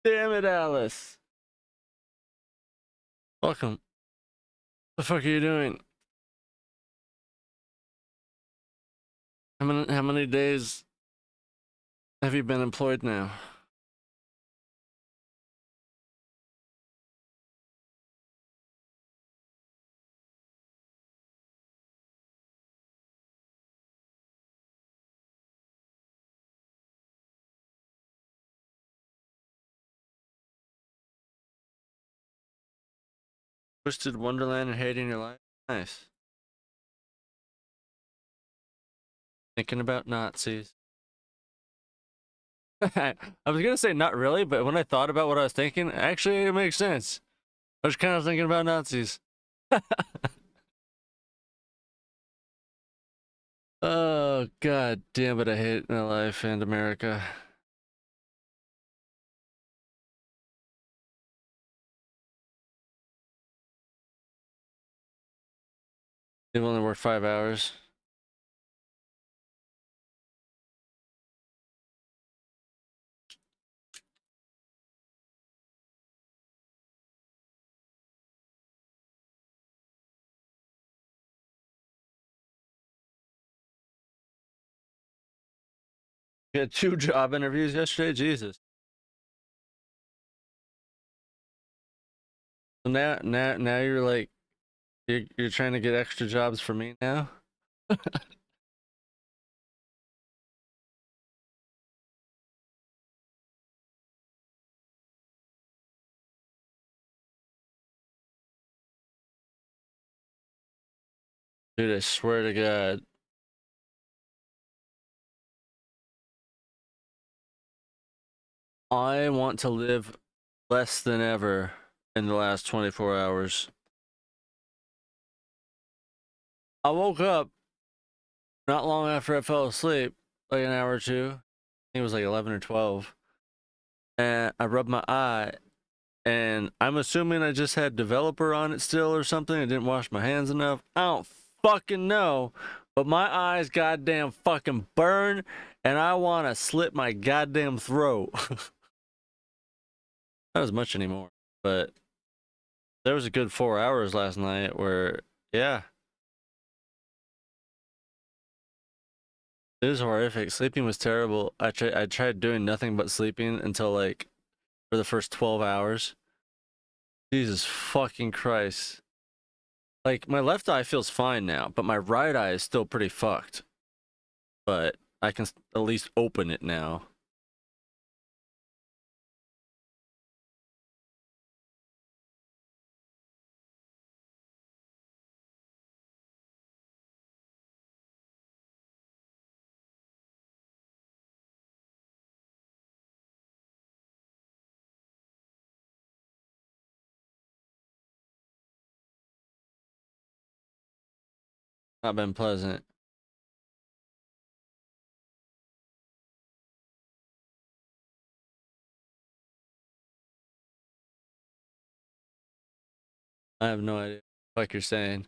damn it, Alice. Welcome. The fuck are you doing? How many days have you been employed now? Twisted Wonderland and hating your life? Nice. Thinking about Nazis. I was gonna say not really, but when I thought about what I was thinking, actually it makes sense. I was kind of thinking about Nazis. Oh god damn it, I hate my life and America. They've only worked 5 hours. You had 2 job interviews yesterday? Jesus. So now you're like you're trying to get extra jobs for me now? Dude, I swear to God. I want to live less than ever in the last 24 hours. I woke up not long after I fell asleep, like an hour or two. I think it was like 11 or 12. And I rubbed my eye, and I'm assuming I just had developer on it still or something. I didn't wash my hands enough. I don't fucking know. But my eyes goddamn fucking burn, and I want to slit my goddamn throat. Not as much anymore, but there was a good 4 hours last night where, yeah. It was horrific. Sleeping was terrible. I tried doing nothing but sleeping until like for the first 12 hours. Jesus fucking Christ. Like my left eye feels fine now, but my right eye is still pretty fucked. But I can at least open it now. Not been pleasant. I have no idea what you're saying.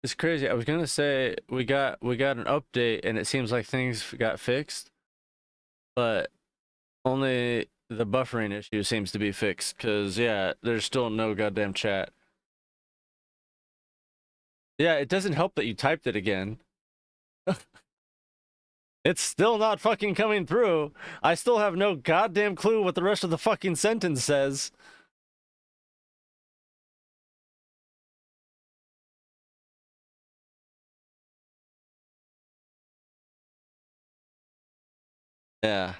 It's crazy. I was gonna say we got an update and it seems like things got fixed, but only the buffering issue seems to be fixed. Cause yeah, there's still no goddamn chat. Yeah, it doesn't help that you typed it again. It's still not fucking coming through. I still have no goddamn clue what the rest of the fucking sentence says. Yeah.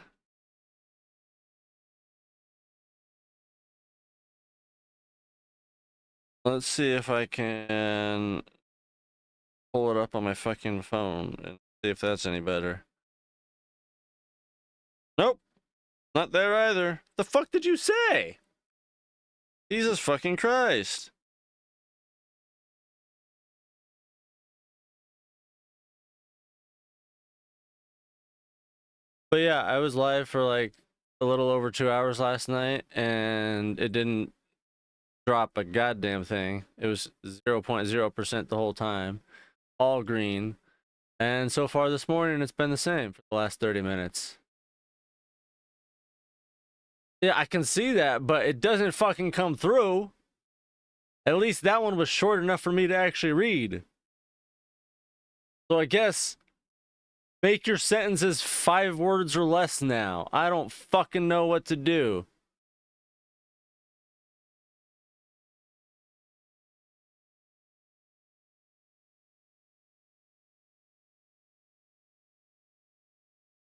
Let's see if I can pull it up on my fucking phone and see if that's any better. Nope. Not there either. The fuck did you say? Jesus fucking Christ. But yeah, I was live for like a little over 2 hours last night, and it didn't drop a goddamn thing. It was 0.0% the whole time, all green. And so far this morning, it's been the same for the last 30 minutes. Yeah, I can see that, but it doesn't fucking come through. At least that one was short enough for me to actually read. So I guess make your sentences 5 words or less now. I don't fucking know what to do.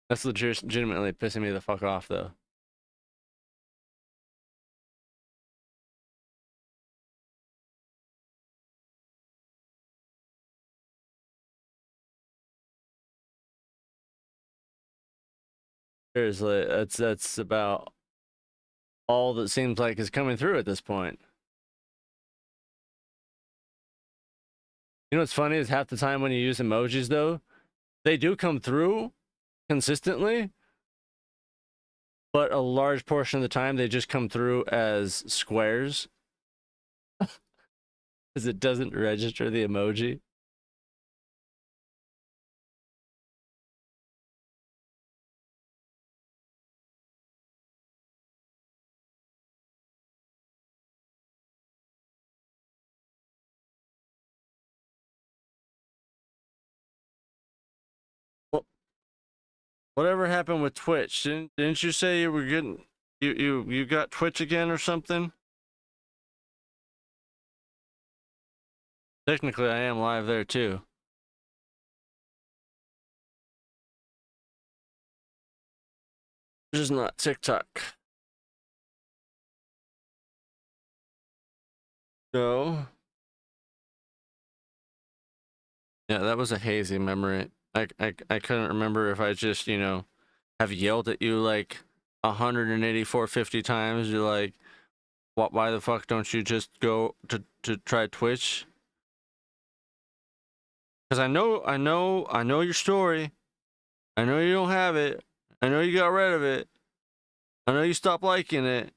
That's legitimately pissing me the fuck off, though. Seriously, that's about all that seems like is coming through at this point. You know what's funny is half the time when you use emojis, though, they do come through consistently, but a large portion of the time they just come through as squares because it doesn't register the emoji. Well, whatever happened with Twitch? Didn't you say you were getting you got Twitch again or something? Technically, I am live there too. Just not TikTok. No. Yeah, that was a hazy memory. I couldn't remember if I just, have yelled at you like 184 times. You're like, what? Why the fuck don't you just go to try Twitch? Because I know your story. I know you don't have it. I know you got rid of it. I know you stopped liking it.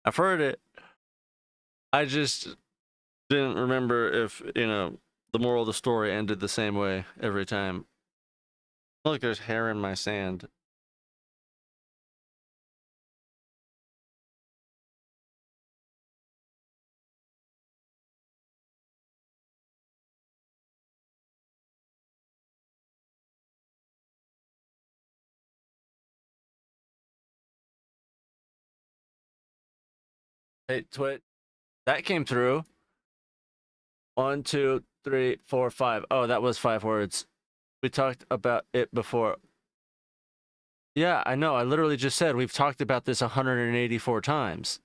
I've heard it. I just didn't remember if, the moral of the story ended the same way every time. Look, there's hair in my sand. Hey, Twit, that came through. 1, 2, 3, 4, 5. Oh, that was 5 words. We talked about it before. Yeah, I know. I literally just said we've talked about this 184 times.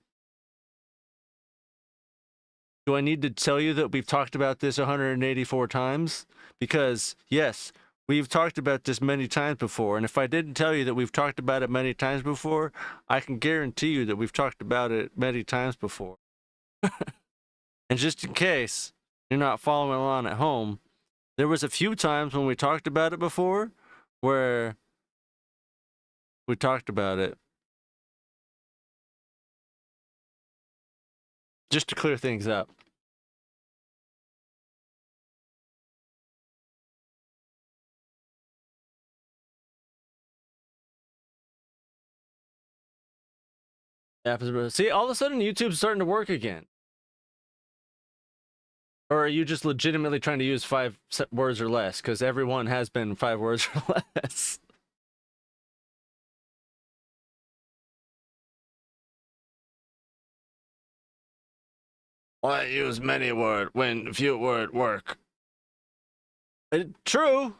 Do I need to tell you that we've talked about this 184 times? Because, yes, we've talked about this many times before. And if I didn't tell you that we've talked about it many times before, I can guarantee you that we've talked about it many times before. And just in case you're not following along at home, there was a few times when we talked about it before where we talked about it. Just to clear things up. See, all of a sudden YouTube's starting to work again. Or are you just legitimately trying to use 5 words or less? Because everyone has been 5 words or less. Why use many word when few word work? True.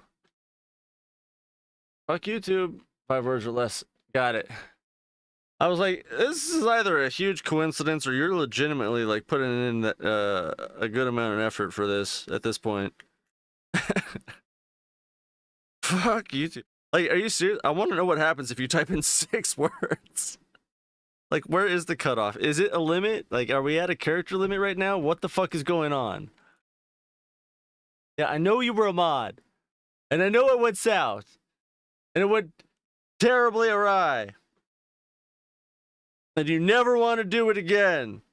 Fuck YouTube. 5 words or less. Got it. I was like, this is either a huge coincidence or you're legitimately like putting in a good amount of effort for this at this point. Fuck YouTube. Like, are you serious? I want to know what happens if you type in 6 words. Like, where is the cutoff? Is it a limit? Like, are we at a character limit right now? What the fuck is going on? Yeah, I know you were a mod. And I know it went south. and it went terribly awry. And you never want to do it again.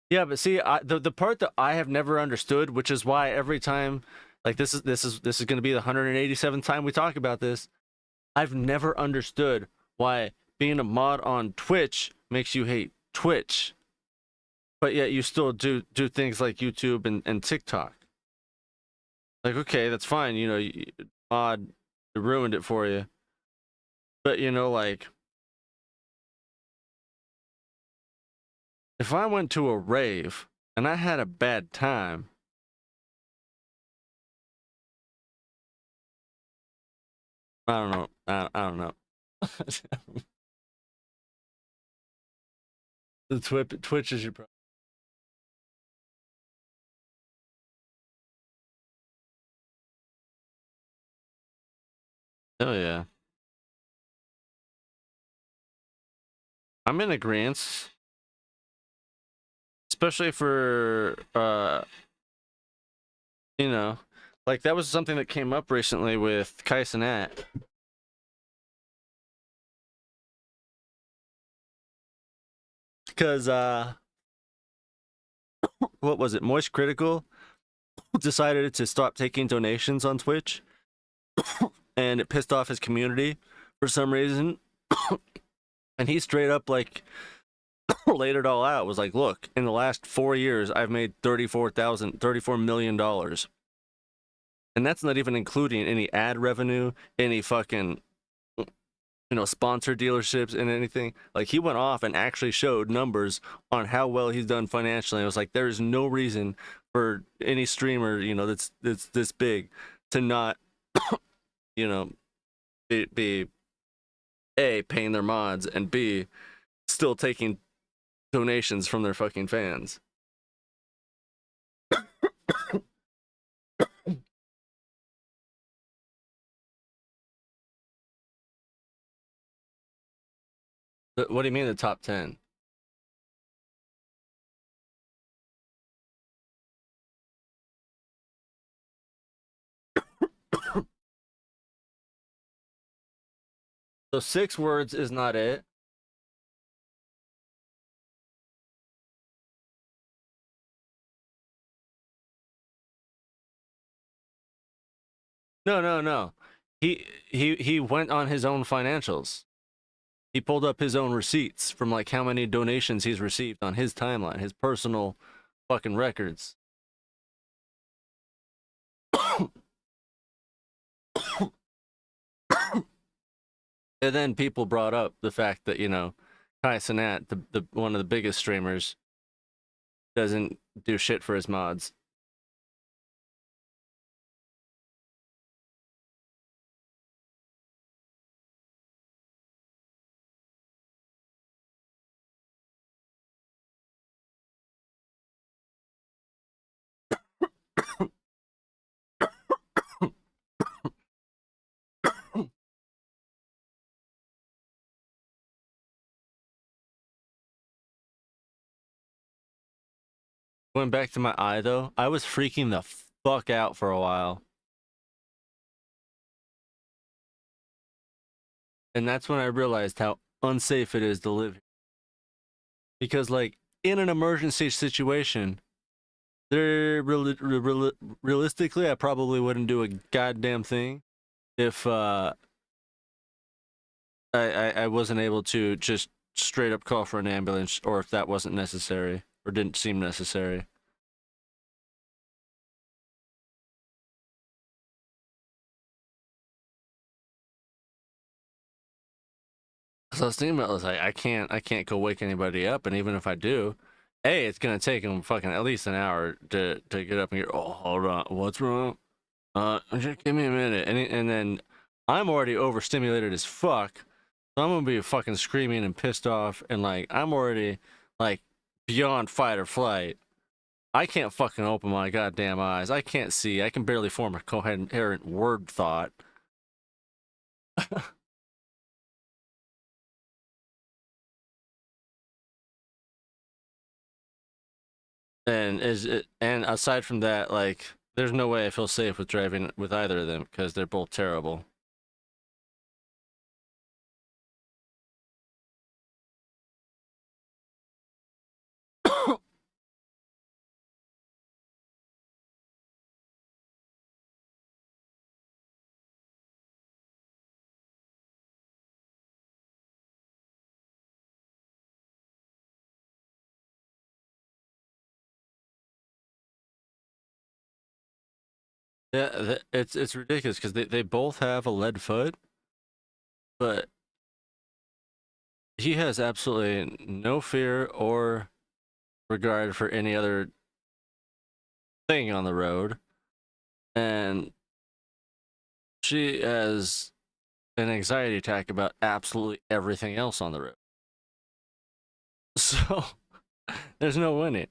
Yeah, but see, the part that I have never understood, which is why every time, like this is going to be the 187th time we talk about this. I've never understood why being a mod on Twitch makes you hate Twitch, but yet you still do things like YouTube and TikTok. Like, okay, that's fine. You know, mod ruined it for you, but you know, like, if I went to a rave and I had a bad time, I don't know. I don't know. The Twitch is your problem. Oh yeah, I'm in agreement, especially for you know, like that was something that came up recently with Kai Cenat. Because what was it? Moist Critical decided to stop taking donations on Twitch, and it pissed off his community for some reason. And he straight up like laid it all out. Was like, look, in the last 4 years, I've made $34 million, and that's not even including any ad revenue, any fucking sponsor dealerships and anything. Like, he went off and actually showed numbers on how well he's done financially. I was like, there is no reason for any streamer, that's this big to not, be A, paying their mods, and B, still taking donations from their fucking fans. What do you mean the top 10? So 6 words is not it. No. He went on his own financials. He pulled up his own receipts from like how many donations he's received on his timeline, his personal fucking records. And then people brought up the fact that, Kai Cenat, the one of the biggest streamers, doesn't do shit for his mods. Going back to my eye though, I was freaking the fuck out for a while. And that's when I realized how unsafe it is to live here. Because like in an emergency situation, realistically, I probably wouldn't do a goddamn thing if I wasn't able to just straight up call for an ambulance, or if that wasn't necessary or didn't seem necessary. So I was thinking about, I was like, I can't go wake anybody up, and even if I do, A, it's gonna take them fucking at least an hour to get up and get. Oh, hold on, what's wrong? Just give me a minute, and then I'm already overstimulated as fuck, so I'm gonna be fucking screaming and pissed off, and like I'm already like beyond fight or flight. I can't fucking open my goddamn eyes. I can't see. I can barely form a coherent word thought. And aside from that, like, there's no way I feel safe with driving with either of them because they're both terrible. Yeah, it's ridiculous because they both have a lead foot, but he has absolutely no fear or regard for any other thing on the road, and she has an anxiety attack about absolutely everything else on the road. So there's no winning.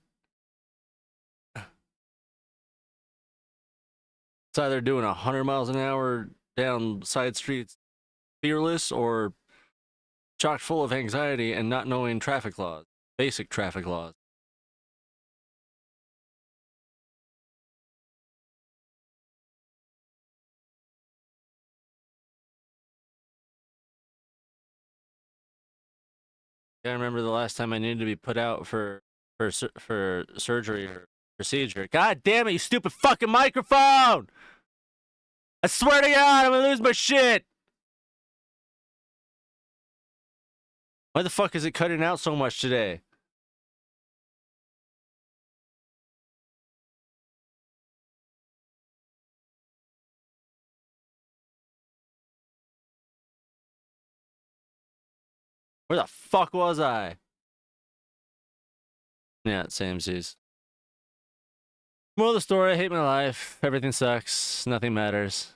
It's either doing 100 miles an hour down side streets fearless or chock full of anxiety and not knowing traffic laws, basic traffic laws. I remember the last time I needed to be put out for surgery or procedure. God damn it, you stupid fucking microphone! I swear to God, I'm gonna lose my shit. Why the fuck is it cutting out so much today? Where the fuck was I? Yeah, same seas. Moral of the story, I hate my life. Everything sucks. Nothing matters.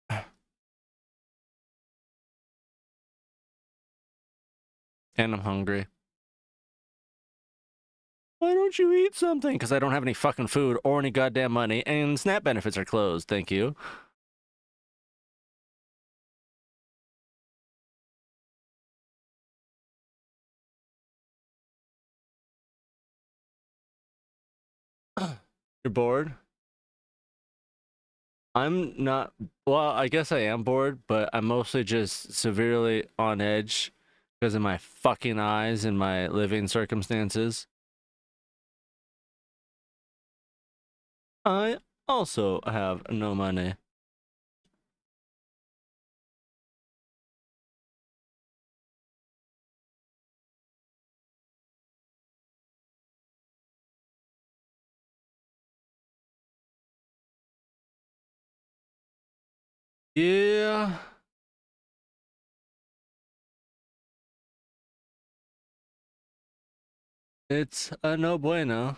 And I'm hungry. Why don't you eat something? Because I don't have any fucking food or any goddamn money, and SNAP benefits are closed. Thank you. You're bored? I'm not. Well, I guess I am bored, but I'm mostly just severely on edge because of my fucking eyes and my living circumstances. I also have no money. Yeah, it's a no bueno.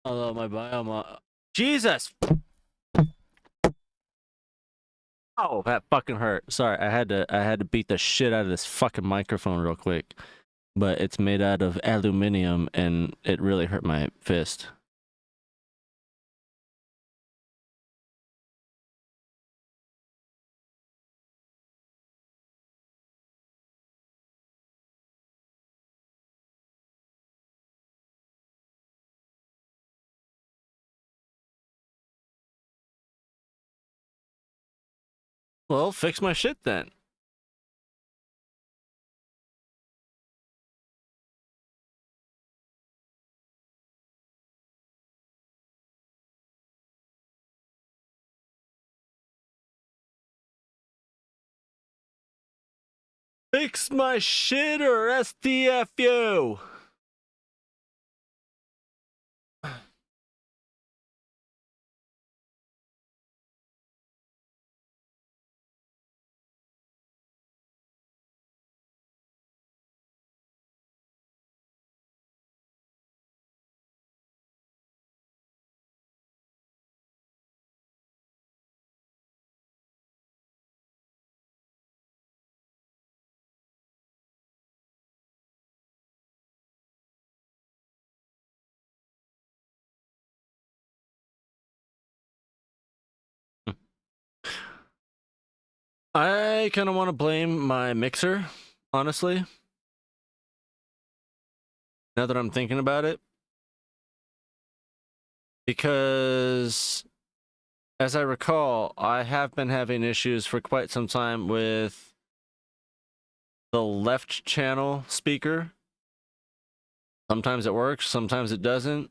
Although my biome. Jesus! Oh, that fucking hurt. Sorry, I had to beat the shit out of this fucking microphone real quick. But it's made out of aluminum and it really hurt my fist. Well, fix my shit then. Fix my shit or STFU. I kind of want to blame my mixer, honestly. Now that I'm thinking about it, because as I recall, I have been having issues for quite some time with the left channel speaker. Sometimes it works, sometimes it doesn't.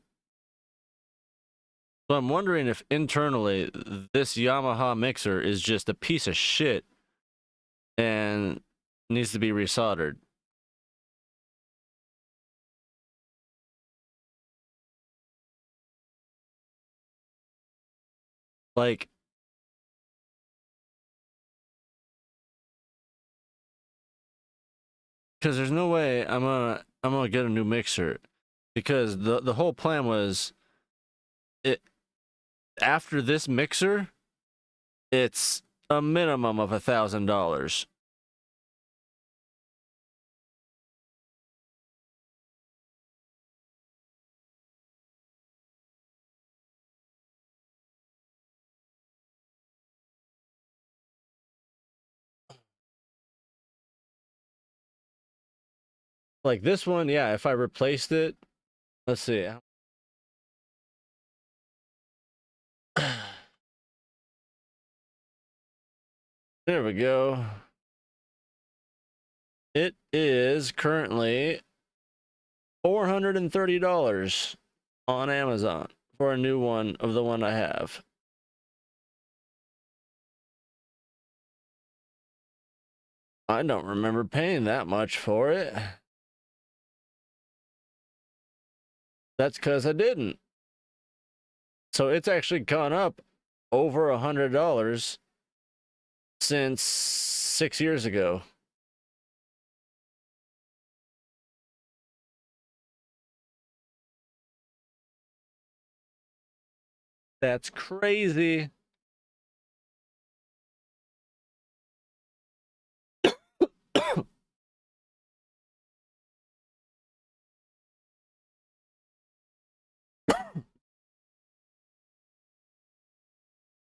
So I'm wondering if internally this Yamaha mixer is just a piece of shit and needs to be resoldered. Like, because there's no way I'm gonna get a new mixer, because the whole plan was it after this mixer, it's a minimum of $1,000. Like this one, yeah, if I replaced it, let's see. There we go. It is currently $430 on Amazon for a new one of the one I have. I don't remember paying that much for it. That's because I didn't. So it's actually gone up over $100 since 6 years ago. That's crazy.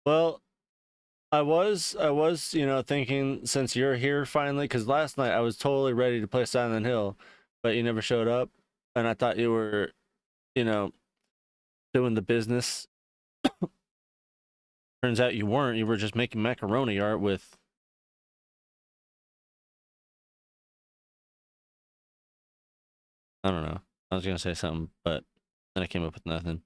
Well, I was, thinking, since you're here finally, because last night I was totally ready to play Silent Hill, but you never showed up, and I thought you were, you know, doing the business. Turns out you weren't. You were just making macaroni art with. I don't know. I was gonna say something, but then I came up with nothing.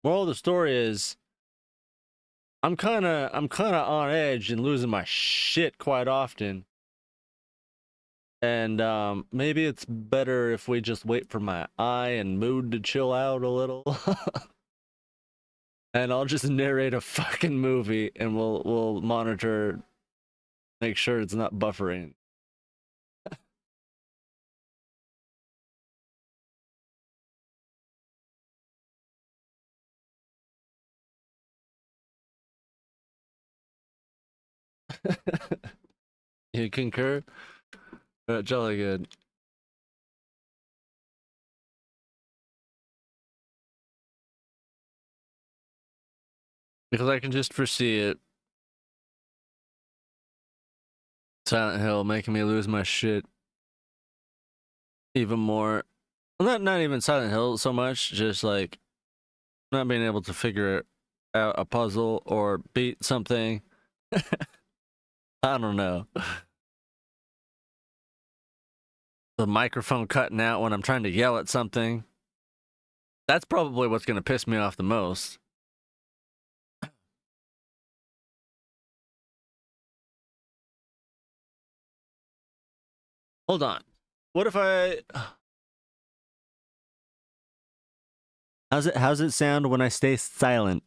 Moral of the story is, I'm kinda on edge and losing my shit quite often. And maybe it's better if we just wait for my eye and mood to chill out a little. And I'll just narrate a fucking movie and we'll monitor, make sure it's not buffering. You concur? Jolly good. Because I can just foresee it. Silent Hill making me lose my shit even more. Well, not even Silent Hill so much, just like not being able to figure out a puzzle or beat something. I don't know. The microphone cutting out when I'm trying to yell at something. That's probably what's going to piss me off the most. Hold on. What if I how's it sound when I stay silent?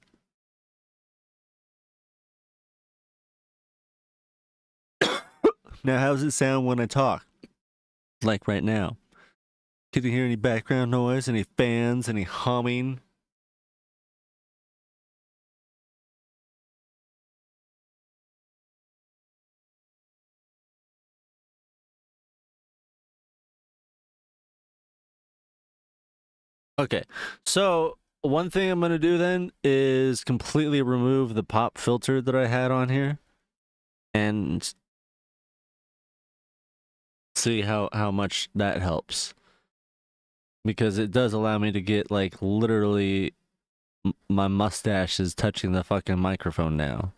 Now how's it sound when I talk? Like right now. Can you hear any background noise, any fans, any humming? Okay. So one thing I'm gonna do then is completely remove the pop filter that I had on here, and see how much that helps, because it does allow me to get like literally my mustache is touching the fucking microphone now.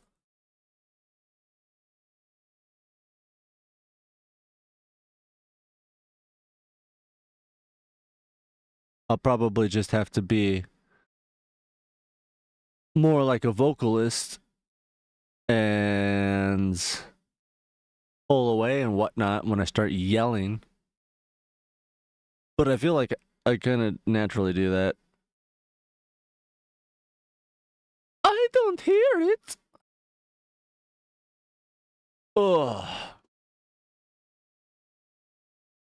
I'll probably just have to be more like a vocalist and pull away and whatnot when I start yelling. But I feel like I kind of naturally do that. I don't hear it. Ugh.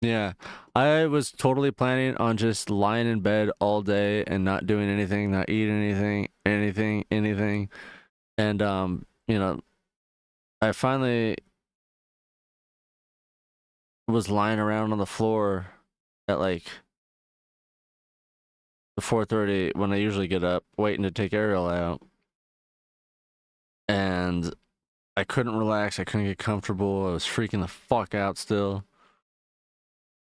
Yeah, I was totally planning on just lying in bed all day and not doing anything, not eating anything. And you know, I finally was lying around on the floor at like 4:30 when I usually get up, waiting to take Ariel out. And I couldn't relax, I couldn't get comfortable. I was freaking the fuck out still.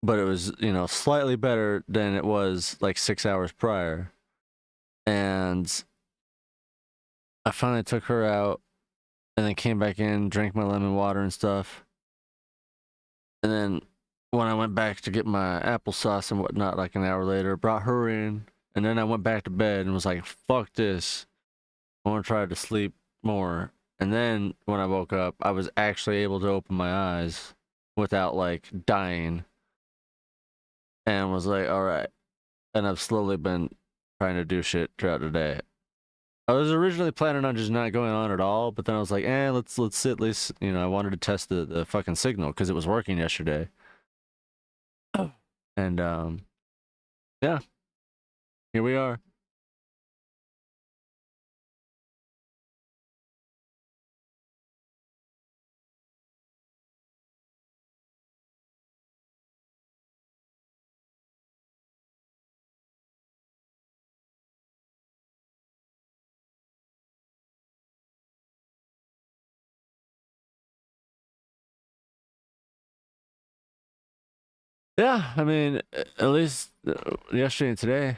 But it was, slightly better than it was like 6 hours prior. And I finally took her out and then came back in, drank my lemon water and stuff. And then when I went back to get my applesauce and whatnot, like an hour later, brought her in. And then I went back to bed and was like, fuck this. I want to try to sleep more. And then when I woke up, I was actually able to open my eyes without like dying. And was like, all right. And I've slowly been trying to do shit throughout the day. I was originally planning on just not going on at all, but then I was like, let's sit at least, I wanted to test the fucking signal because it was working yesterday. Oh. And yeah. Here we are. Yeah, I mean, at least yesterday and today.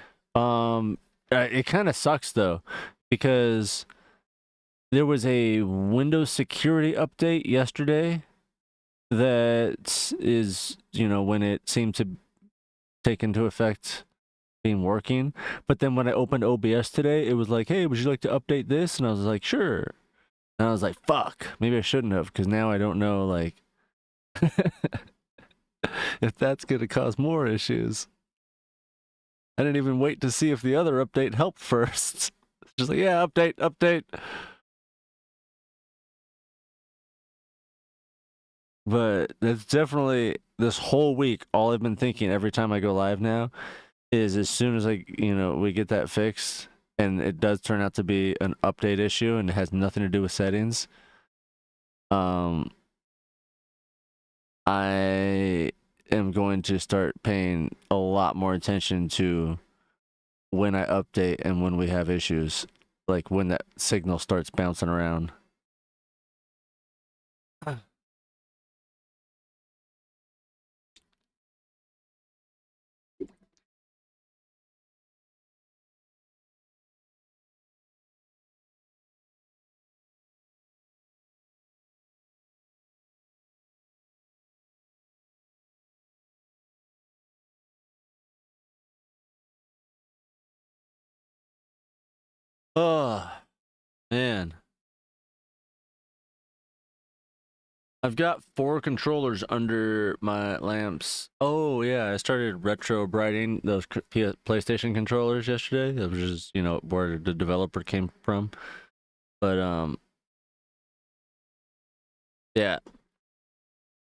It kind of sucks though, because there was a Windows security update yesterday that is, when it seemed to take into effect being working. But then when I opened OBS today, it was like, hey, would you like to update this? And I was like, sure. And I was like, fuck, maybe I shouldn't have, because now I don't know, like, if that's going to cause more issues. I didn't even wait to see if the other update helped first. Just like, yeah, update. But that's definitely, this whole week, all I've been thinking every time I go live now is as soon as we get that fixed, and it does turn out to be an update issue and it has nothing to do with settings, I am going to start paying a lot more attention to when I update and when we have issues, like when that signal starts bouncing around. Oh, man. I've got 4 controllers under my lamps. Oh, yeah, I started retro brighting those PlayStation controllers yesterday. That was just, where the developer came from. But, yeah.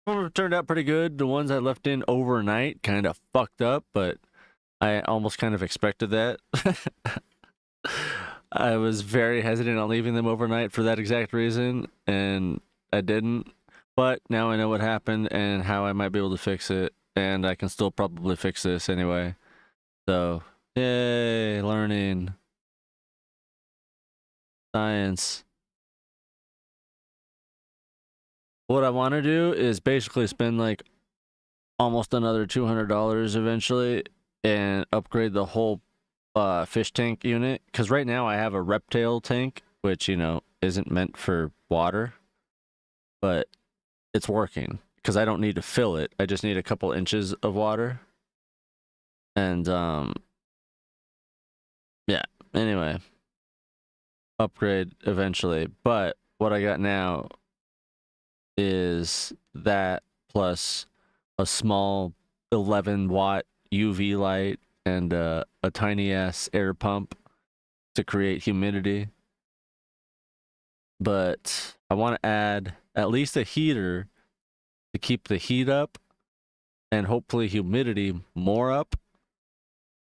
Some turned out pretty good. The ones I left in overnight kind of fucked up, but I almost kind of expected that. I was very hesitant on leaving them overnight for that exact reason, and I didn't. But now I know what happened and how I might be able to fix it, and I can still probably fix this anyway. So, yay, learning. Science. What I want to do is basically spend like almost another $200 eventually and upgrade the whole fish tank unit, because right now I have a reptile tank, which, you know, isn't meant for water, but it's working because I don't need to fill it. I just need a couple inches of water. And yeah, anyway, upgrade eventually. But what I got now is that plus a small 11-watt UV light and a tiny ass air pump to create humidity. But I want to add at least a heater to keep the heat up and hopefully humidity more up.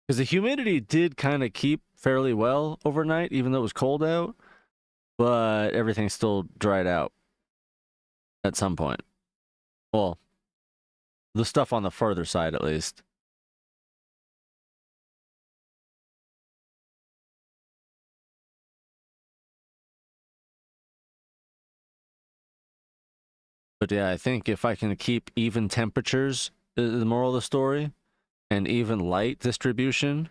Because the humidity did kind of keep fairly well overnight, even though it was cold out, but everything still dried out at some point. Well, the stuff on the further side, at least. But yeah, I think if I can keep even temperatures, the moral of the story, and even light distribution,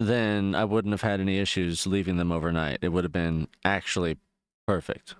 then I wouldn't have had any issues leaving them overnight. It would have been actually perfect.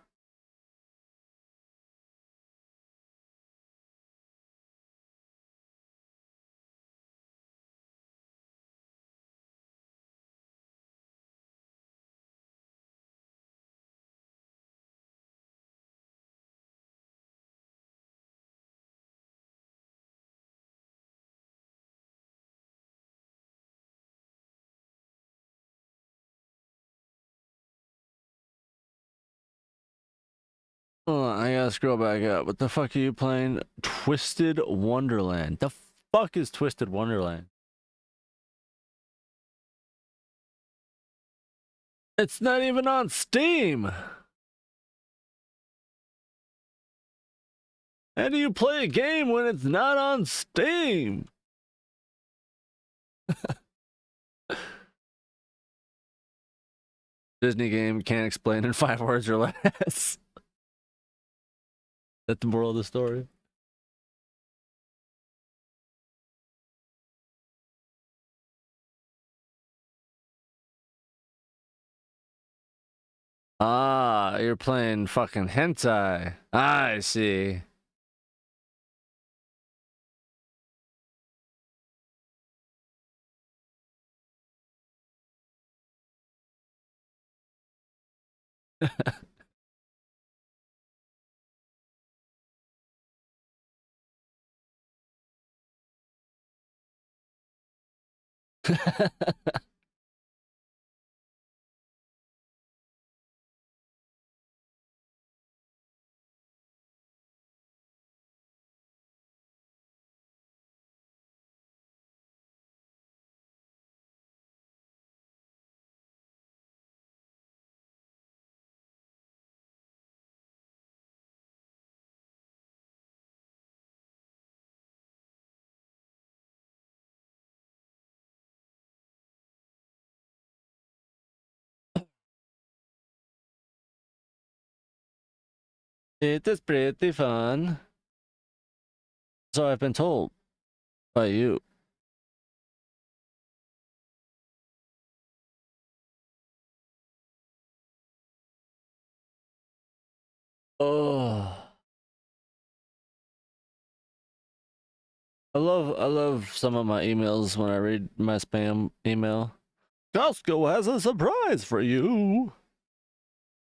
Hold on, I gotta scroll back up. What the fuck are you playing? Twisted Wonderland. The fuck is Twisted Wonderland? It's not even on Steam. How do you play a game when it's not on Steam? Disney game can't explain in 5 words or less. That's the moral of the story. Ah, you're playing fucking hentai. I see. It is pretty fun. So I've been told by you. Oh. I love some of my emails when I read my spam email. Costco has a surprise for you.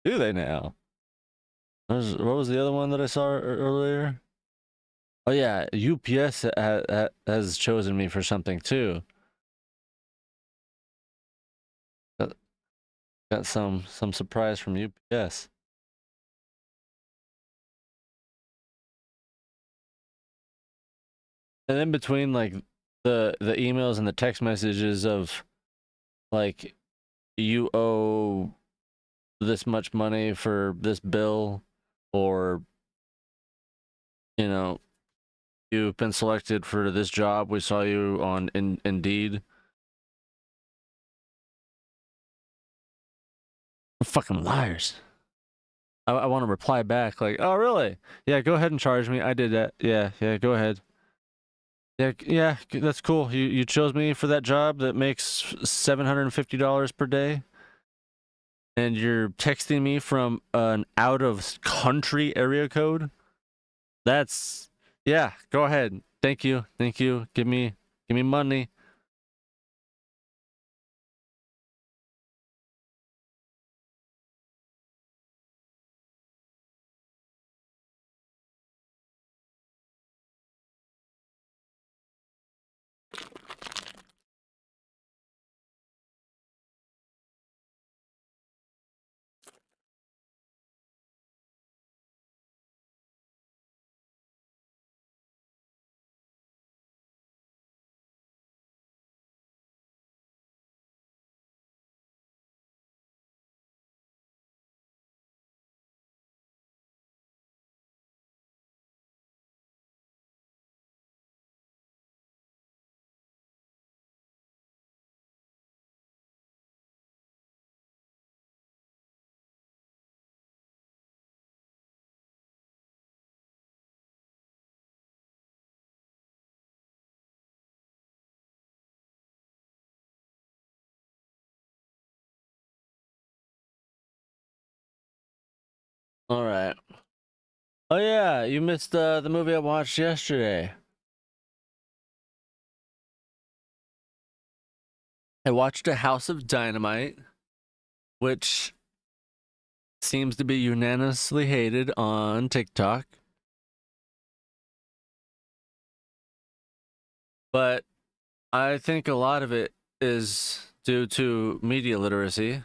Do they now? What was the other one that I saw earlier? Oh yeah, UPS has chosen me for something too. Got some surprise from UPS. And in between, like the emails and the text messages of like, you owe this much money for this bill, or, you know, you've been selected for this job. We saw you on Indeed. Fucking liars. I want to reply back like, oh, really? Yeah, go ahead and charge me. I did that. Yeah, go ahead. Yeah, that's cool. You chose me for that job that makes $750 per day, and you're texting me from an out of country area code. That's yeah. Go ahead. Thank you. Give me money. All right. Oh yeah, you missed the movie I watched yesterday. I watched A House of Dynamite, which seems to be unanimously hated on TikTok. But I think a lot of it is due to media literacy.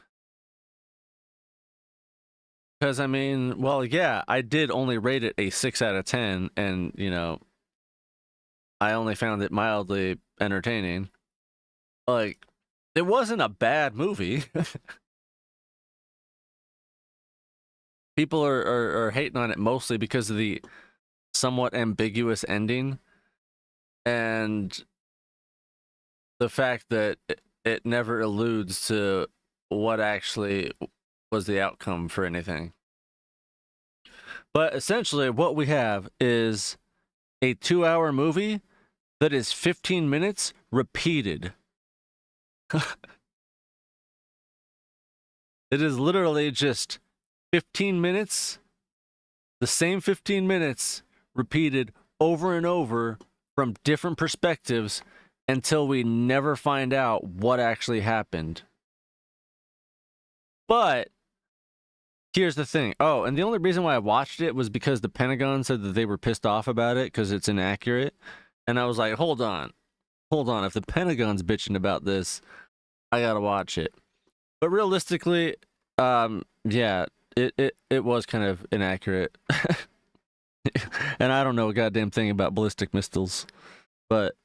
Because, I mean, well, yeah, I did only rate it a 6 out of 10, and, you know, I only found it mildly entertaining. Like, it wasn't a bad movie. People are hating on it mostly because of the somewhat ambiguous ending and the fact that it never alludes to what actually was the outcome for anything. But essentially, what we have is a 2-hour movie that is 15 minutes repeated. It is literally just 15 minutes, the same 15 minutes repeated over and over from different perspectives until we never find out what actually happened. But here's the thing. Oh, and the only reason why I watched it was because the Pentagon said that they were pissed off about it because it's inaccurate. And I was like, hold on. If the Pentagon's bitching about this, I gotta watch it. But realistically, yeah, it was kind of inaccurate. And I don't know a goddamn thing about ballistic missiles. But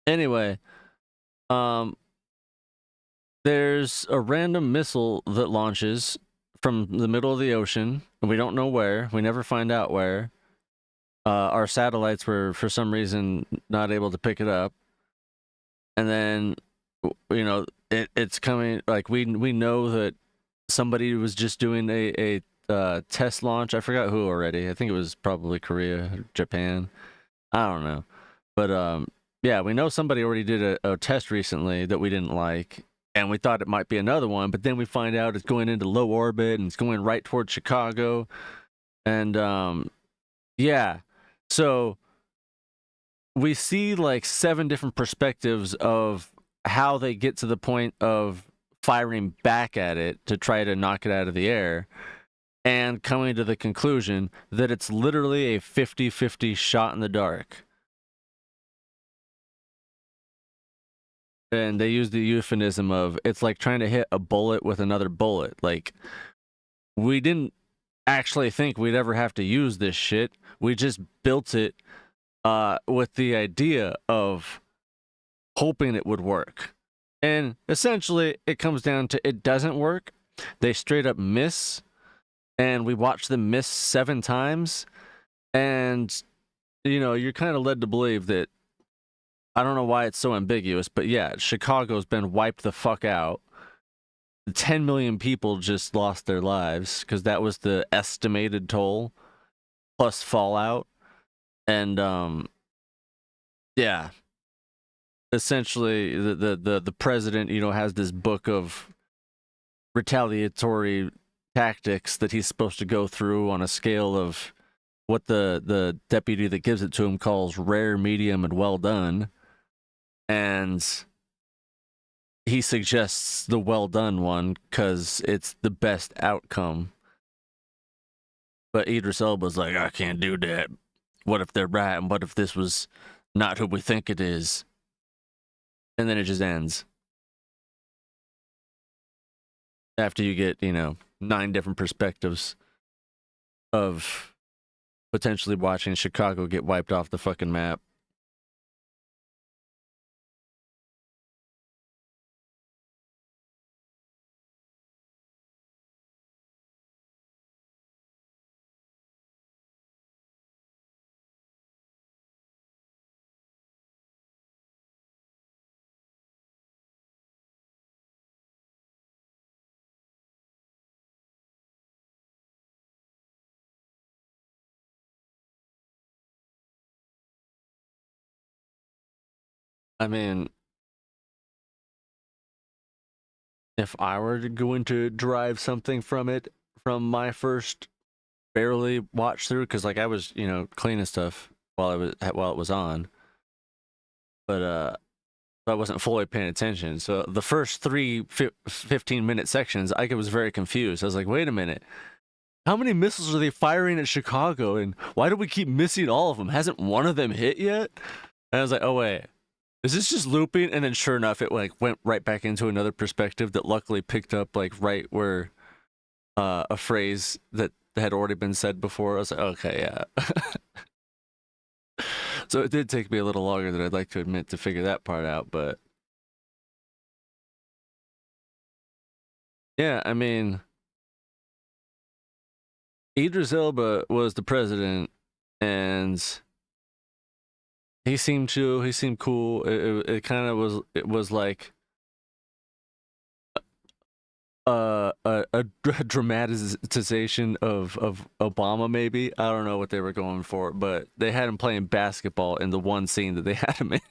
anyway, there's a random missile that launches from the middle of the ocean, and we don't know where. We never find out where. Our satellites were, for some reason, not able to pick it up. And then, you know, it's coming, like, we know that somebody was just doing a test launch. I forgot who already. I think it was probably Korea, Japan. I don't know. But, yeah, we know somebody already did a test recently that we didn't like. And we thought it might be another one, but then we find out it's going into low orbit and it's going right towards Chicago. And yeah, so we see like 7 different perspectives of how they get to the point of firing back at it to try to knock it out of the air and coming to the conclusion that it's literally a 50-50 shot in the dark. And they use the euphemism of it's like trying to hit a bullet with another bullet. Like, we didn't actually think we'd ever have to use this shit. We just built it with the idea of hoping it would work. And essentially, it comes down to it doesn't work. They straight up miss. And we watch them miss 7 times. And, you know, you're kind of led to believe that I don't know why it's so ambiguous, but yeah, Chicago's been wiped the fuck out. 10 million people just lost their lives because that was the estimated toll plus fallout. And yeah, essentially the president, has this book of retaliatory tactics that he's supposed to go through on a scale of what the deputy that gives it to him calls rare, medium, and well done. And he suggests the well done one because it's the best outcome. But Idris Elba's like, I can't do that. What if they're right? And what if this was not who we think it is? And then it just ends. After you get, 9 different perspectives of potentially watching Chicago get wiped off the fucking map. I mean, if I were going to derive something from it, from my first barely watch through, because like I was, cleaning stuff while it was on, but I wasn't fully paying attention. So the first 15-minute sections, I was very confused. I was like, wait a minute. How many missiles are they firing at Chicago? And why do we keep missing all of them? Hasn't one of them hit yet? And I was like, oh, wait. Is this just looping? And then sure enough, it went right back into another perspective that luckily picked up right where a phrase that had already been said before. I was like, okay, yeah. So it did take me a little longer than I'd like to admit to figure that part out, but yeah, I mean, Idris Elba was the president, and he seemed cool. It kind of was like a dramatization of Obama, maybe. I don't know what they were going for, but they had him playing basketball in the one scene that they had him in.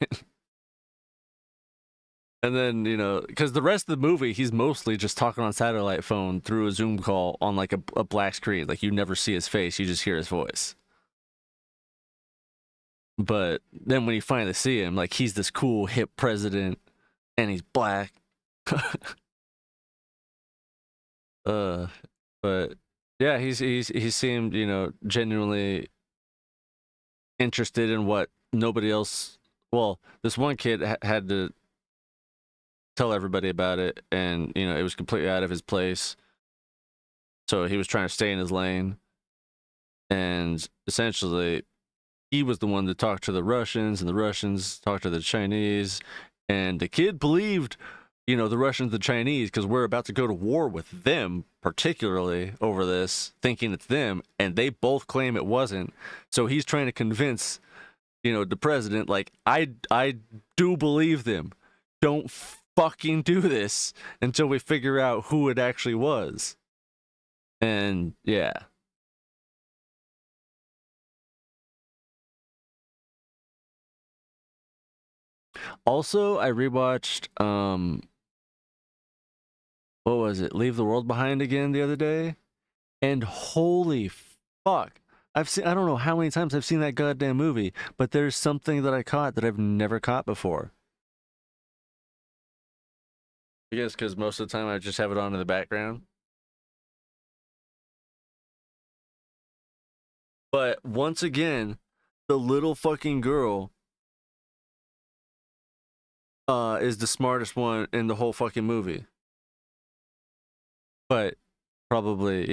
And then, because the rest of the movie, he's mostly just talking on satellite phone through a Zoom call on like a black screen. Like you never see his face, you just hear his voice. But then when you finally see him, like he's this cool hip president and he's black. But yeah, he seemed, genuinely interested in what nobody else. Well, this one kid had to tell everybody about it, and it was completely out of his place. So he was trying to stay in his lane, and essentially, he was the one that talked to the Russians, and the Russians talked to the Chinese, and the kid believed, the Russians, the Chinese, because we're about to go to war with them, particularly over this, thinking it's them, and they both claim it wasn't. So he's trying to convince, the president, like, I do believe them. Don't fucking do this until we figure out who it actually was. And yeah. Also, I rewatched what was it? Leave the World Behind again the other day. And holy fuck. I don't know how many times I've seen that goddamn movie, but there's something that I caught that I've never caught before. I guess because most of the time I just have it on in the background. But once again, the little fucking girl is the smartest one in the whole fucking movie. But probably,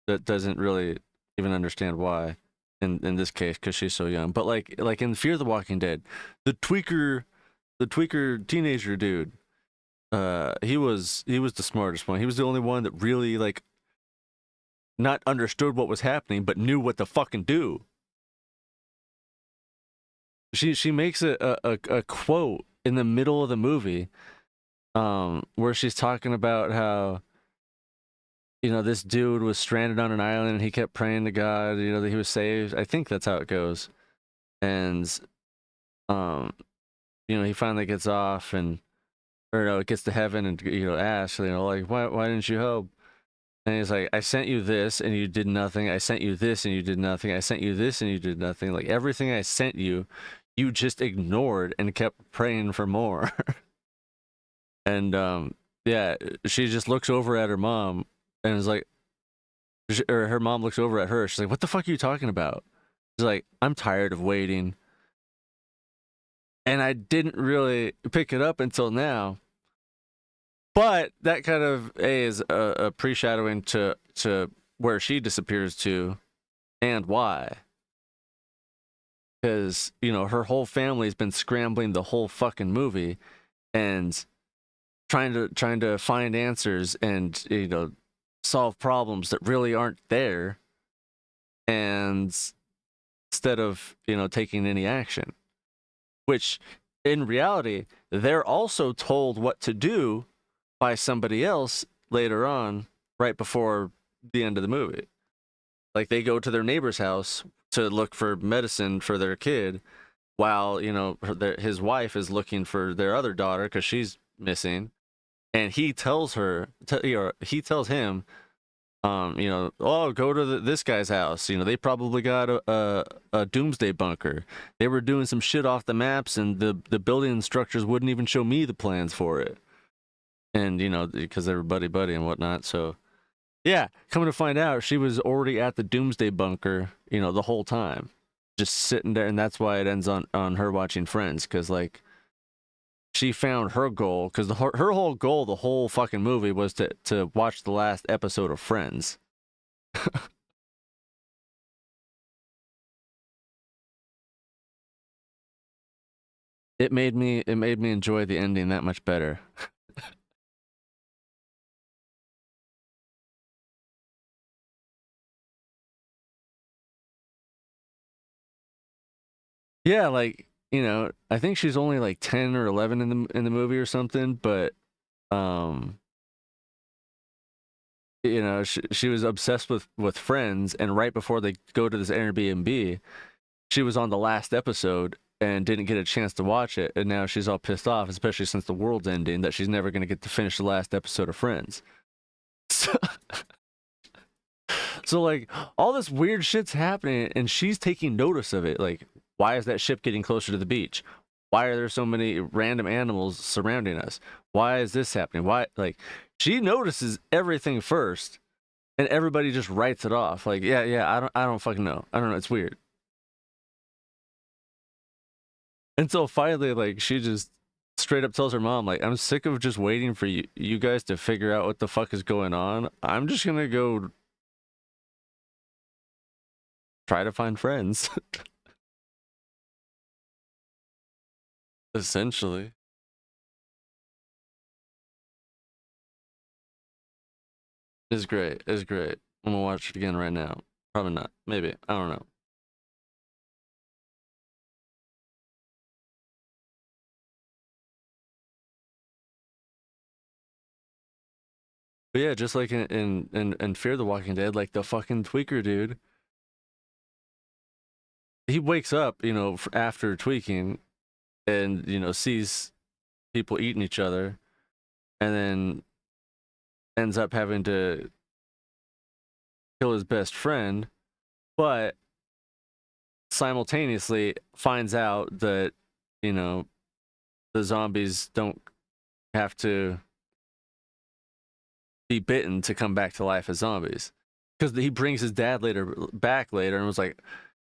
that doesn't really even understand why in this case, because she's so young. But like in Fear the Walking Dead, the tweaker teenager dude, he was the smartest one. He was the only one that really like not understood what was happening, but knew what to fucking do. She makes a quote in the middle of the movie, where she's talking about how, you know, this dude was stranded on an island and he kept praying to God, you know, that he was saved. I think that's how it goes. And um, you know, he finally gets off and, or no, it gets to heaven and, you know, asks, you know, like, why didn't you help? And he's like, I sent you this and you did nothing. I sent you this and you did nothing. I sent you this and you did nothing. Like everything I sent you, you just ignored and kept praying for more. And yeah, she just looks over at her mom and is like, or her mom looks over at her. She's like, what the fuck are you talking about? She's like, I'm tired of waiting. And I didn't really pick it up until now. But that kind of is a pre-shadowing to where she disappears to and why. Because, you know, her whole family's been scrambling the whole fucking movie and trying to find answers and, you know, solve problems that really aren't there, and instead of, you know, taking any action, which in reality they're also told what to do by somebody else later on, right before the end of the movie. Like they go to their neighbor's house to look for medicine for their kid, while, you know, his wife is looking for their other daughter because she's missing, and he tells her, he tells him, you know, oh, go to this guy's house. You know, they probably got a doomsday bunker. They were doing some shit off the maps, and the building structures wouldn't even show me the plans for it. And, you know, because they were buddy and whatnot. So, yeah, coming to find out, she was already at the doomsday bunker, you know, the whole time, just sitting there. And that's why it ends on her watching Friends, because, like, she found her goal, because her whole goal, the whole fucking movie, was to watch the last episode of Friends. It made me enjoy the ending that much better. Yeah, like, you know, I think she's only like 10 or 11 in the movie or something, but um you know, she was obsessed with Friends, and right before they go to this Airbnb, she was on the last episode and didn't get a chance to watch it, and now she's all pissed off, especially since the world's ending, that she's never going to get to finish the last episode of Friends. So, so like all this weird shit's happening and she's taking notice of it. Like, why is that ship getting closer to the beach? Why are there so many random animals surrounding us? Why is this happening? Why, like, she notices everything first and everybody just writes it off. Like, yeah, I don't fucking know. I don't know, it's weird. Until finally, like, she just straight up tells her mom, like, I'm sick of just waiting for you guys to figure out what the fuck is going on. I'm just gonna go try to find friends. Essentially. It's great. It's great. I'm gonna watch it again right now. Probably not. Maybe. I don't know. But yeah, just like in Fear the Walking Dead, like the fucking tweaker dude, he wakes up, you know, after tweaking, and, you know, sees people eating each other, and then ends up having to kill his best friend, but simultaneously finds out that, you know, the zombies don't have to be bitten to come back to life as zombies, because he brings his dad back later and was like,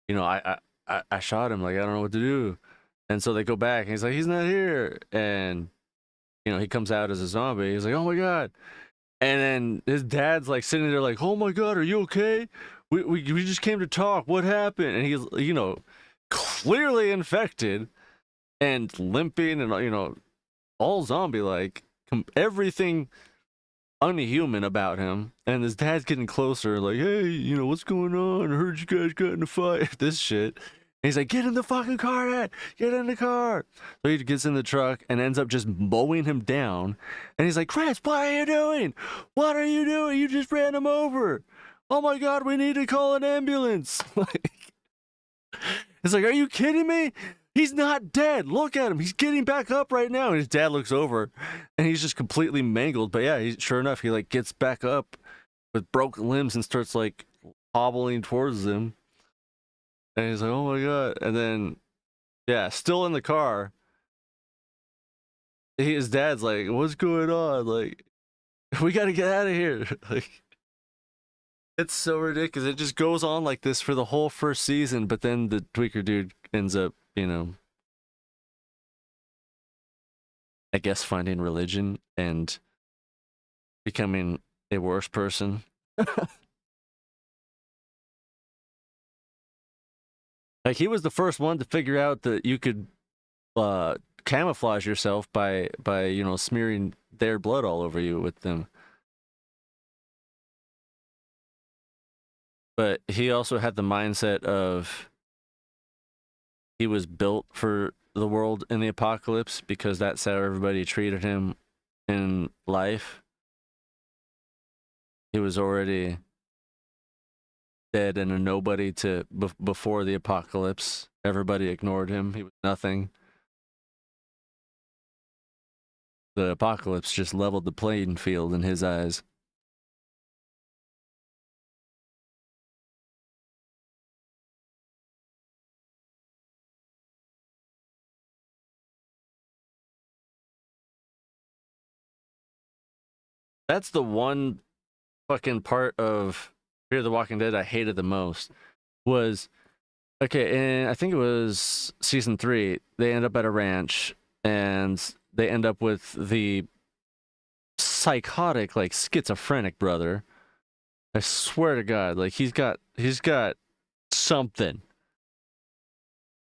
you know, I shot him, like, I don't know what to do. And so they go back and he's like, he's not here, and, you know, he comes out as a zombie. He's like, oh my god. And then his dad's like sitting there like, oh my god, are you okay? We just came to talk, what happened? And he's, you know, clearly infected and limping and, you know, all zombie like, everything unhuman about him. And his dad's getting closer, like, hey, you know, what's going on? I heard you guys got in a fight. This shit. he's like, "Get in the fucking car, Dad! Get in the car!" So he gets in the truck and ends up just mowing him down. And he's like, "Chris, what are you doing? What are you doing? You just ran him over! Oh my God, we need to call an ambulance!" It's like, "Are you kidding me? He's not dead. Look at him. He's getting back up right now." And his dad looks over, and he's just completely mangled. But yeah, sure enough, he like gets back up with broken limbs and starts like hobbling towards them. And he's like, "Oh my God!" And then, yeah, still in the car, his dad's like, "What's going on? Like, we got to get out of here!" Like, it's so ridiculous. It just goes on like this for the whole first season. But then the tweaker dude ends up, I guess finding religion and becoming a worse person. Like, he was the first one to figure out that you could camouflage yourself by smearing their blood all over you with them. But he also had the mindset of he was built for the world in the apocalypse because that's how everybody treated him in life. He was already dead and a nobody before the apocalypse. Everybody ignored him. He was nothing. The apocalypse just leveled the playing field in his eyes. That's the one fucking part of Fear the Walking Dead I hated the most. Was, okay, and I think it was season 3, they end up at a ranch and they end up with the psychotic, like schizophrenic brother. I swear to God, like he's got something.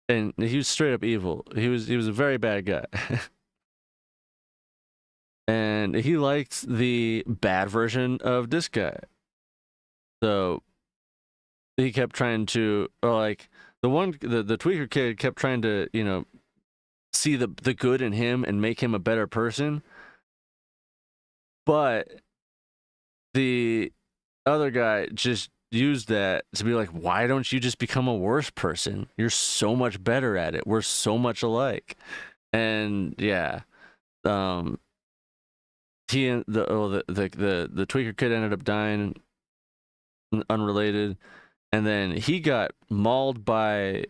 And he was straight up evil. He was a very bad guy. And he liked the bad version of this guy. So he kept trying to, or like the tweaker kid kept trying to, see the good in him and make him a better person. But the other guy just used that to be like, "Why don't you just become a worse person? You're so much better at it. We're so much alike." And yeah, he and the tweaker kid ended up dying, unrelated, and then he got mauled by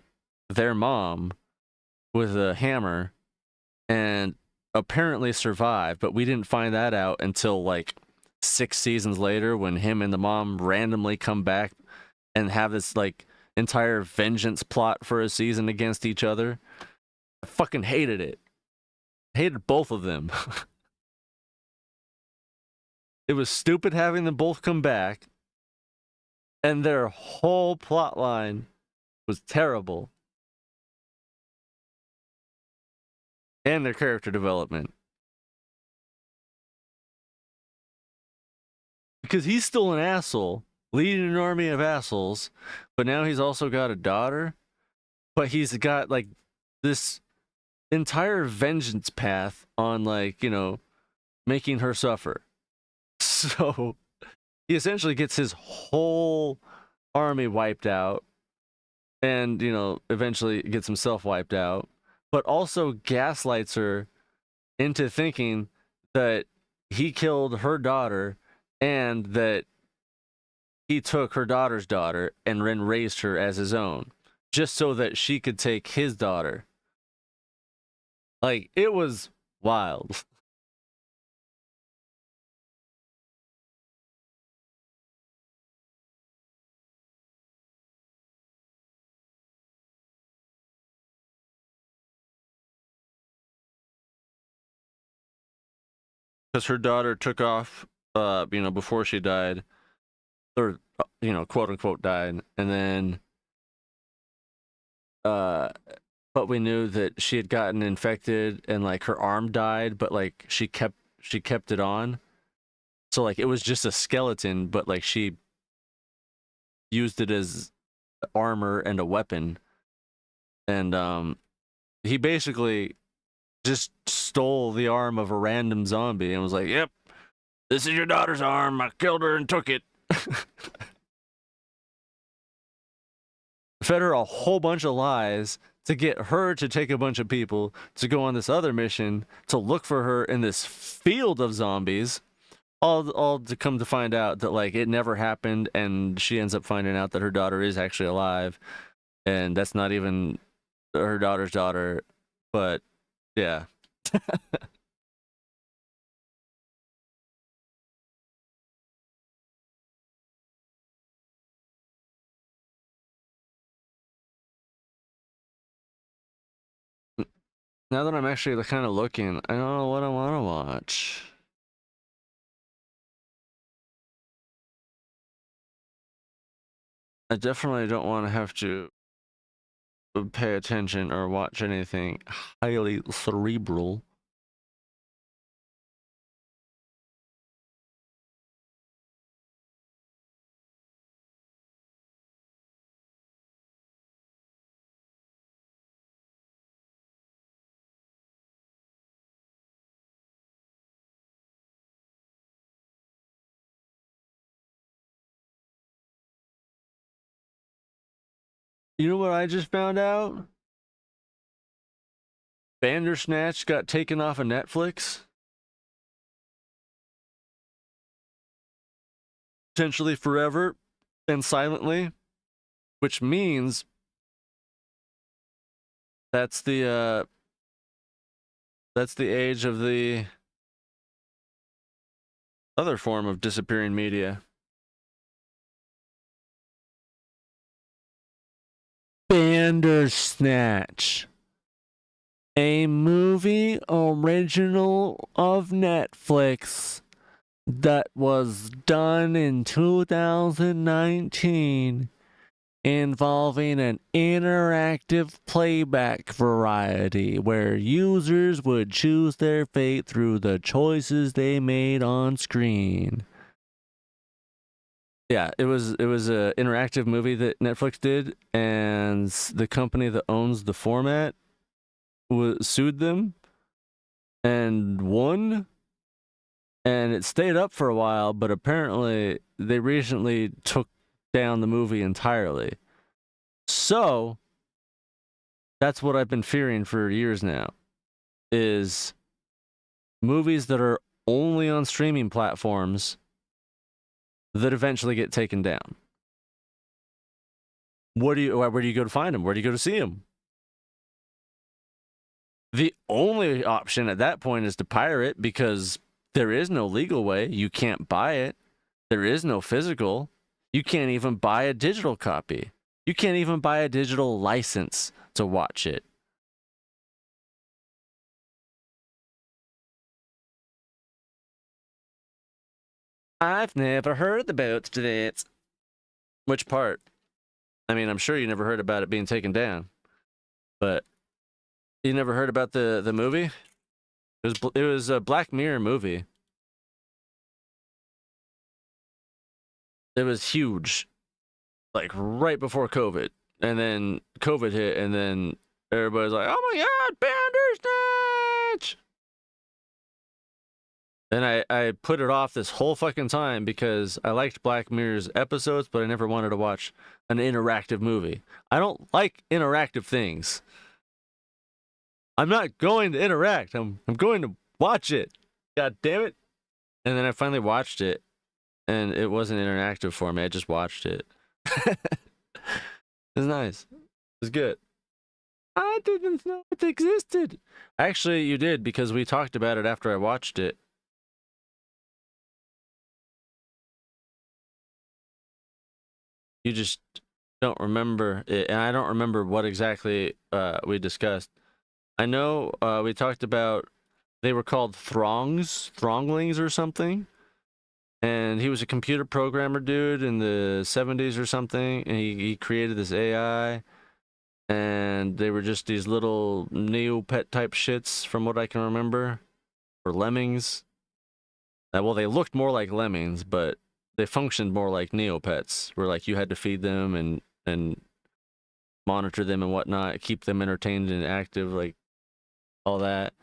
their mom with a hammer and apparently survived, but we didn't find that out until like 6 seasons later, when him and the mom randomly come back and have this like entire vengeance plot for a season against each other. I fucking hated it. Hated both of them. It was stupid having them both come back, and their whole plot line was terrible. And their character development. Because he's still an asshole, leading an army of assholes, but now he's also got a daughter. But he's got like this entire vengeance path on, like, making her suffer. So he essentially gets his whole army wiped out, and eventually gets himself wiped out, but also gaslights her into thinking that he killed her daughter and that he took her daughter's daughter and then raised her as his own, just so that she could take his daughter. Like, it was wild. Because her daughter took off, before she died, or quote unquote died, and then, but we knew that she had gotten infected and like her arm died, but like she kept it on, so like it was just a skeleton, but like she used it as armor and a weapon. and he basically just stole the arm of a random zombie and was like, "Yep, this is your daughter's arm. I killed her and took it." Fed her a whole bunch of lies to get her to take a bunch of people to go on this other mission to look for her in this field of zombies, all to come to find out that like it never happened, and she ends up finding out that her daughter is actually alive, and that's not even her daughter's daughter. But yeah. Now that I'm actually kind of looking, I don't know what I want to watch. I definitely don't want to have to pay attention or watch anything highly cerebral. You know what I just found out? Bandersnatch got taken off of Netflix. Potentially forever and silently, which means that's the age of the other form of disappearing media. Bandersnatch, a movie original of Netflix that was done in 2019, involving an interactive playback variety where users would choose their fate through the choices they made on screen. Yeah, it was a interactive movie that Netflix did, and the company that owns the format sued them and won, and it stayed up for a while, but apparently they recently took down the movie entirely. So that's what I've been fearing for years now, is movies that are only on streaming platforms that eventually get taken down. Where do you go to find them? Where do you go to see them? The only option at that point is to pirate, because there is no legal way. You can't buy it. There is no physical. You can't even buy a digital copy. You can't even buy a digital license to watch it. I've never heard about that. Which part? I mean, I'm sure you never heard about it being taken down, but you never heard about the movie? It was a Black Mirror movie. It was huge, like right before COVID, and then COVID hit, and then everybody's like, "Oh my God, Bandersnatch!" And I put it off this whole fucking time because I liked Black Mirror's episodes, but I never wanted to watch an interactive movie. I don't like interactive things. I'm not going to interact. I'm going to watch it. God damn it. And then I finally watched it, and it wasn't interactive for me. I just watched it. It was nice. It was good. I didn't know it existed. Actually, you did, because we talked about it after I watched it. You just don't remember it, and I don't remember what exactly we discussed. I know we talked about, they were called Thronglings or something, and he was a computer programmer dude in the 70s or something, and he created this AI, and they were just these little Neopet type shits from what I can remember, or lemmings. Well, they looked more like lemmings, but they functioned more like Neopets, where like you had to feed them and monitor them and whatnot, keep them entertained and active, like all that.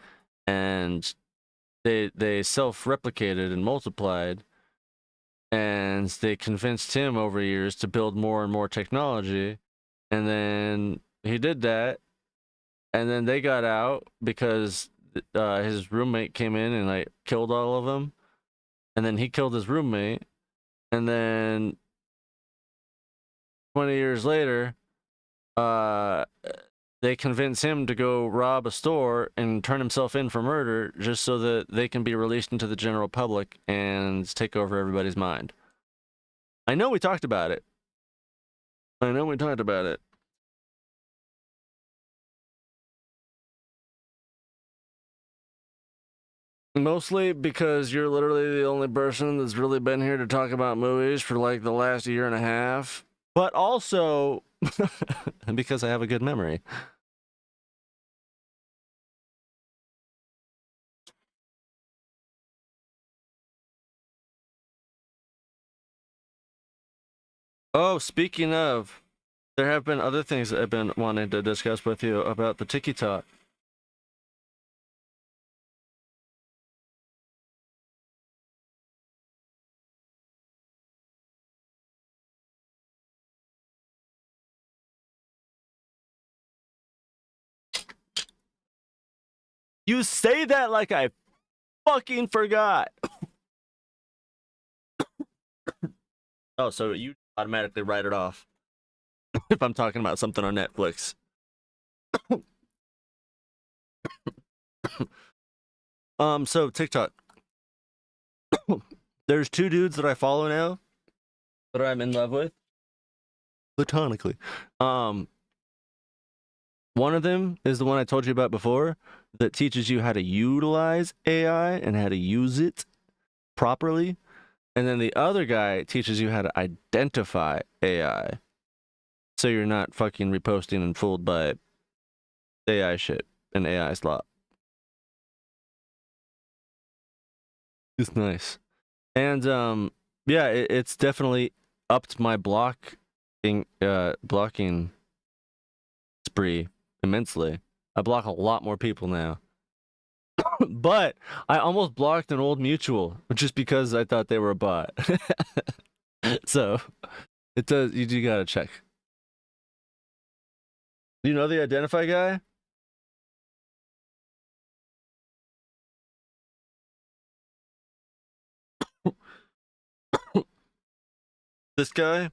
And they self-replicated and multiplied, and they convinced him over years to build more and more technology. And then he did that, and then they got out because his roommate came in and like killed all of them, and then he killed his roommate, and then 20 years later, they convince him to go rob a store and turn himself in for murder just so that they can be released into the general public and take over everybody's mind. I know we talked about it. Mostly because you're literally the only person that's really been here to talk about movies for like the last year and a half. But also because I have a good memory. Oh, speaking of, there have been other things that I've been wanting to discuss with you about the TikTok. You say that like I fucking forgot. Oh, so you automatically write it off if I'm talking about something on Netflix. So TikTok. There's two dudes that I follow now that I'm in love with. Platonically. One of them is the one I told you about before that teaches you how to utilize AI and how to use it properly. And then the other guy teaches you how to identify AI. So you're not fucking reposting and fooled by AI shit and AI slop. It's nice. And yeah, it's definitely upped my blocking spree immensely. I block a lot more people now. But I almost blocked an old mutual just because I thought they were a bot. So it does, you do gotta check. Do you know the identify guy? This guy?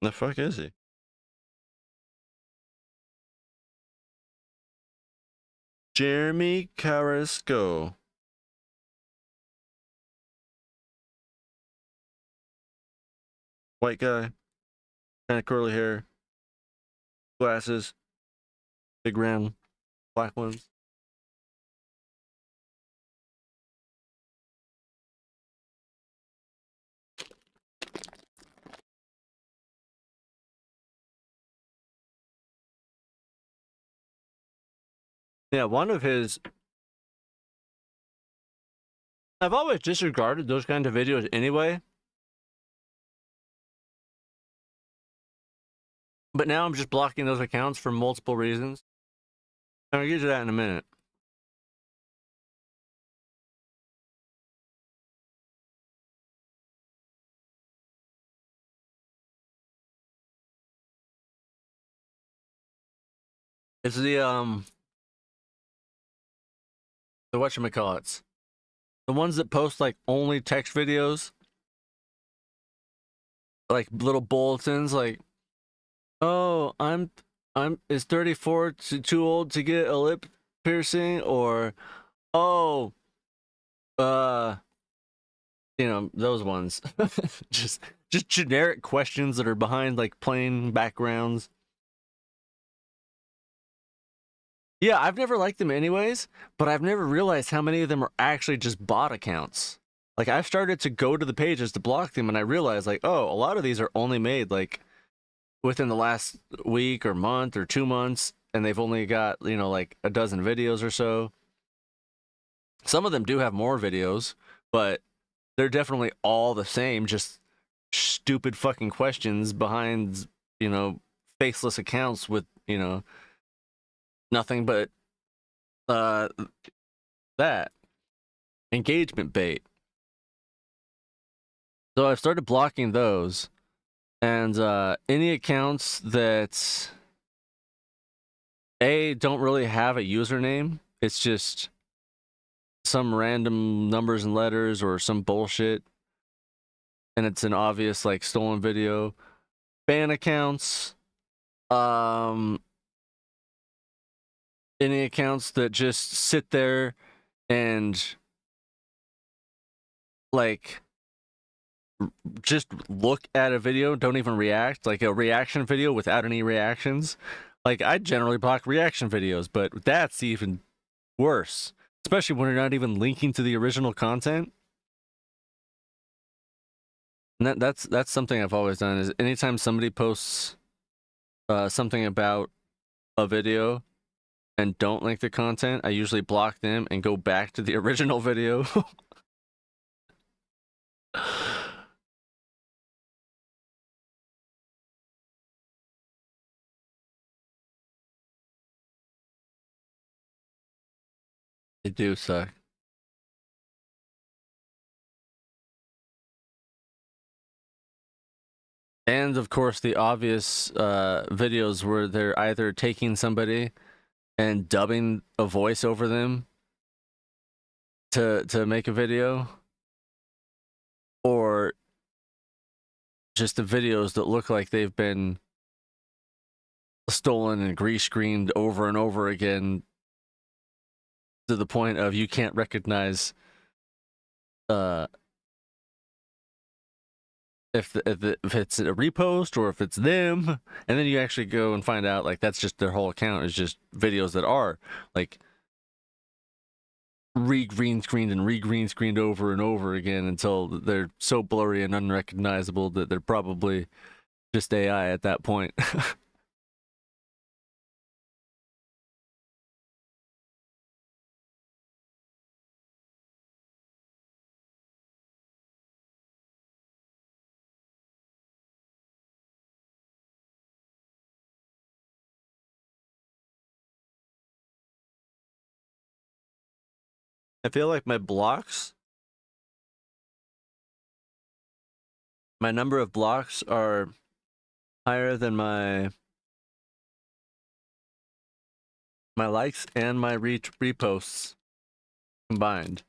The fuck is he? Jeremy Carrasco. White guy. Kind of curly hair. Glasses. Big round black ones. Yeah, one of his... I've always disregarded those kind of videos anyway. But now I'm just blocking those accounts for multiple reasons. I'll get to that in a minute. It's the whatchamacallits. The ones that post like only text videos. Like little bulletins like, oh, is 34 too old to get a lip piercing? Or, oh, you know, those ones. just generic questions that are behind like plain backgrounds. Yeah, I've never liked them anyways, but I've never realized how many of them are actually just bot accounts. Like, I've started to go to the pages to block them, and I realized, like, oh, a lot of these are only made, like, within the last week or month or 2 months, and they've only got, you know, like, a dozen videos or so. Some of them do have more videos, but they're definitely all the same, just stupid fucking questions behind, faceless accounts with, nothing but uh that engagement bait. So I've started blocking those, and any accounts that don't really have a username. It's just some random numbers and letters or some bullshit, and it's an obvious like stolen video. Ban accounts, any accounts that just sit there and like just look at a video, don't even react, like a reaction video without any reactions. Like, I generally block reaction videos, but that's even worse, especially when you're not even linking to the original content. And that's something I've always done, is anytime somebody posts something about a video and don't link the content, I usually block them and go back to the original video. They do suck. And of course, the obvious videos where they're either taking somebody and dubbing a voice over them to make a video, or just the videos that look like they've been stolen and grease screened over and over again to the point of you can't recognize if it's a repost or if it's them, and then you actually go and find out like that's just their whole account is just videos that are like re-green screened and re-green screened over and over again until they're so blurry and unrecognizable that they're probably just AI at that point. I feel like my number of blocks are higher than my likes and my reposts combined.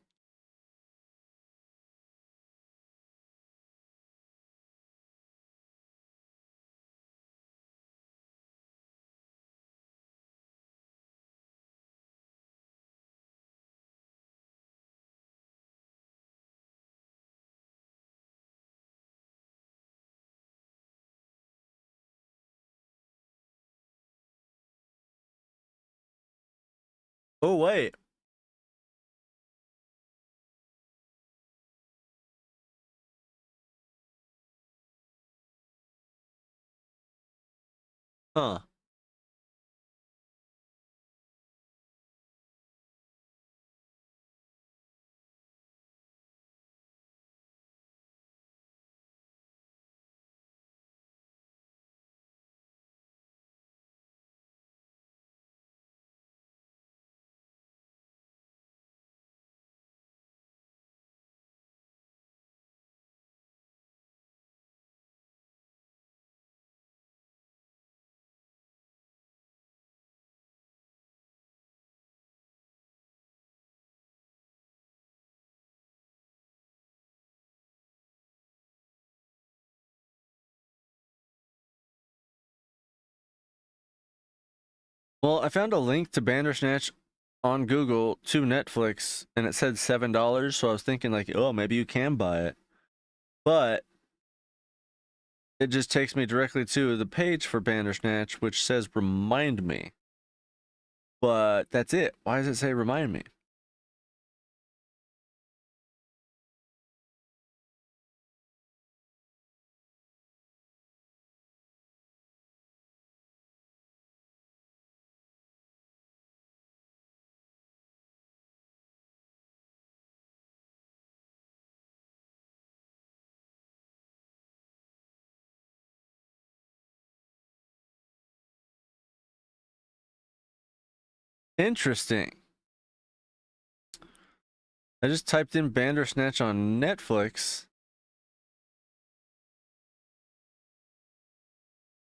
Oh wait. Huh. Well, I found a link to Bandersnatch on Google to Netflix, and it said $7, so I was thinking like, oh, maybe you can buy it. But it just takes me directly to the page for Bandersnatch, which says remind me. But that's it. Why does it say remind me? Interesting. I just typed in Bandersnatch on Netflix,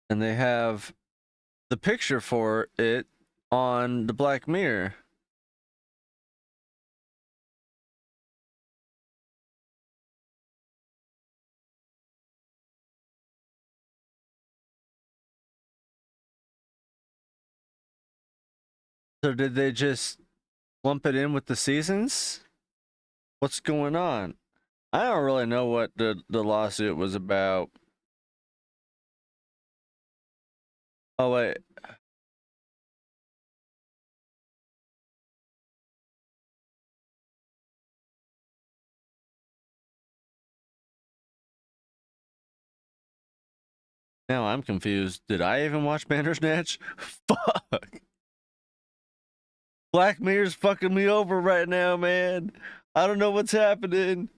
and they have the picture for it on the Black Mirror. So did they just lump it in with the seasons? What's going on? I don't really know what the lawsuit was about. Oh wait. Now I'm confused. Did I even watch Bandersnatch? Fuck. Black Mirror's fucking me over right now, man. I don't know what's happening.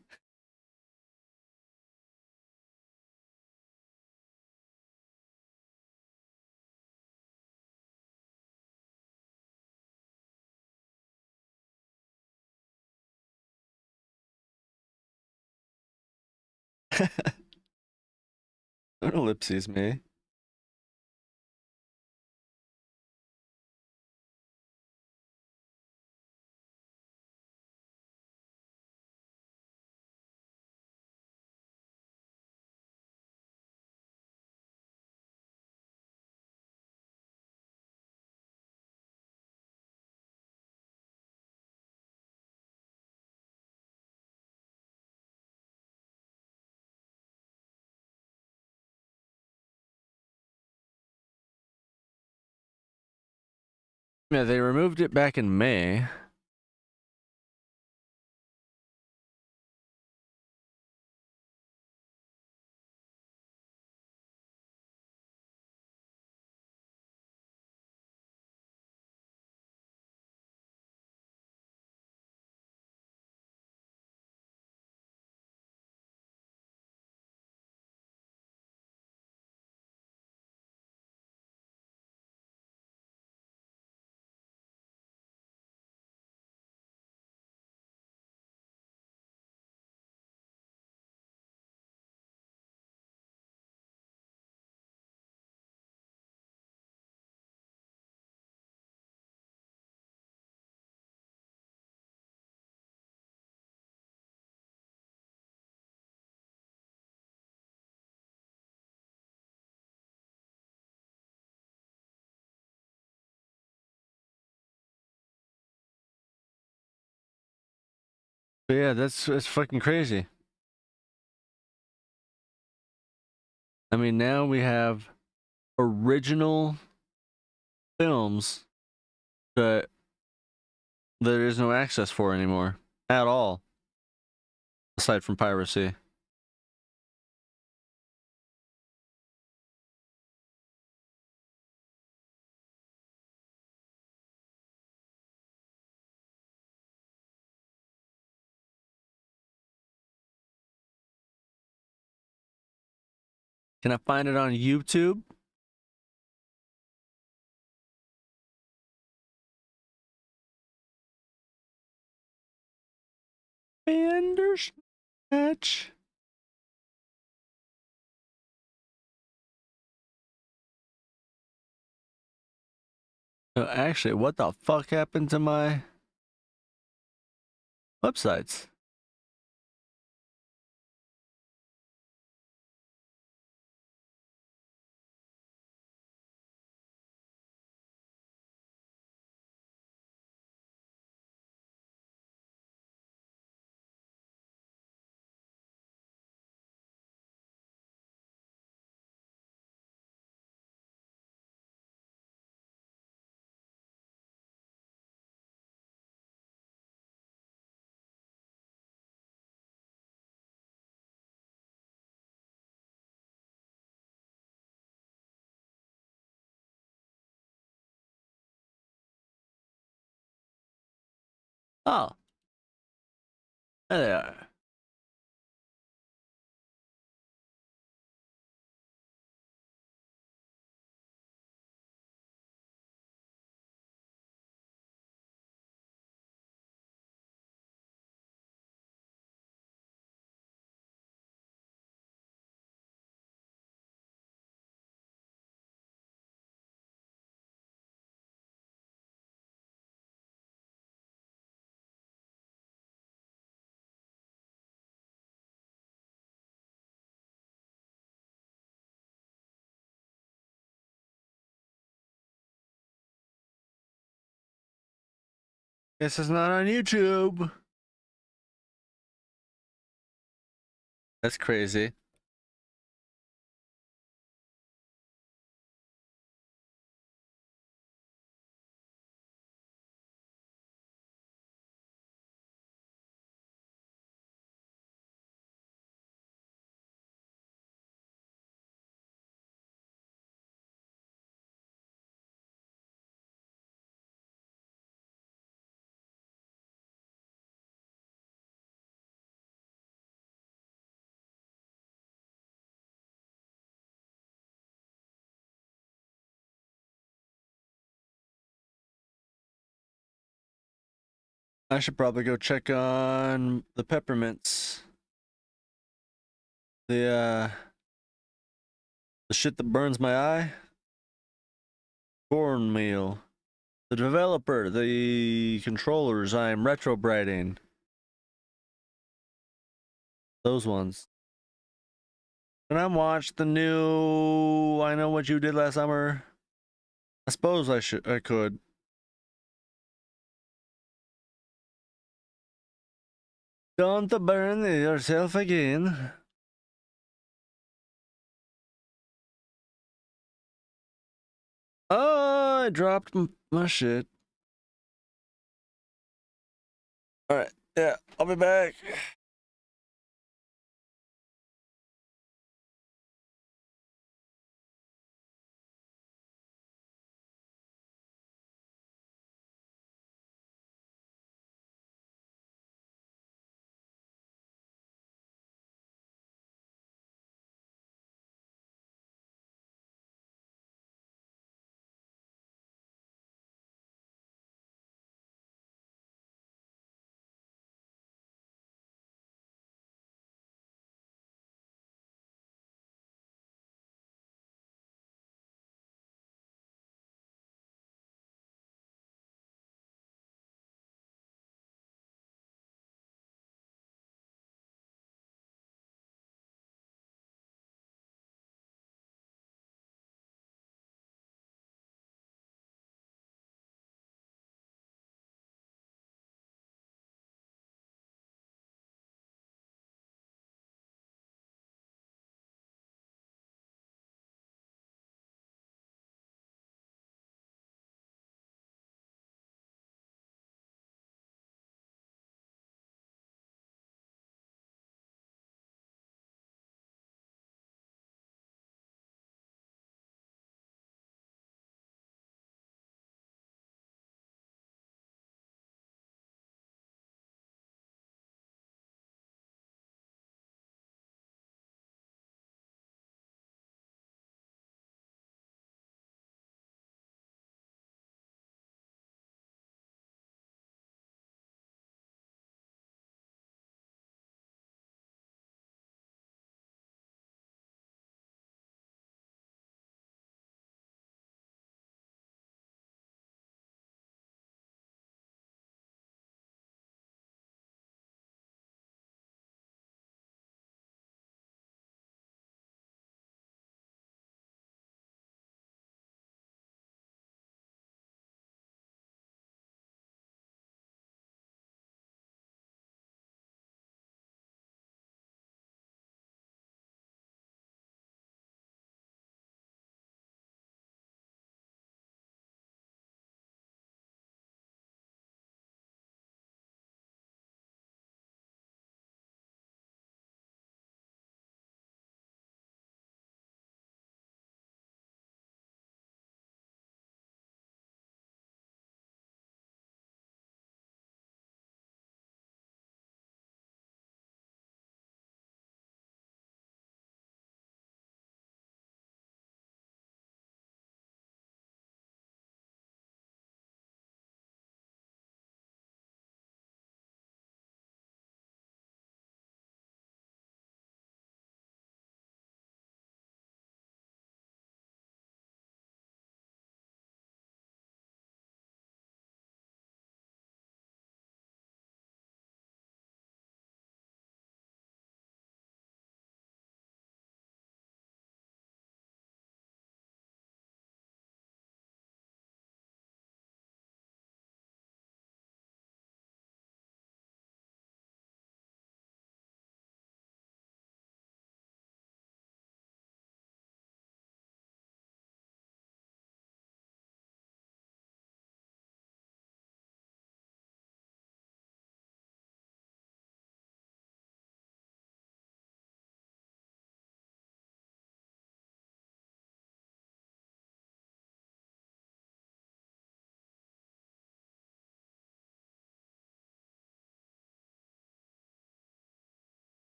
Ellipses me. Yeah, they removed it back in May. But yeah, that's fucking crazy. I mean, now we have original films that there is no access for anymore at all, aside from piracy. Can I find it on YouTube? Bandersnatch. Actually, what the fuck happened to my websites? Oh, there they are. Guess it's not on YouTube. That's crazy. I should probably go check on the peppermints. The shit that burns my eye. Cornmeal. The developer, the controllers I'm retrobreeding. Those ones. Can I watch the new I Know What You Did Last Summer? I suppose I could. Don't burn yourself again. Oh, I dropped my shit. Alright, yeah, I'll be back.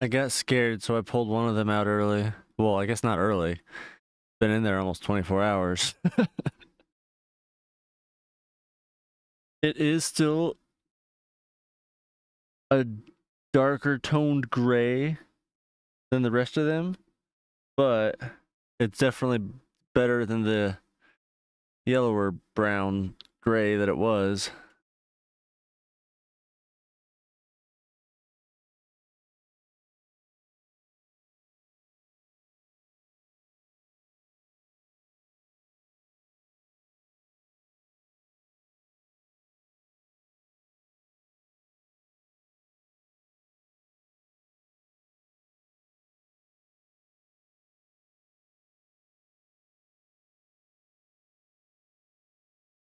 I got scared, so I pulled one of them out early. Well, I guess not early. Been in there almost 24 hours. It is still a darker toned gray than the rest of them, but it's definitely better than the yellower brown gray that it was.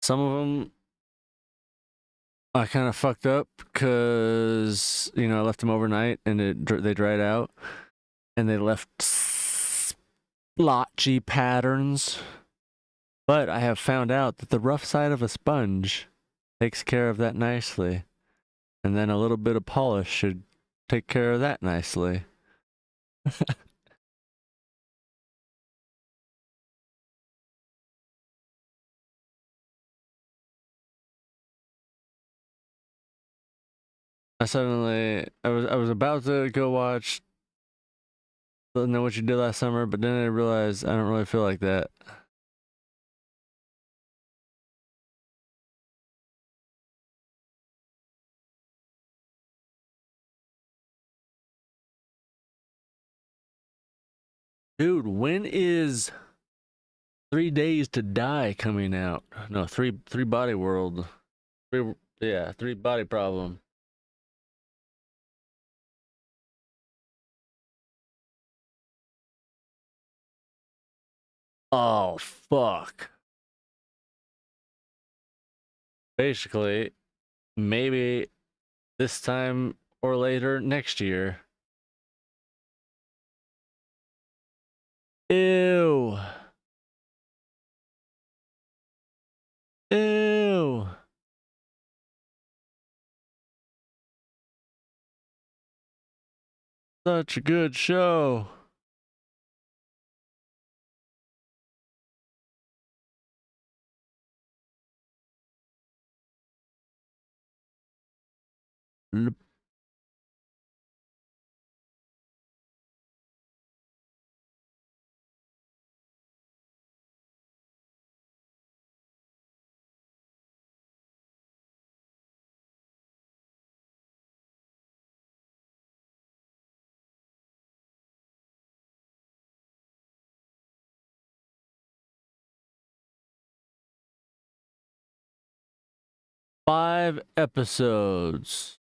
Some of them I kind of fucked up because I left them overnight and they dried out and they left splotchy patterns. But I have found out that the rough side of a sponge takes care of that nicely, and then a little bit of polish should take care of that nicely. I was about to go watch Know What You Did Last Summer, but then I realized I don't really feel like that. Dude, when is 3 Days to Die coming out? No, three Body World. Three Body Problem. Oh fuck. Basically, maybe this time or later next year. Ew. Ew. Such a good show. L- 5 episodes.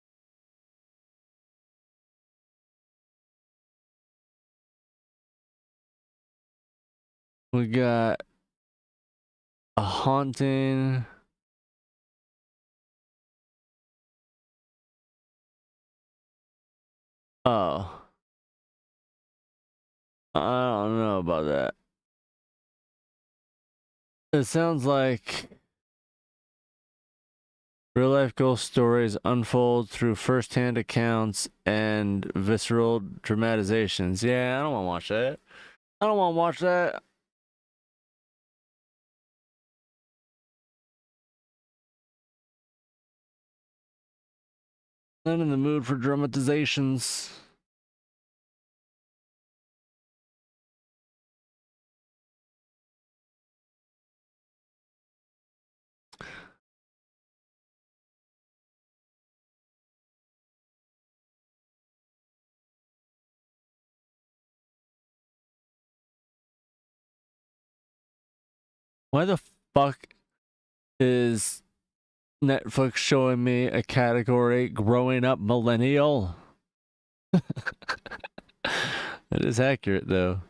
We got a haunting. Oh, I don't know about that. It sounds like real life ghost stories unfold through first hand accounts and visceral dramatizations. Yeah, I don't want to watch that. I don't want to watch that. Not in the mood for dramatizations. Why the fuck is Netflix showing me a category growing up millennial? It is accurate though.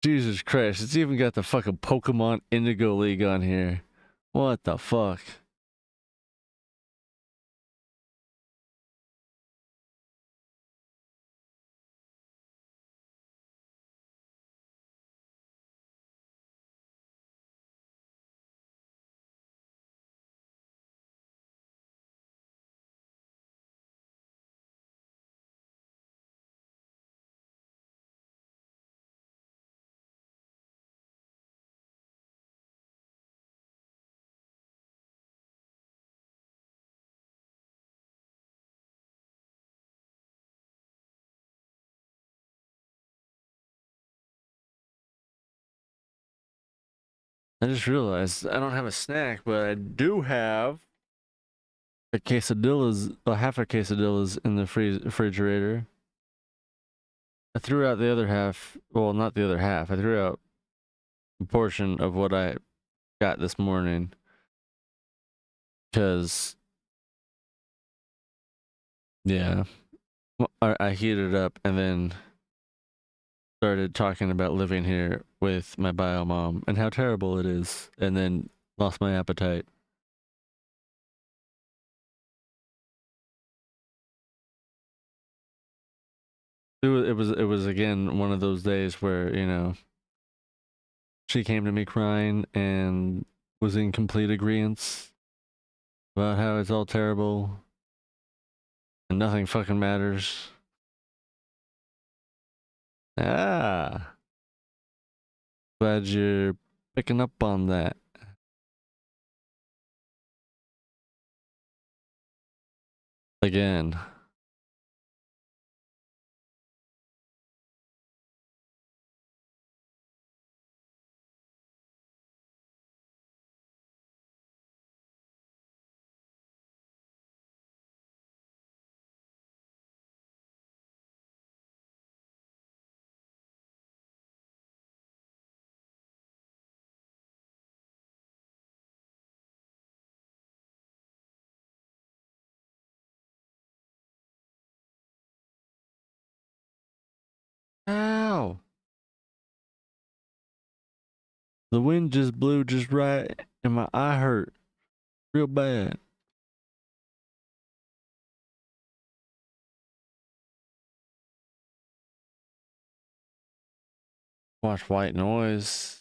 Jesus Christ, it's even got the fucking Pokemon Indigo League on here. What the fuck? I just realized I don't have a snack, but I do have a quesadillas, half a quesadillas in the refrigerator. I threw out the other half. Well, not the other half. I threw out a portion of what I got this morning because, yeah, I heated it up and then started talking about living here with my bio mom and how terrible it is, and then lost my appetite. It was again one of those days where, she came to me crying and was in complete agreement about how it's all terrible and nothing fucking matters. Ah, glad you're picking up on that. Again. Ow! The wind just blew just right and my eye hurt real bad. Watch White Noise.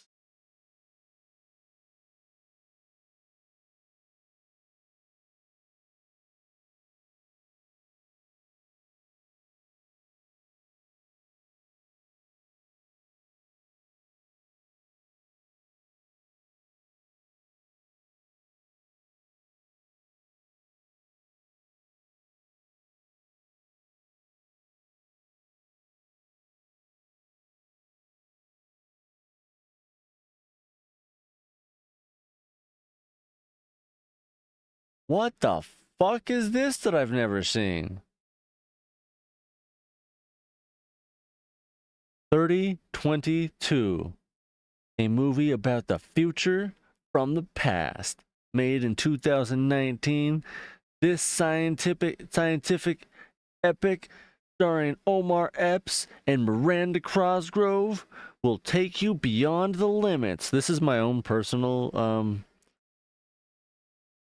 What the fuck is this that I've never seen? 3022. A movie about the future from the past. Made in 2019. This scientific epic starring Omar Epps and Miranda Cosgrove will take you beyond the limits. This is my own personal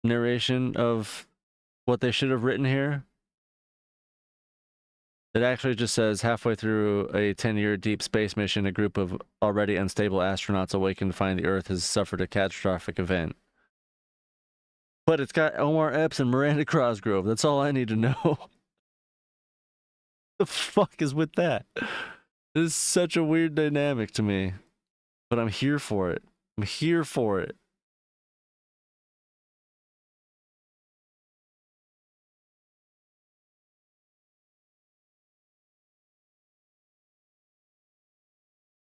narration of what they should have written here. It actually just says halfway through a 10-year deep space mission, a group of already unstable astronauts awaken to find the Earth has suffered a catastrophic event. But it's got Omar Epps and Miranda Cosgrove. That's all I need to know. The fuck is with that? This is such a weird dynamic to me. But I'm here for it. I'm here for it.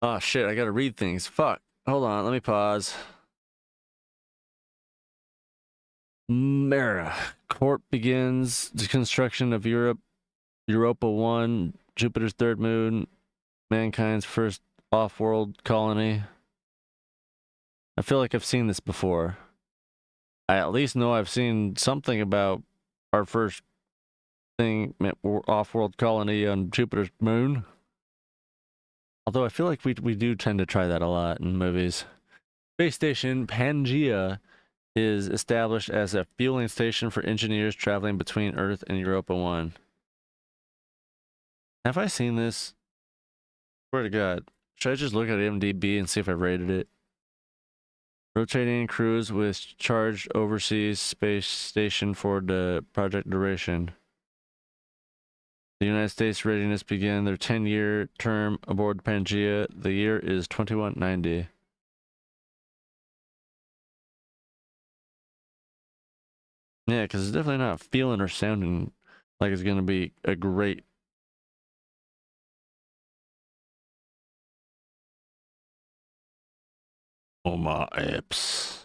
Oh shit, I gotta read things. Fuck. Hold on, let me pause. Mera. Corp begins the construction of Europa 1, Jupiter's third moon, mankind's first off-world colony. I feel like I've seen this before. I at least know I've seen something about our first thing, off-world colony on Jupiter's moon. Although I feel like we do tend to try that a lot in movies. Space station Pangaea is established as a fueling station for engineers traveling between Earth and Europa 1. Have I seen this? Swear to God. Should I just look at IMDb and see if I rated it? Rotating crews with charged overseas space station for the project duration. The United States readiness began their 10-year term aboard Pangaea. The year is 2190. Yeah, because it's definitely not feeling or sounding like it's going to be a great Oh my apps.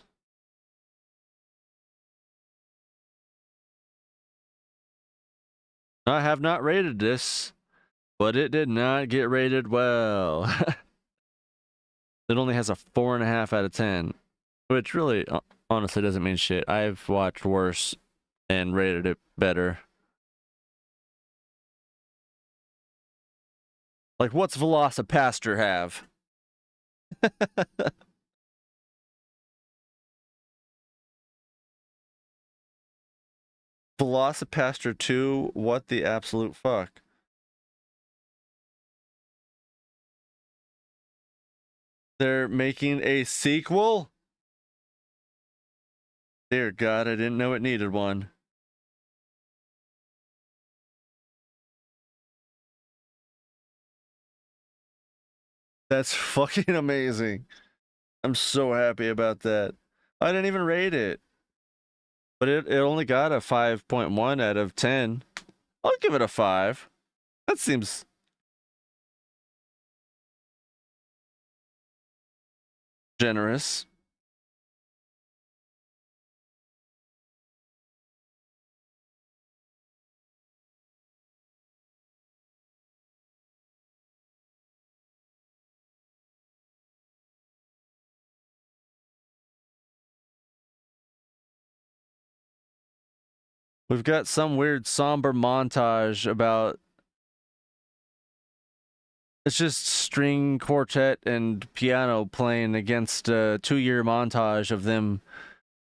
I have not rated this, but it did not get rated well. It only has a 4.5 out of 10, which really, honestly, doesn't mean shit. I've watched worse and rated it better. Like, what's Velocipaster have? Velocipaster 2, what the absolute fuck? They're making a sequel? Dear God, I didn't know it needed one. That's fucking amazing. I'm so happy about that. I didn't even rate it. But it only got a 5.1 out of 10. I'll give it a 5. That seems generous. We've got some weird somber montage about it's just string quartet and piano playing against a 2-year montage of them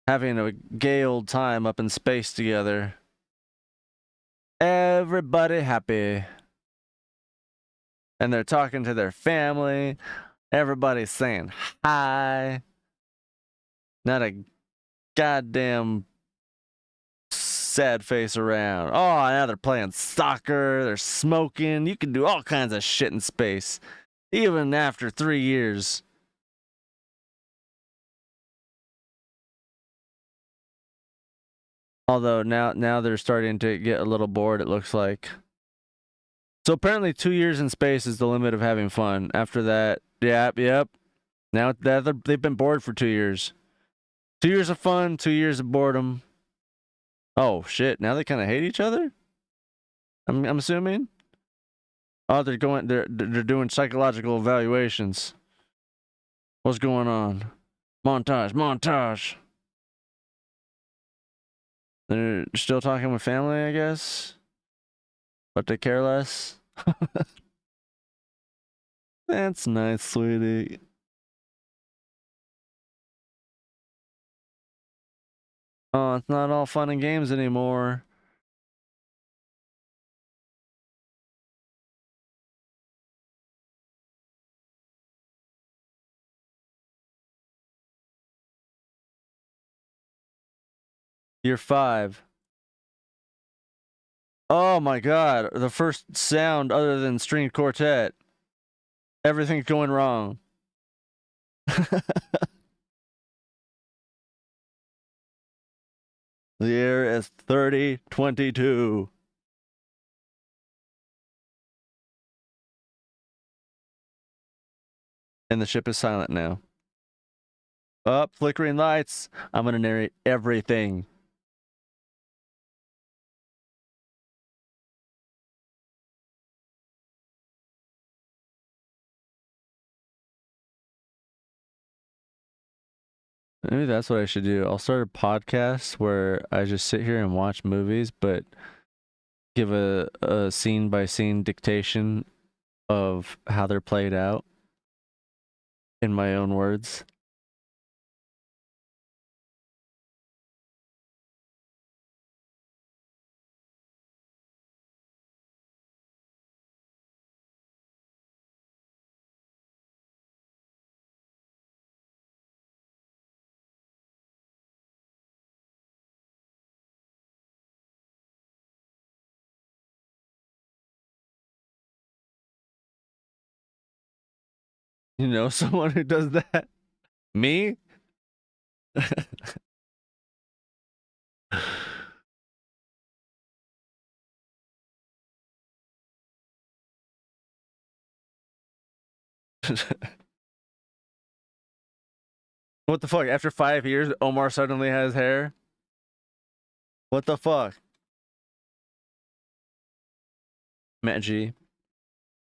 having a gay old time up in space together. Everybody happy. And they're talking to their family. Everybody's saying hi. Not a goddamn sad face around. Oh, now they're playing soccer. They're smoking. You can do all kinds of shit in space, even after 3 years. Although now they're starting to get a little bored, it looks like. So apparently 2 years in space is the limit of having fun. After that, yep. Now they've been bored for 2 years. 2 years of fun, 2 years of boredom. Oh shit! Now they kind of hate each other. I'm assuming. Oh, they're doing psychological evaluations. What's going on? Montage. They're still talking with family, I guess. But they care less. That's nice, sweetie. Oh, it's not all fun and games anymore. Year 5. Oh my god, the first sound other than string quartet. Everything's going wrong. The year is 3022. And the ship is silent now. Up, flickering lights. I'm going to narrate everything. Maybe that's what I should do. I'll start a podcast where I just sit here and watch movies, but give a scene by scene dictation of how they're played out in my own words. You know someone who does that? Me? What the fuck? After 5 years, Omar suddenly has hair? What the fuck? Matt G.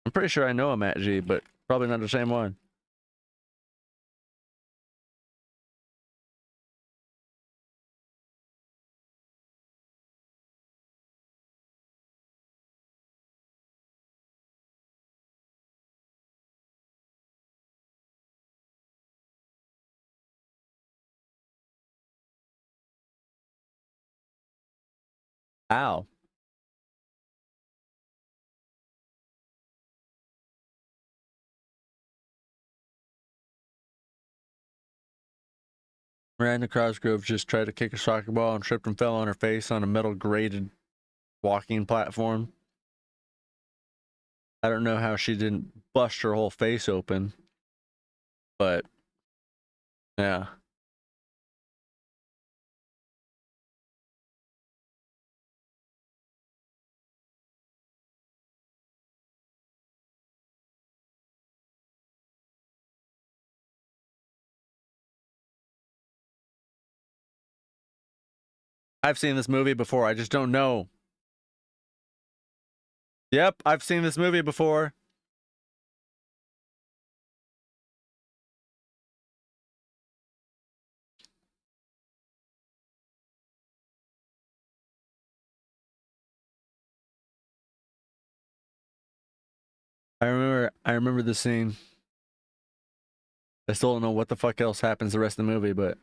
I'm pretty sure I know a Matt G, but probably not the same one. Ow. Miranda Cosgrove just tried to kick a soccer ball and tripped and fell on her face on a metal grated walking platform. I don't know how she didn't bust her whole face open, but yeah. I've seen this movie before. I just don't know. Yep, I've seen this movie before. I remember the scene. I still don't know what the fuck else happens the rest of the movie, but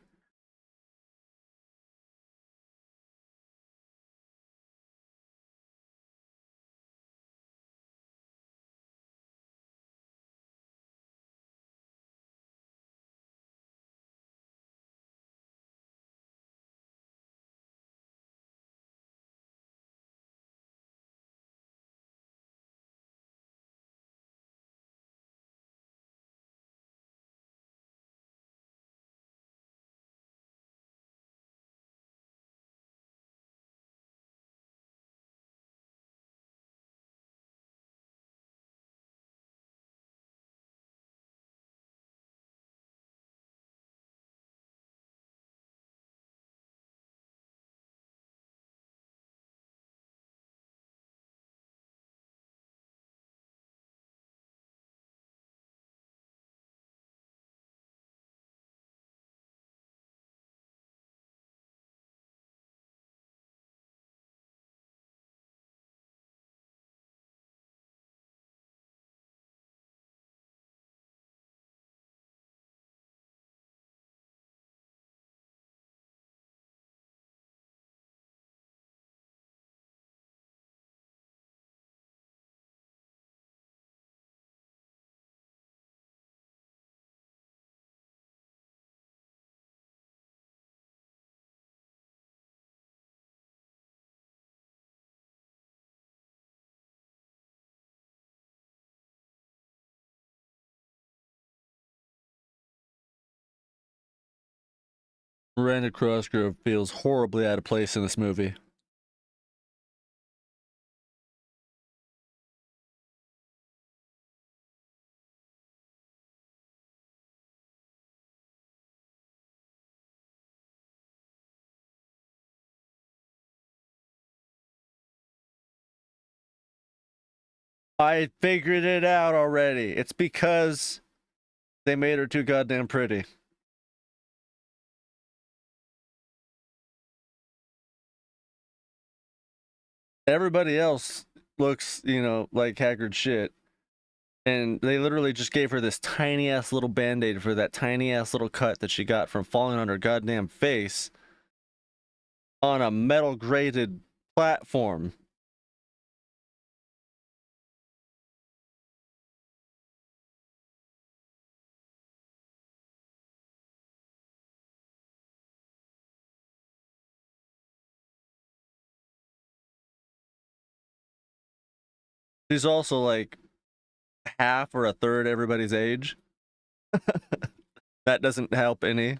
Miranda Cosgrove feels horribly out of place in this movie. I figured it out already. It's because they made her too goddamn pretty. Everybody else looks, like haggard shit. And they literally just gave her this tiny ass little band aid for that tiny ass little cut that she got from falling on her goddamn face on a metal grated platform. She's also like half or a third everybody's age. That doesn't help any.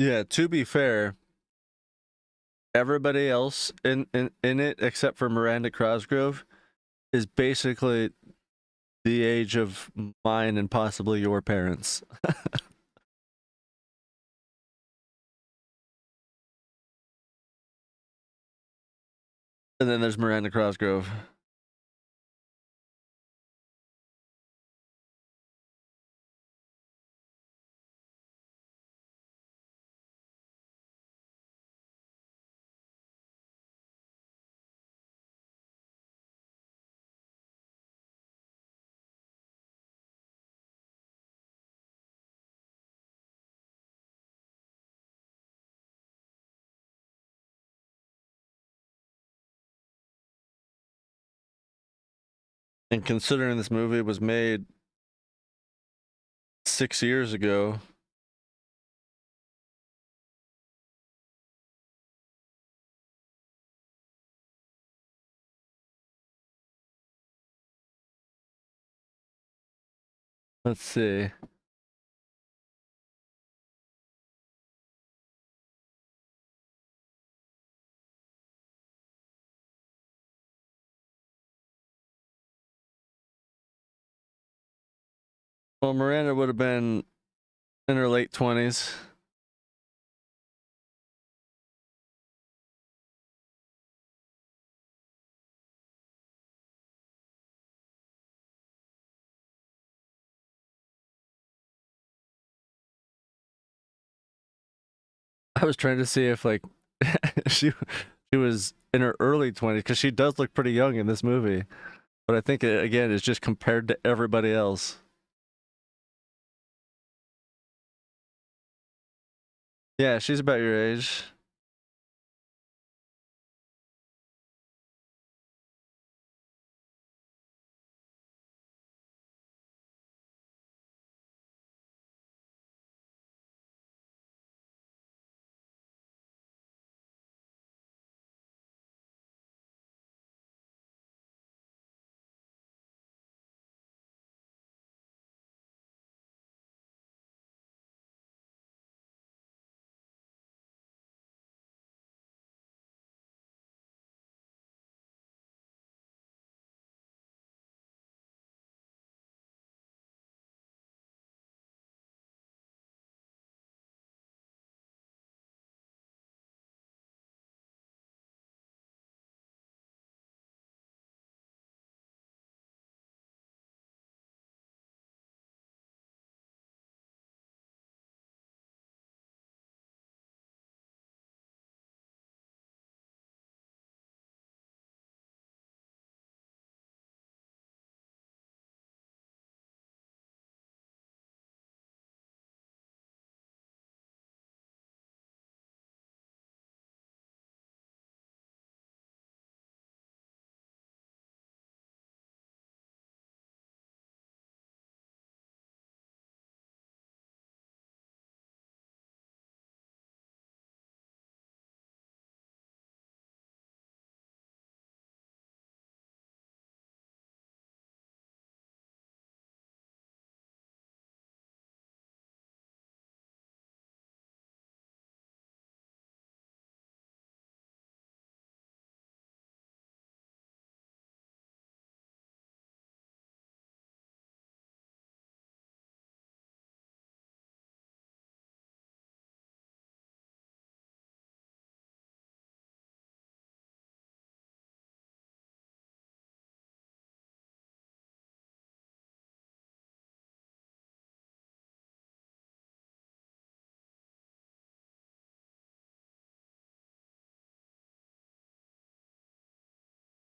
Yeah, to be fair, everybody else in it except for Miranda Cosgrove is basically the age of mine and possibly your parents. And then there's Miranda Cosgrove. And considering this movie was made 6 years ago, let's see. Well, Miranda would have been in her late 20s. I was trying to see if like she was in her early 20s because she does look pretty young in this movie. But I think it, again, is just compared to everybody else. Yeah, she's about your age.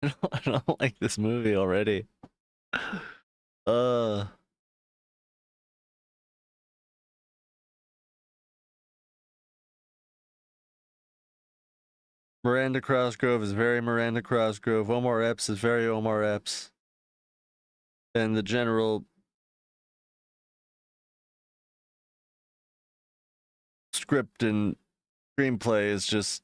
I don't like this movie already. Uh, Miranda Cosgrove is very Miranda Cosgrove. Omar Epps is very Omar Epps. And the general script and screenplay is just,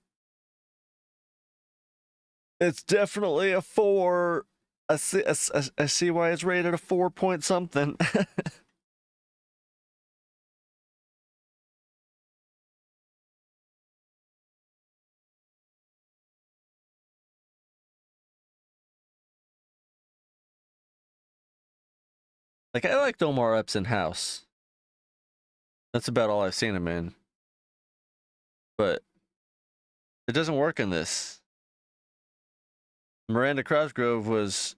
it's definitely a 4. I see why it's rated a 4 point something. Like, I liked Omar Epps in House. That's about all I've seen him in. But it doesn't work in this. Miranda Cosgrove was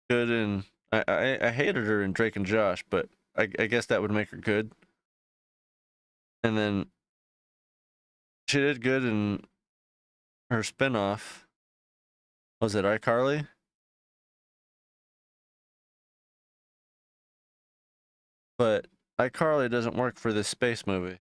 good in. I hated her in Drake and Josh, but I guess that would make her good. And then she did good in her spinoff. Was it iCarly? But iCarly doesn't work for this space movie.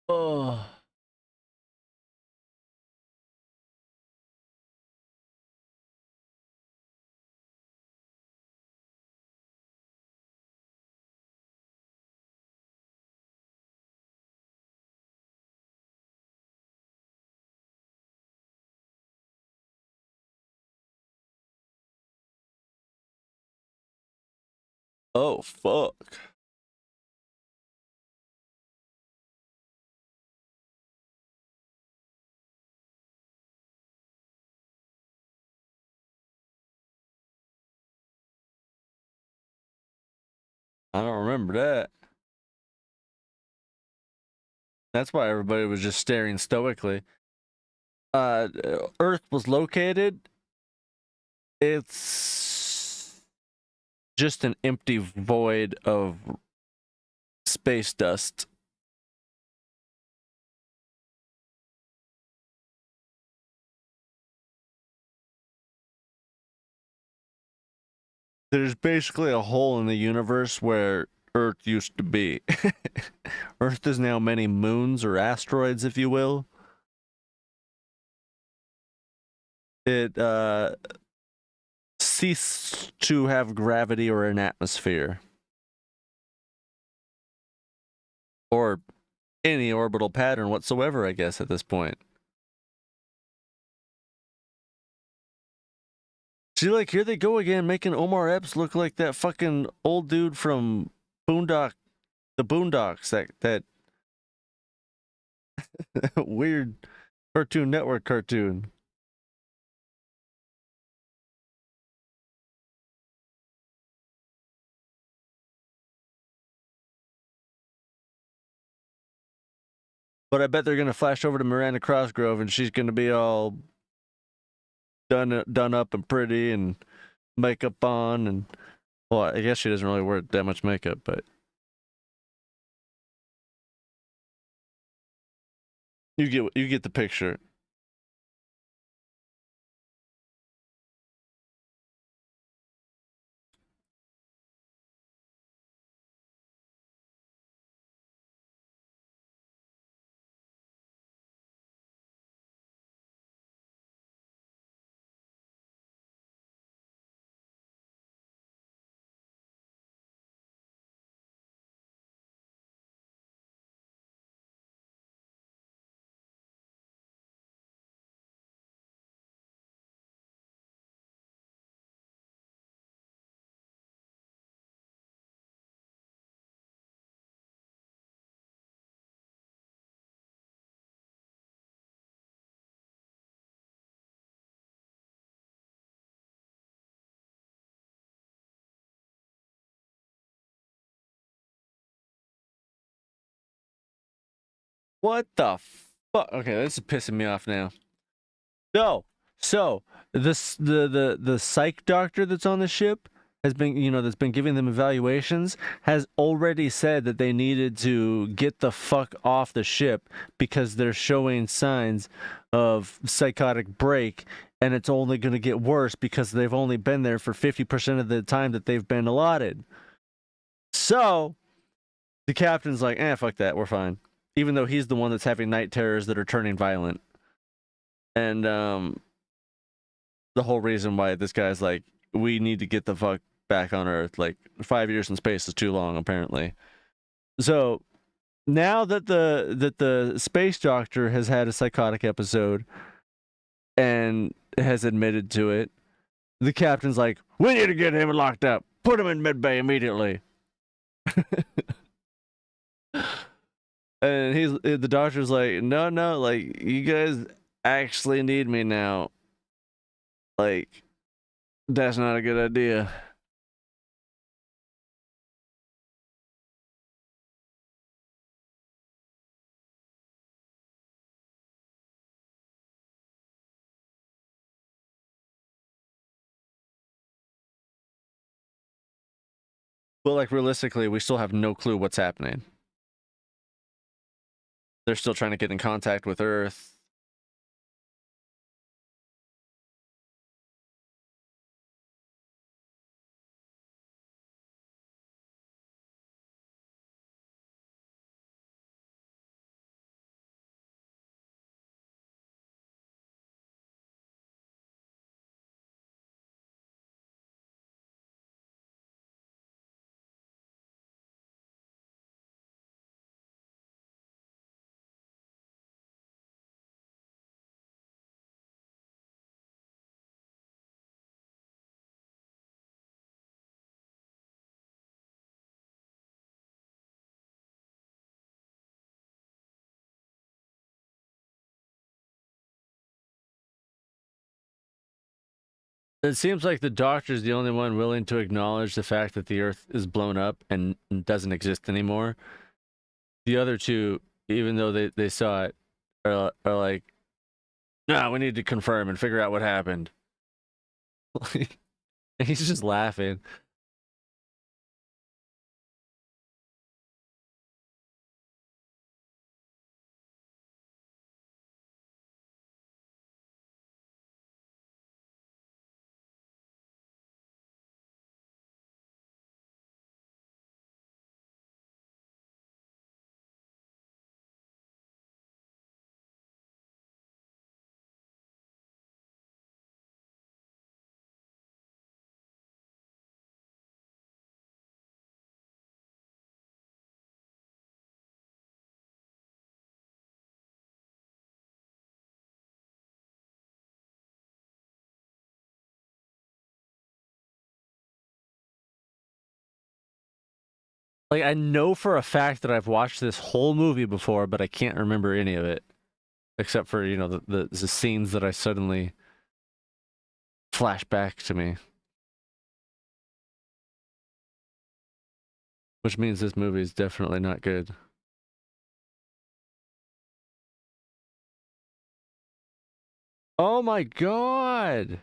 Oh. Oh, fuck. I don't remember that. That's why everybody was just staring stoically. Earth was located. It's just an empty void of space dust. There's basically a hole in the universe where Earth used to be. Earth is now many moons or asteroids, if you will. It ceased to have gravity or an atmosphere. Or any orbital pattern whatsoever, I guess, at this point. See, like, here they go again, making Omar Epps look like that fucking old dude from the Boondocks, that weird Cartoon Network cartoon. But I bet they're gonna flash over to Miranda Cosgrove and she's gonna be all done up and pretty and makeup on, and well, I guess she doesn't really wear that much makeup, but you get the picture. What the fuck? Okay, this is pissing me off now. No, so the psych doctor that's on the ship has been, that's been giving them evaluations, has already said that they needed to get the fuck off the ship because they're showing signs of psychotic break, and it's only going to get worse because they've only been there for 50% of the time that they've been allotted. So the captain's like, fuck that, we're fine. Even though he's the one that's having night terrors that are turning violent. And the whole reason why this guy's like, we need to get the fuck back on Earth. Like 5 years in space is too long, apparently. So now that the space doctor has had a psychotic episode and has admitted to it, the captain's like, we need to get him locked up. Put him in medbay immediately. And the doctor's like, no, like, you guys actually need me now. Like, that's not a good idea. But like, realistically, we still have no clue what's happening. They're still trying to get in contact with Earth. It seems like the doctor's the only one willing to acknowledge the fact that the Earth is blown up and doesn't exist anymore. The other two, even though they saw it, are like, no, we need to confirm and figure out what happened. And he's just laughing. Like, I know for a fact that I've watched this whole movie before, but I can't remember any of it. Except for, you know, the scenes that I suddenly flash back to me. Which means this movie is definitely not good. Oh my god!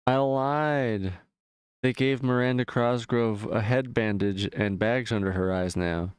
I lied. They gave Miranda Cosgrove a head bandage and bags under her eyes now.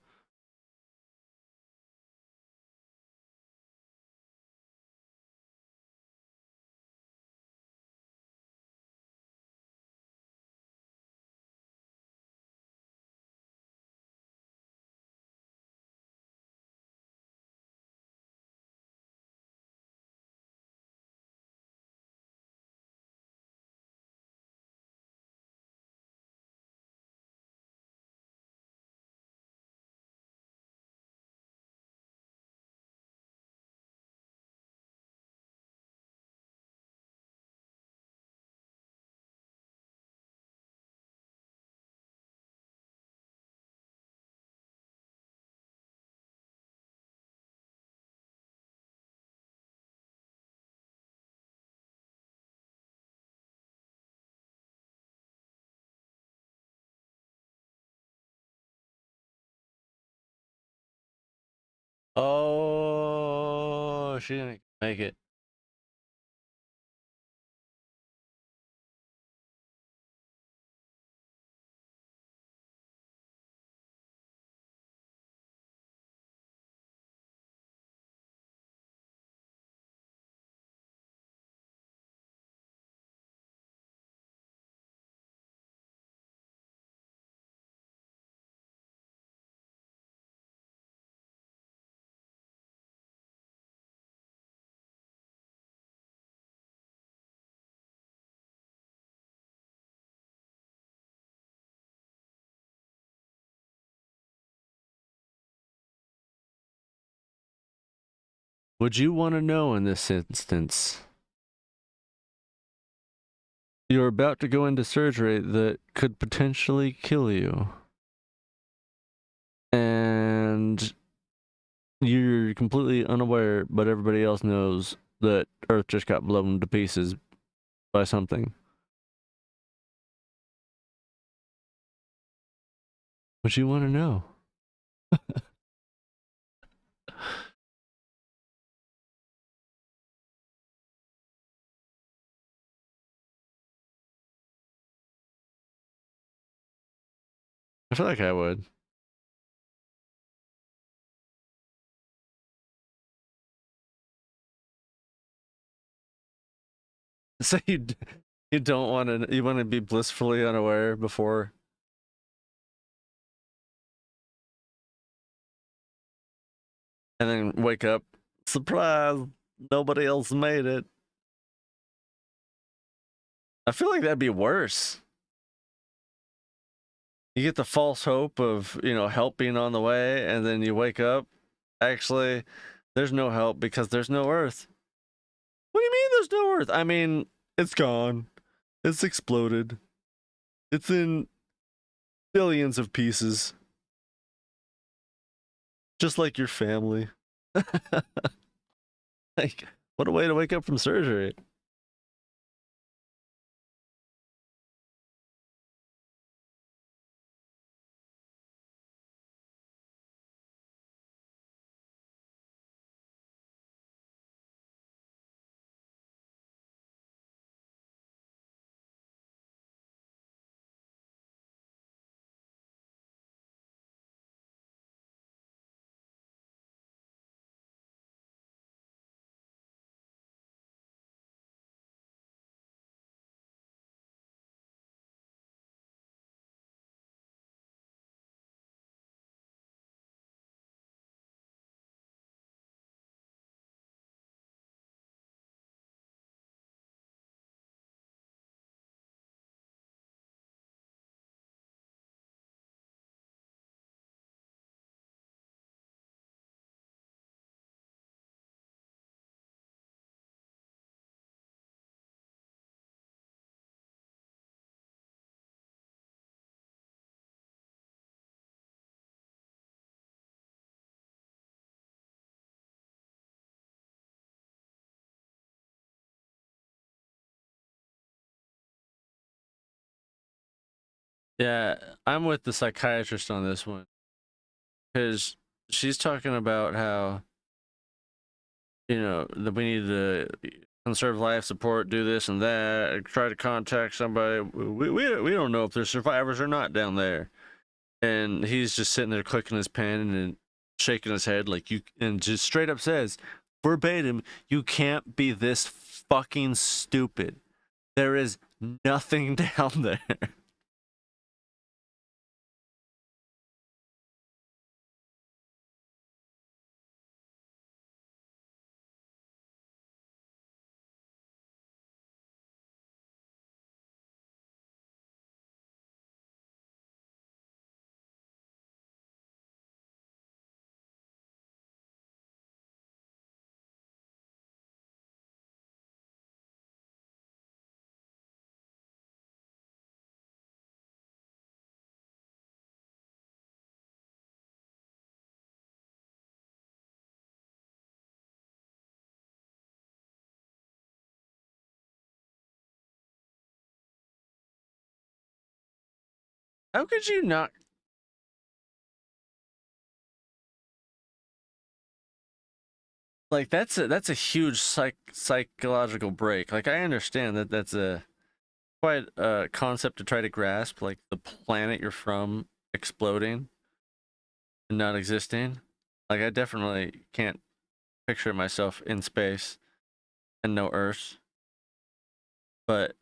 Oh, she didn't make it. Would you want to know in this instance? You're about to go into surgery that could potentially kill you. And you're completely unaware, but everybody else knows that Earth just got blown to pieces by something. Would you want to know? I feel like I would. So you don't want to, you want to be blissfully unaware before. And then wake up, surprise, nobody else made it. I feel like that'd be worse. You get the false hope of, help being on the way, and then you wake up. Actually, there's no help because there's no Earth. What do you mean there's no Earth? I mean, it's gone. It's exploded. It's in billions of pieces. Just like your family. Like, what a way to wake up from surgery. Yeah, I'm with the psychiatrist on this one. Because she's talking about how, that we need to conserve life support, do this and that, try to contact somebody. We don't know if there's survivors or not down there. And he's just sitting there clicking his pen and shaking his head like and just straight up says, verbatim, you can't be this fucking stupid. There is nothing down there. How could you not? Like that's a huge psychological break. Like I understand that that's a quite a concept to try to grasp, like the planet you're from exploding and not existing. Like I definitely can't picture myself in space and no Earth. But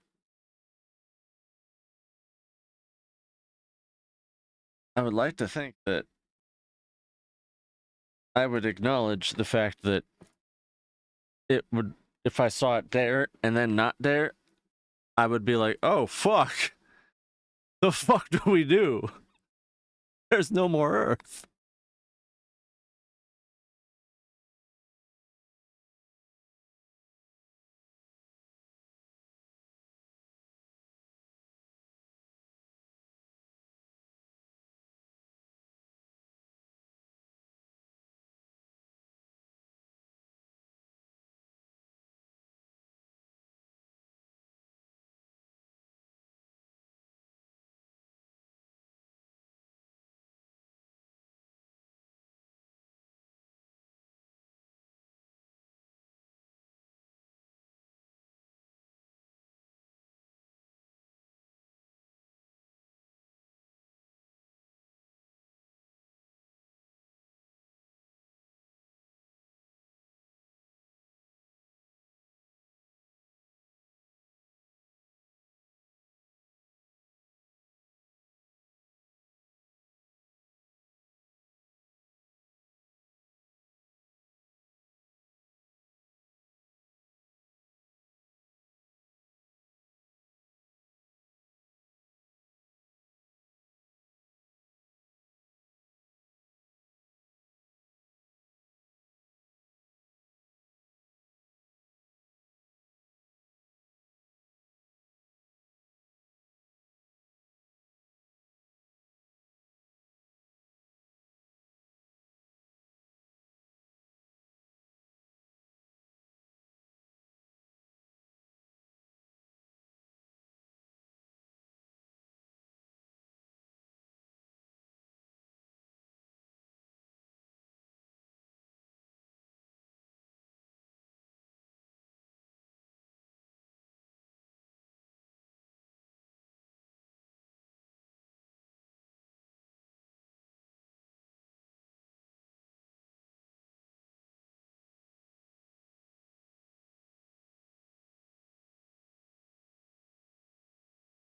I would like to think that I would acknowledge the fact that it would, if I saw it there and then not there, I would be like, oh fuck. The fuck do we do? There's no more Earth.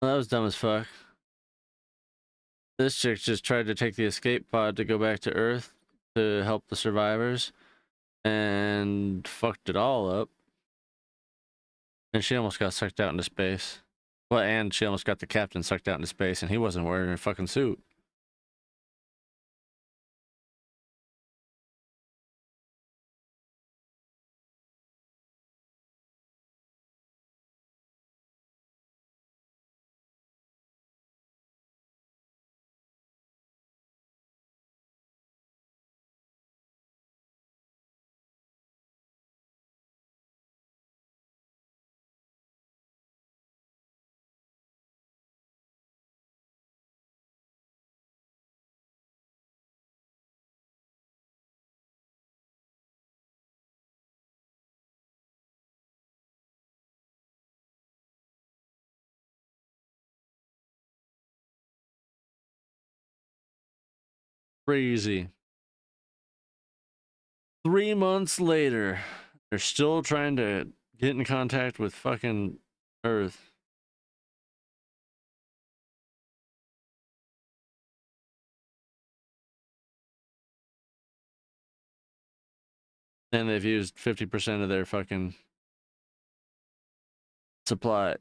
Well, that was dumb as fuck. This chick just tried to take the escape pod to go back to Earth to help the survivors and fucked it all up. And she almost got sucked out into space. Well, and she almost got the captain sucked out into space, and he wasn't wearing a fucking suit. Crazy. 3 months later, they're still trying to get in contact with fucking Earth. And they've used 50% of their fucking supply.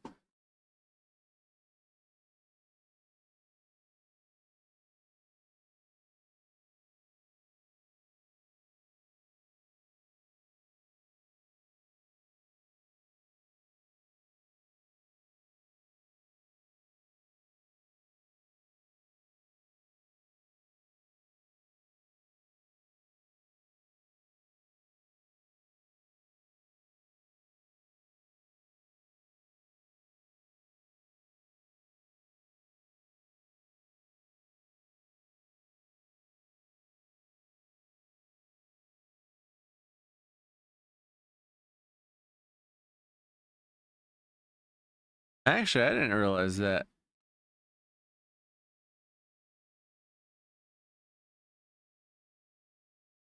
Actually, I didn't realize that.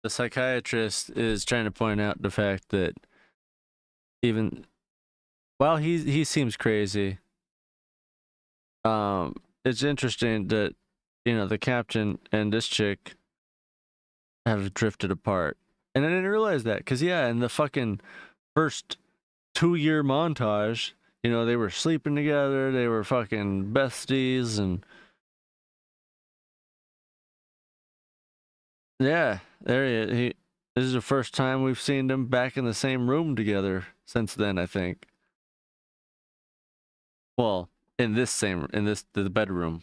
The psychiatrist is trying to point out the fact that even while he seems crazy, it's interesting that the captain and this chick have drifted apart, and I didn't realize that because in the fucking first 2-year montage, they were sleeping together, they were fucking besties, and yeah, there he is. This is the first time we've seen them back in the same room together since then, I think. Well, in the bedroom.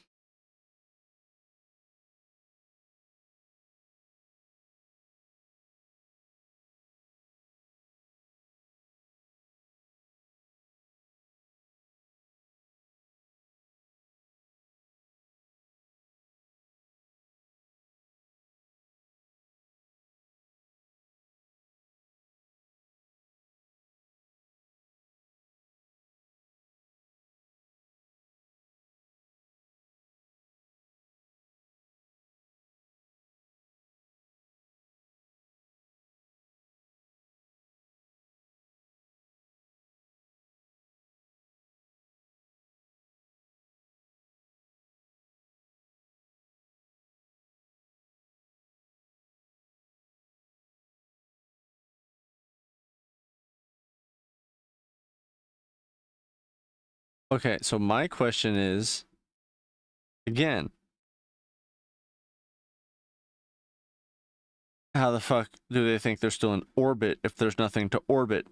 Okay, so my question is, again, how the fuck do they think they're still in orbit if there's nothing to orbit?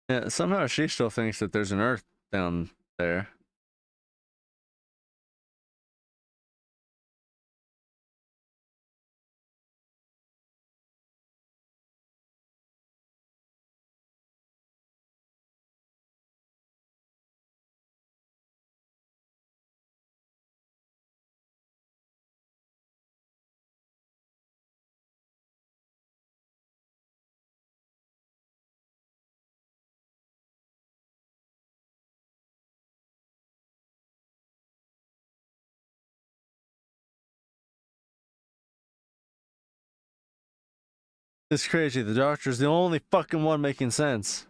Yeah, somehow she still thinks that there's an Earth down there. It's crazy. The Doctor's the only fucking one making sense.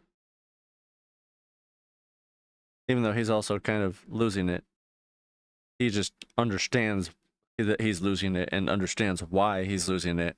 Even though he's also kind of losing it. He just understands that he's losing it and understands why he's losing it.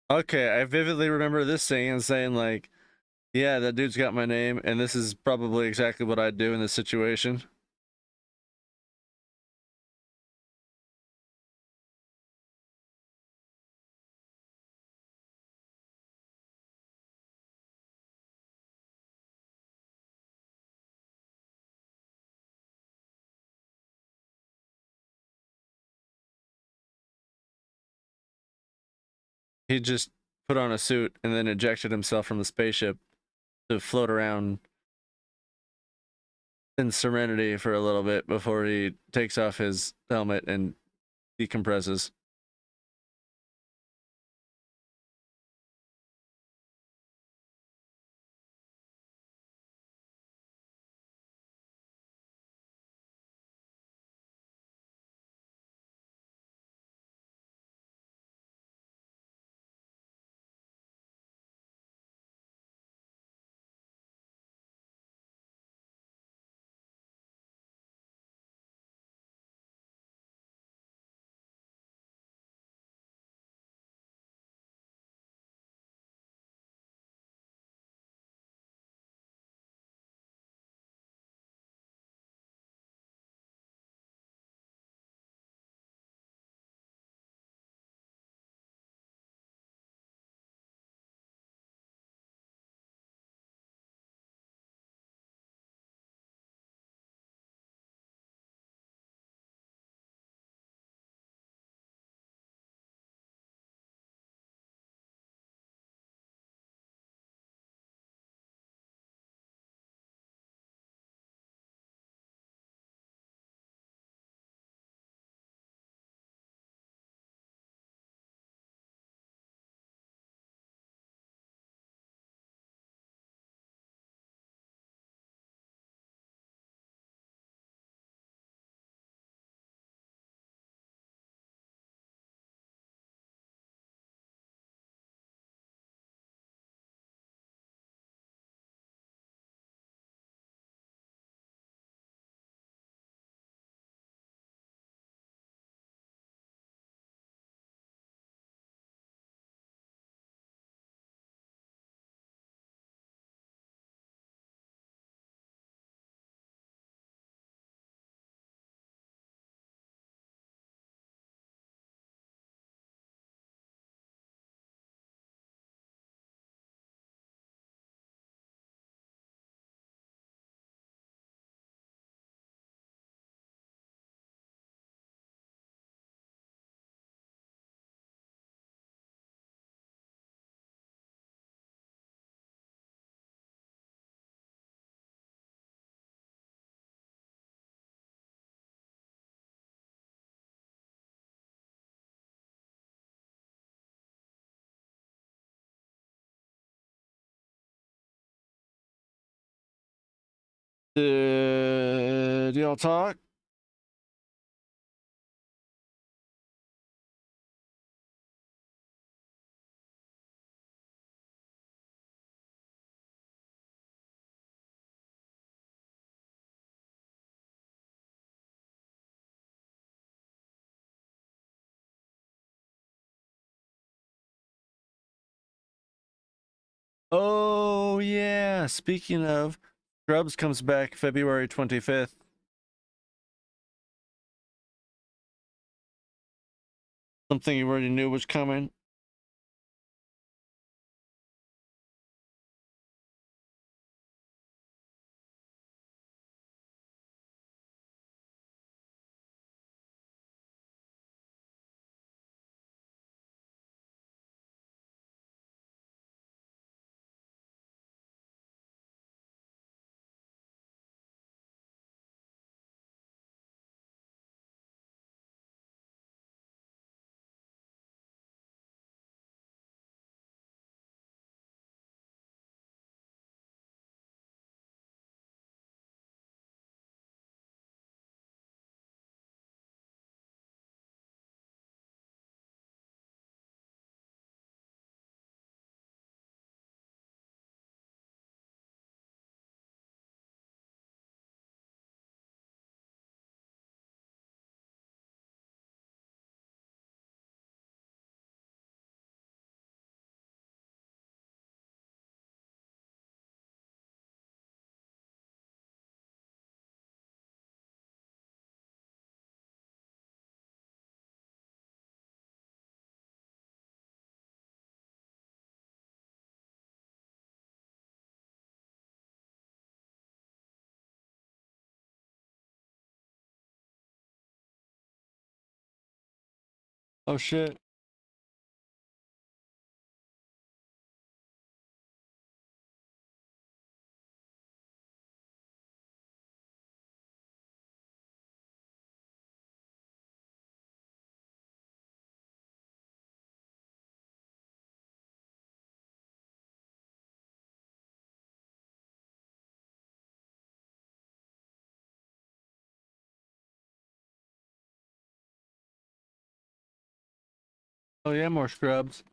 Okay, I vividly remember this scene and saying like, yeah, that dude's got my name, and this is probably exactly what I'd do in this situation. He just put on a suit and then ejected himself from the spaceship to float around in serenity for a little bit before he takes off his helmet and decompresses. Did y'all talk? Oh yeah. Speaking of, Scrubs comes back February 25th. Something you already knew was coming. Oh shit. Oh yeah, more Scrubs.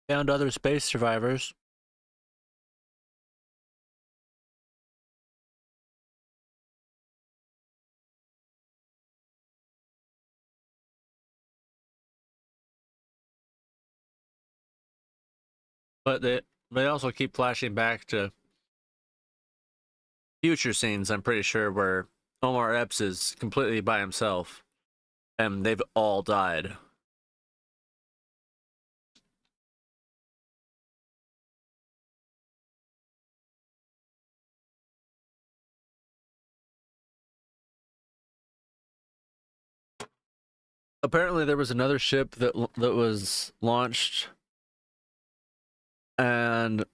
Found other space survivors. But they also keep flashing back to future scenes, I'm pretty sure, where Omar Epps is completely by himself, and they've all died. Apparently, there was another ship that was launched, and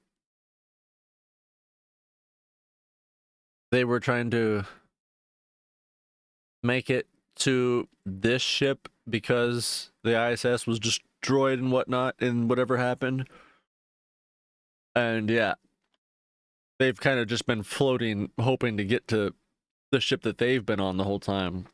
they were trying to make it to this ship because the ISS was destroyed and whatnot, and whatever happened. And yeah, they've kind of just been floating, hoping to get to the ship that they've been on the whole time.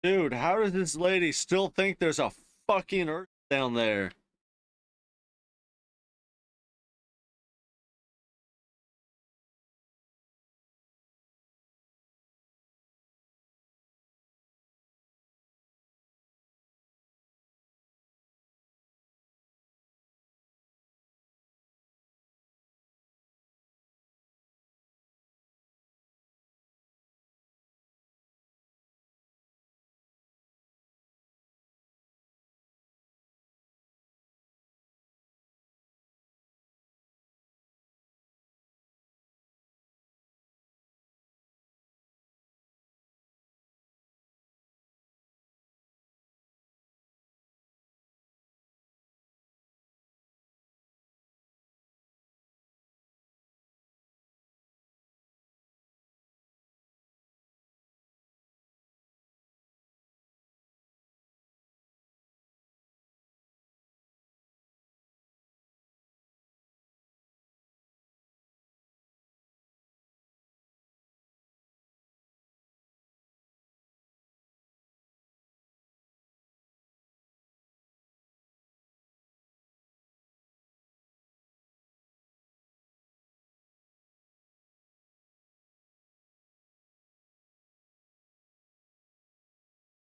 Dude, how does this lady still think there's a fucking Earth down there?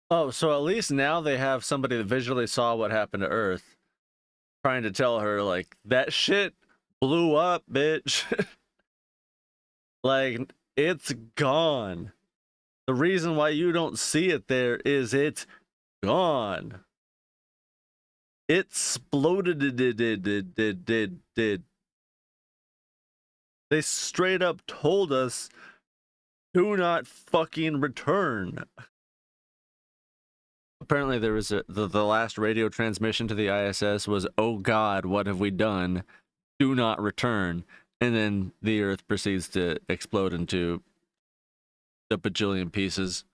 Oh, so at least now they have somebody that visually saw what happened to Earth, trying to tell her, like, that shit blew up, bitch. Like, it's gone. The reason why you don't see it there is it's gone. It exploded. Did. They straight up told us, do not fucking return. Apparently, there was the last radio transmission to the ISS was, "Oh God, what have we done? Do not return." And then the Earth proceeds to explode into a bajillion pieces.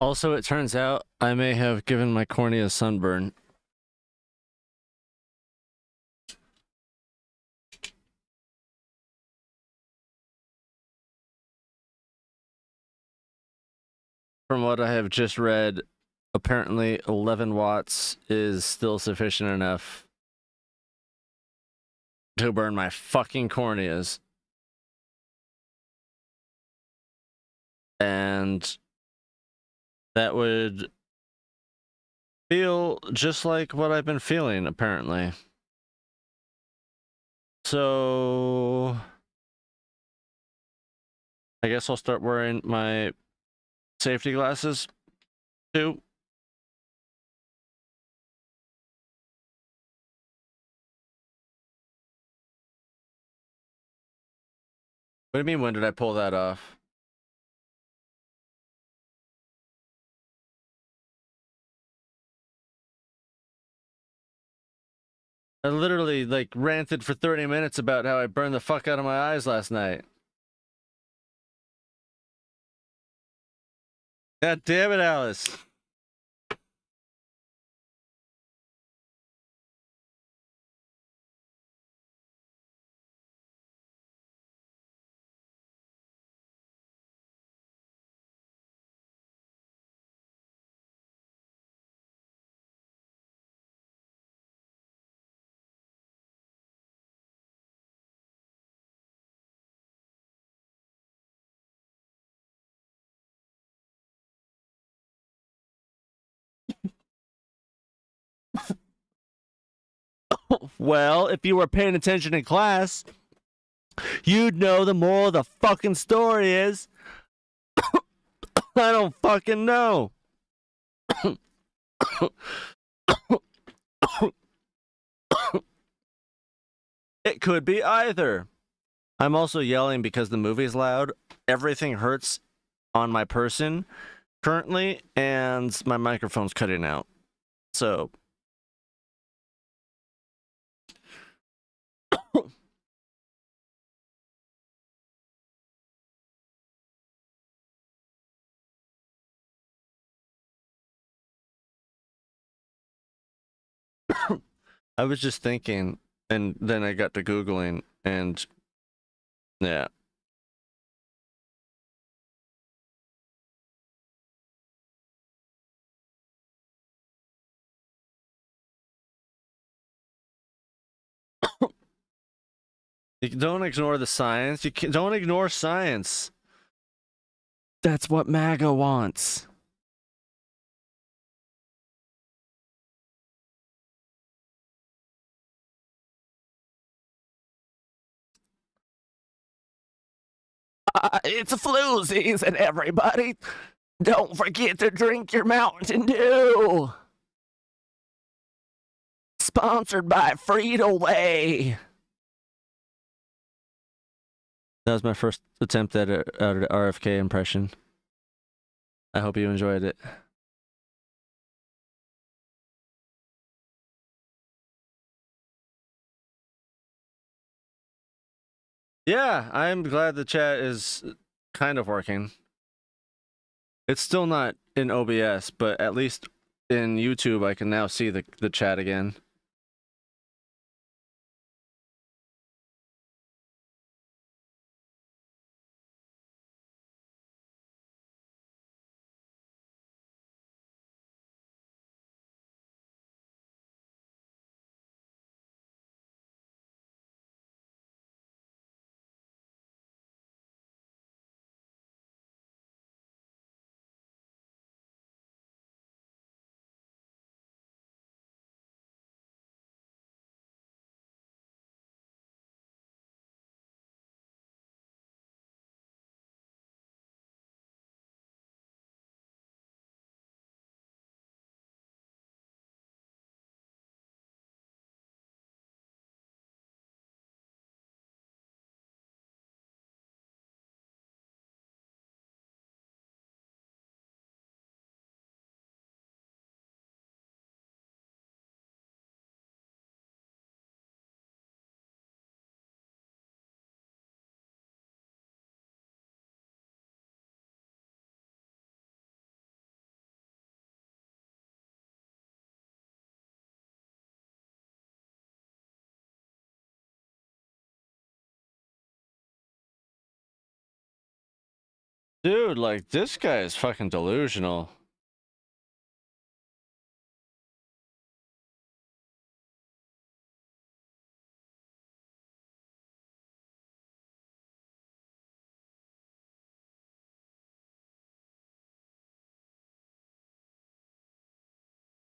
Also, it turns out I may have given my cornea a sunburn. From what I have just read, apparently 11 watts is still sufficient enough to burn my fucking corneas. And that would feel just like what I've been feeling, apparently. So I guess I'll start wearing my safety glasses too. What do you mean, when did I pull that off? I literally like ranted for 30 minutes about how I burned the fuck out of my eyes last night. God damn it, Alice. Well, if you were paying attention in class, you'd know the moral of the fucking story is I don't fucking know. It could be either. I'm also yelling because the movie's loud. Everything hurts on my person currently, and my microphone's cutting out. So I was just thinking, and then I got to Googling, and yeah. Don't ignore the science. Don't ignore science. That's what MAGA wants. It's a flu season, everybody. Don't forget to drink your Mountain Dew. Sponsored by Frito-Lay. That was my first attempt at an RFK impression. I hope you enjoyed it. Yeah, I'm glad the chat is kind of working. It's still not in OBS, but at least in YouTube I can now see the chat again. Dude, like, this guy is fucking delusional.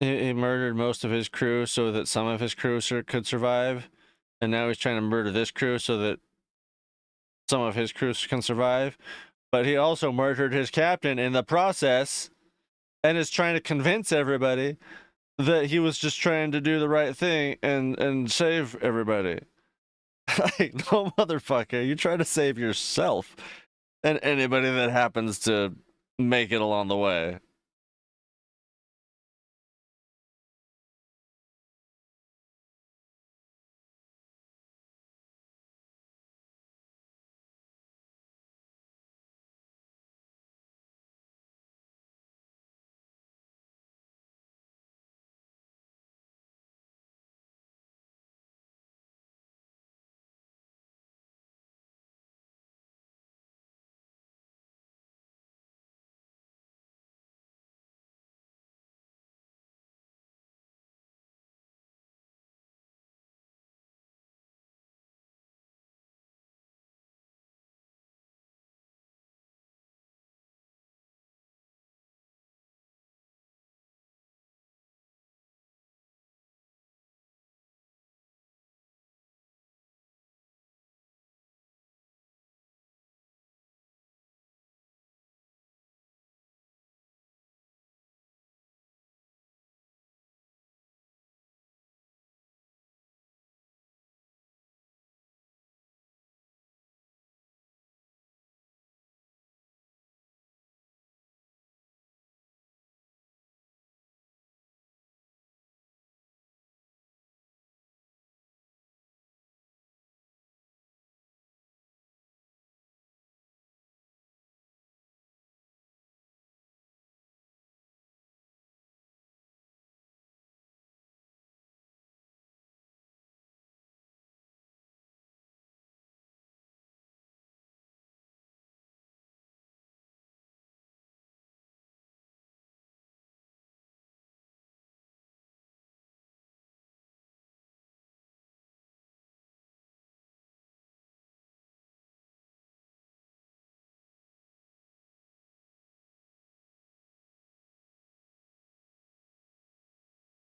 He murdered most of his crew so that some of his crew could survive, and now he's trying to murder this crew so that some of his crew can survive. But he also murdered his captain in the process, and is trying to convince everybody that he was just trying to do the right thing and save everybody. Like, no, motherfucker, you try to save yourself and anybody that happens to make it along the way.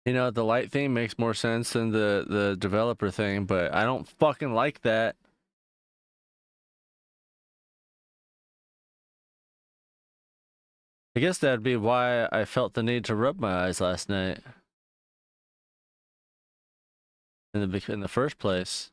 You know, the light thing makes more sense than the developer thing, but I don't fucking like that. I guess that'd be why I felt the need to rub my eyes last night in the first place.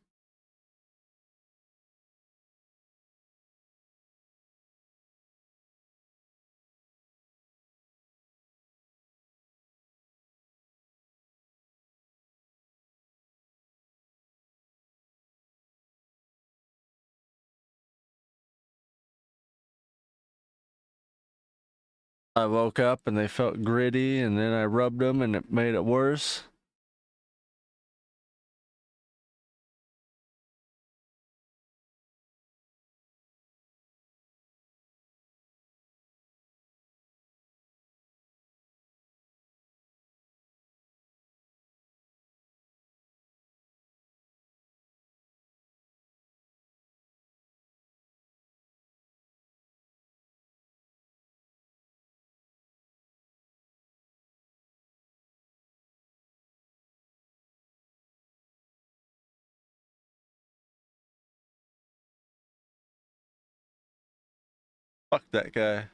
I woke up and they felt gritty, and then I rubbed them and it made it worse. Fuck that guy.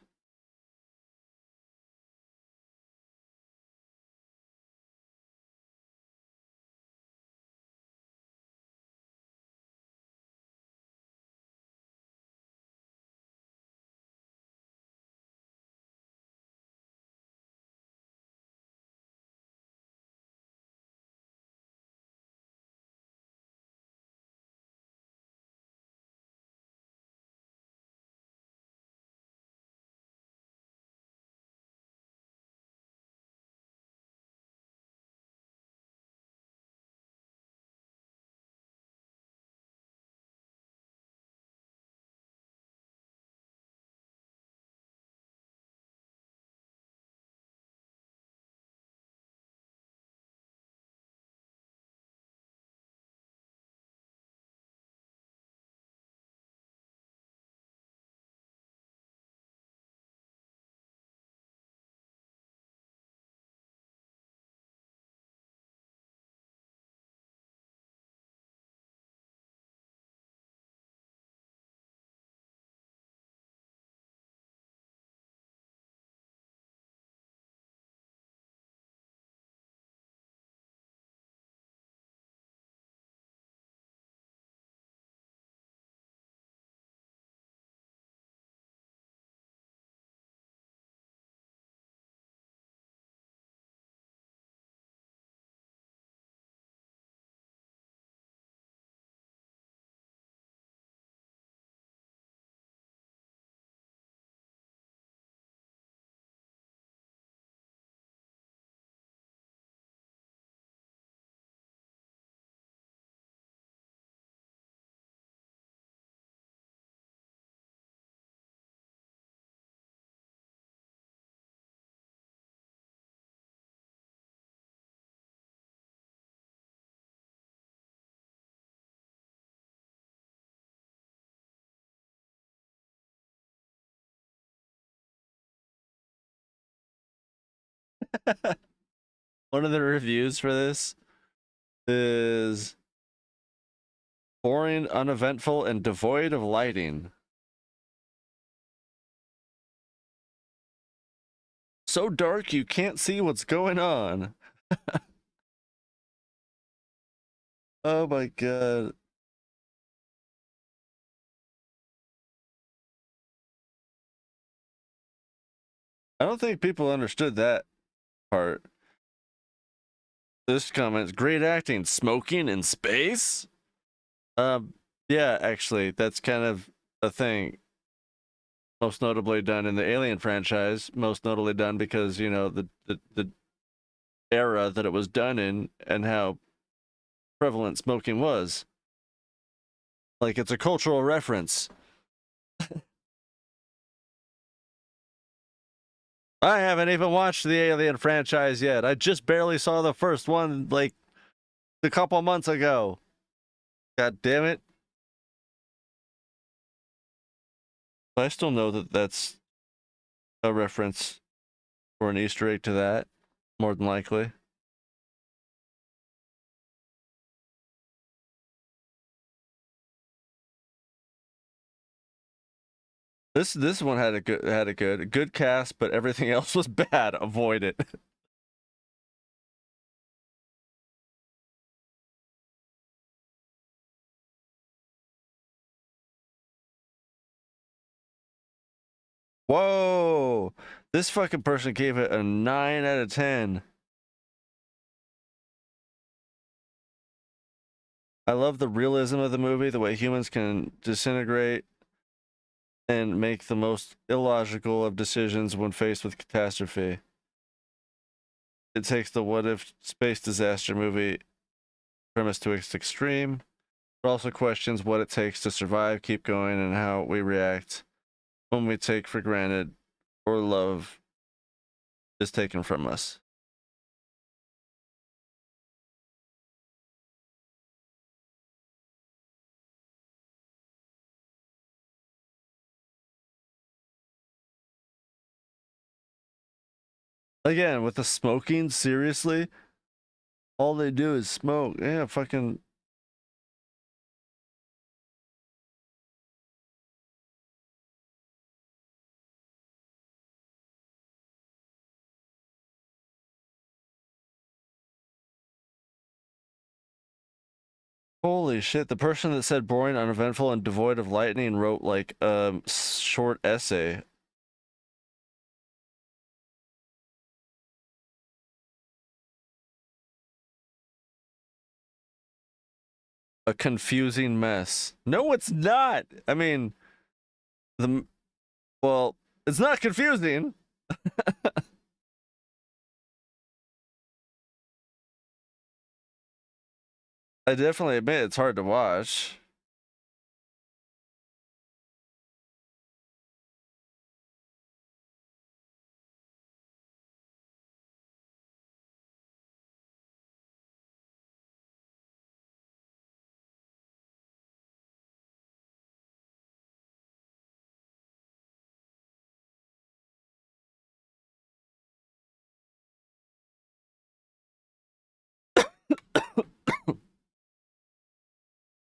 One of the reviews for this is boring, uneventful, and devoid of lighting. So dark you can't see what's going on. Oh my god. I don't think people understood that part. This comment's great acting, smoking in space? Yeah, actually, that's kind of a thing. Most notably done in the Alien franchise, most notably done because, you know, the era that it was done in and how prevalent smoking was. Like, it's a cultural reference. I haven't even watched the Alien franchise yet. I just barely saw the first one, like, a couple months ago. God damn it. I still know that that's a reference or an Easter egg to that, more than likely. This one had a good cast, but everything else was bad. Avoid it. Whoa! This fucking person gave it a 9 out of 10. I love the realism of the movie, the way humans can disintegrate and make the most illogical of decisions when faced with catastrophe. It takes the what if space disaster movie premise to its extreme, but also questions what it takes to survive, keep going, and how we react when we take for granted or love is taken from us. Again, with the smoking, seriously, all they do is smoke. Yeah, fucking. Holy shit, the person that said boring, uneventful, and devoid of lightning wrote like a short essay. A confusing mess. No, it's not. I mean, the well, it's not confusing. I definitely admit it's hard to watch.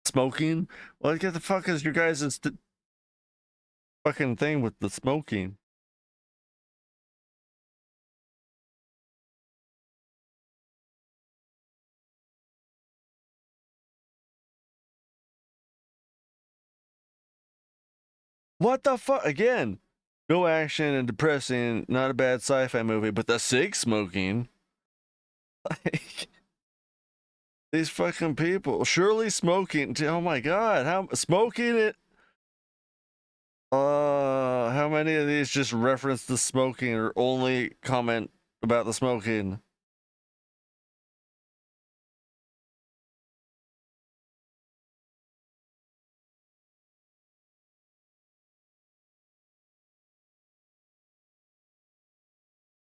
Smoking? What the fuck is your guys' fucking thing with the smoking? What the fuck? Again, no action and depressing, not a bad sci-fi movie, but the cig smoking. Like, these fucking people. Surely smoking. Oh my god, how smoking it? How many of these just reference the smoking or only comment about the smoking?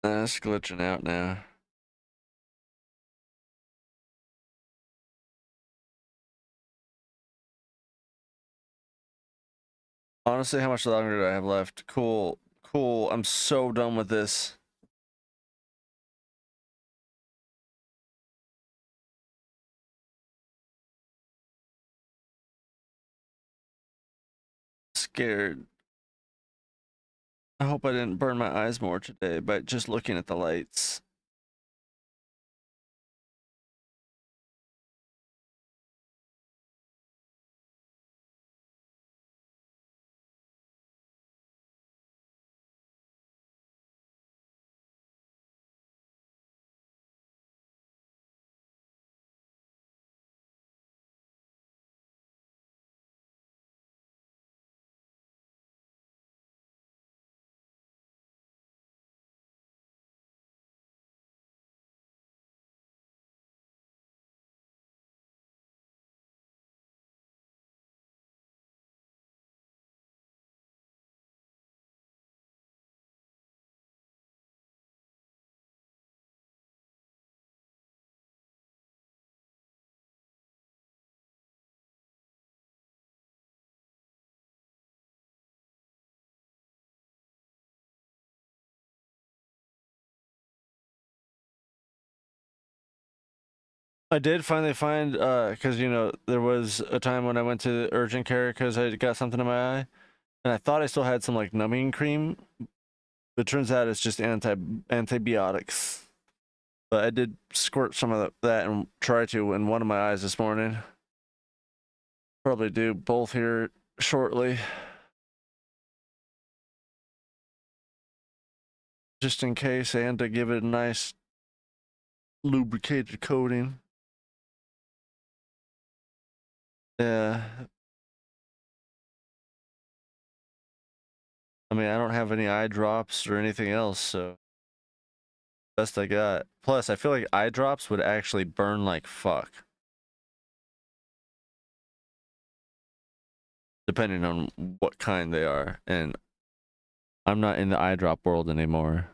It's glitching out now. Honestly, how much longer do I have left? Cool. Cool. I'm so done with this. scared. I hope I didn't burn my eyes more today by just looking at the lights. I did finally find, because you know there was a time when I went to the urgent care because I got something in my eye, and I thought I still had some like numbing cream, but it turns out it's just antibiotics. But I did squirt some of that and try to in one of my eyes this morning. Probably do both here shortly, just in case, and to give it a nice lubricated coating. Yeah. I mean, I don't have any eye drops or anything else, so best I got. Plus, I feel like eye drops would actually burn like fuck, depending on what kind they are. And I'm not in the eye drop world anymore.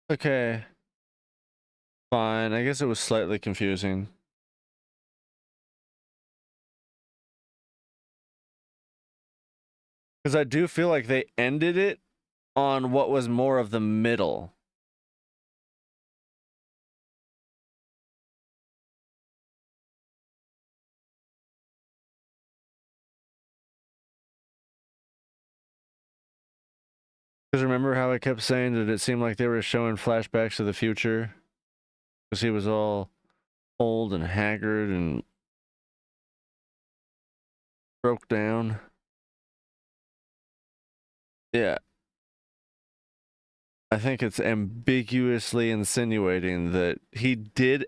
Okay, fine. I guess it was slightly confusing. Because I do feel like they ended it on what was more of the middle. Because remember how I kept saying that it seemed like they were showing flashbacks of the future? Because he was all old and haggard and broke down. Yeah. I think it's ambiguously insinuating that he did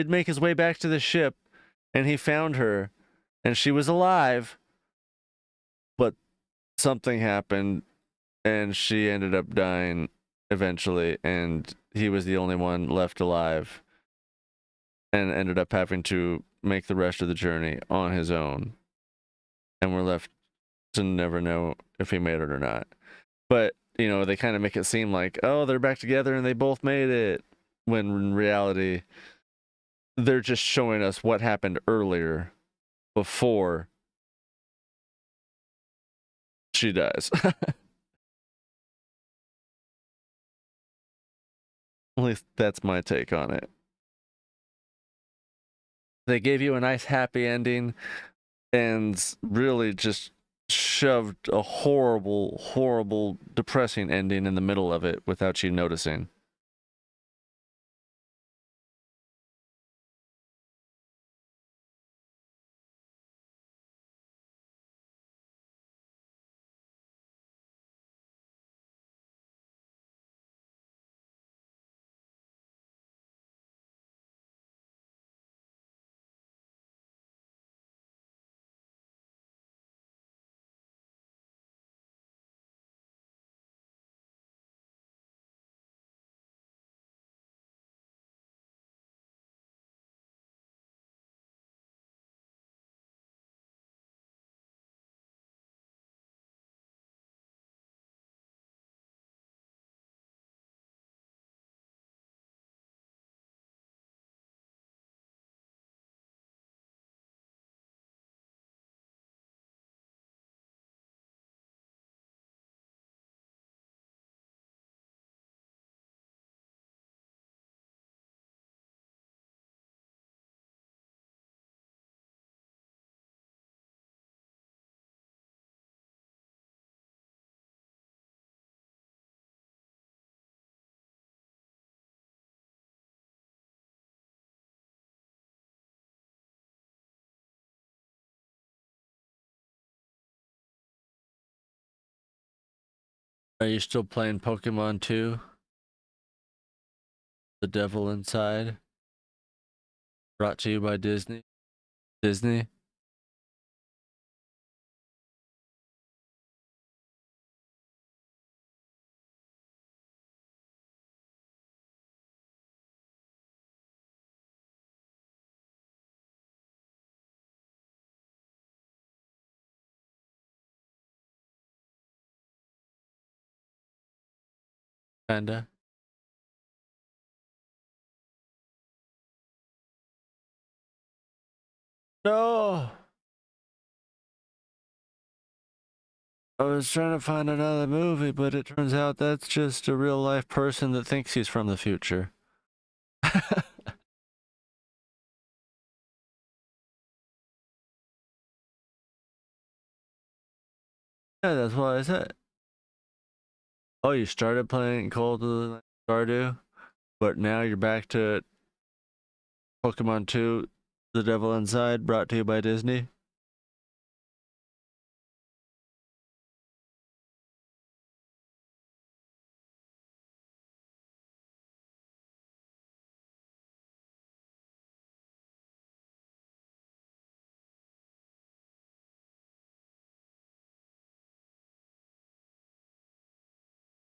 make his way back to the ship and he found her and she was alive, but something happened and she ended up dying eventually, and he was the only one left alive and ended up having to make the rest of the journey on his own, and we're left to never know if he made it or not. But you know, they kind of make it seem like, oh, they're back together and they both made it, when in reality they're just showing us what happened earlier before she dies. At least that's my take on it. They gave you a nice happy ending and really just shoved a horrible, horrible, depressing ending in the middle of it without you noticing. Are you still playing Pokemon 2? The Devil Inside? Brought to you by Disney? Disney? Kinda. No! I was trying to find another movie, but it turns out that's just a real life person that thinks he's from the future. Yeah, that's what I said. Oh, you started playing Call of the Stardew, but now you're back to Pokemon 2, The Devil Inside, brought to you by Disney.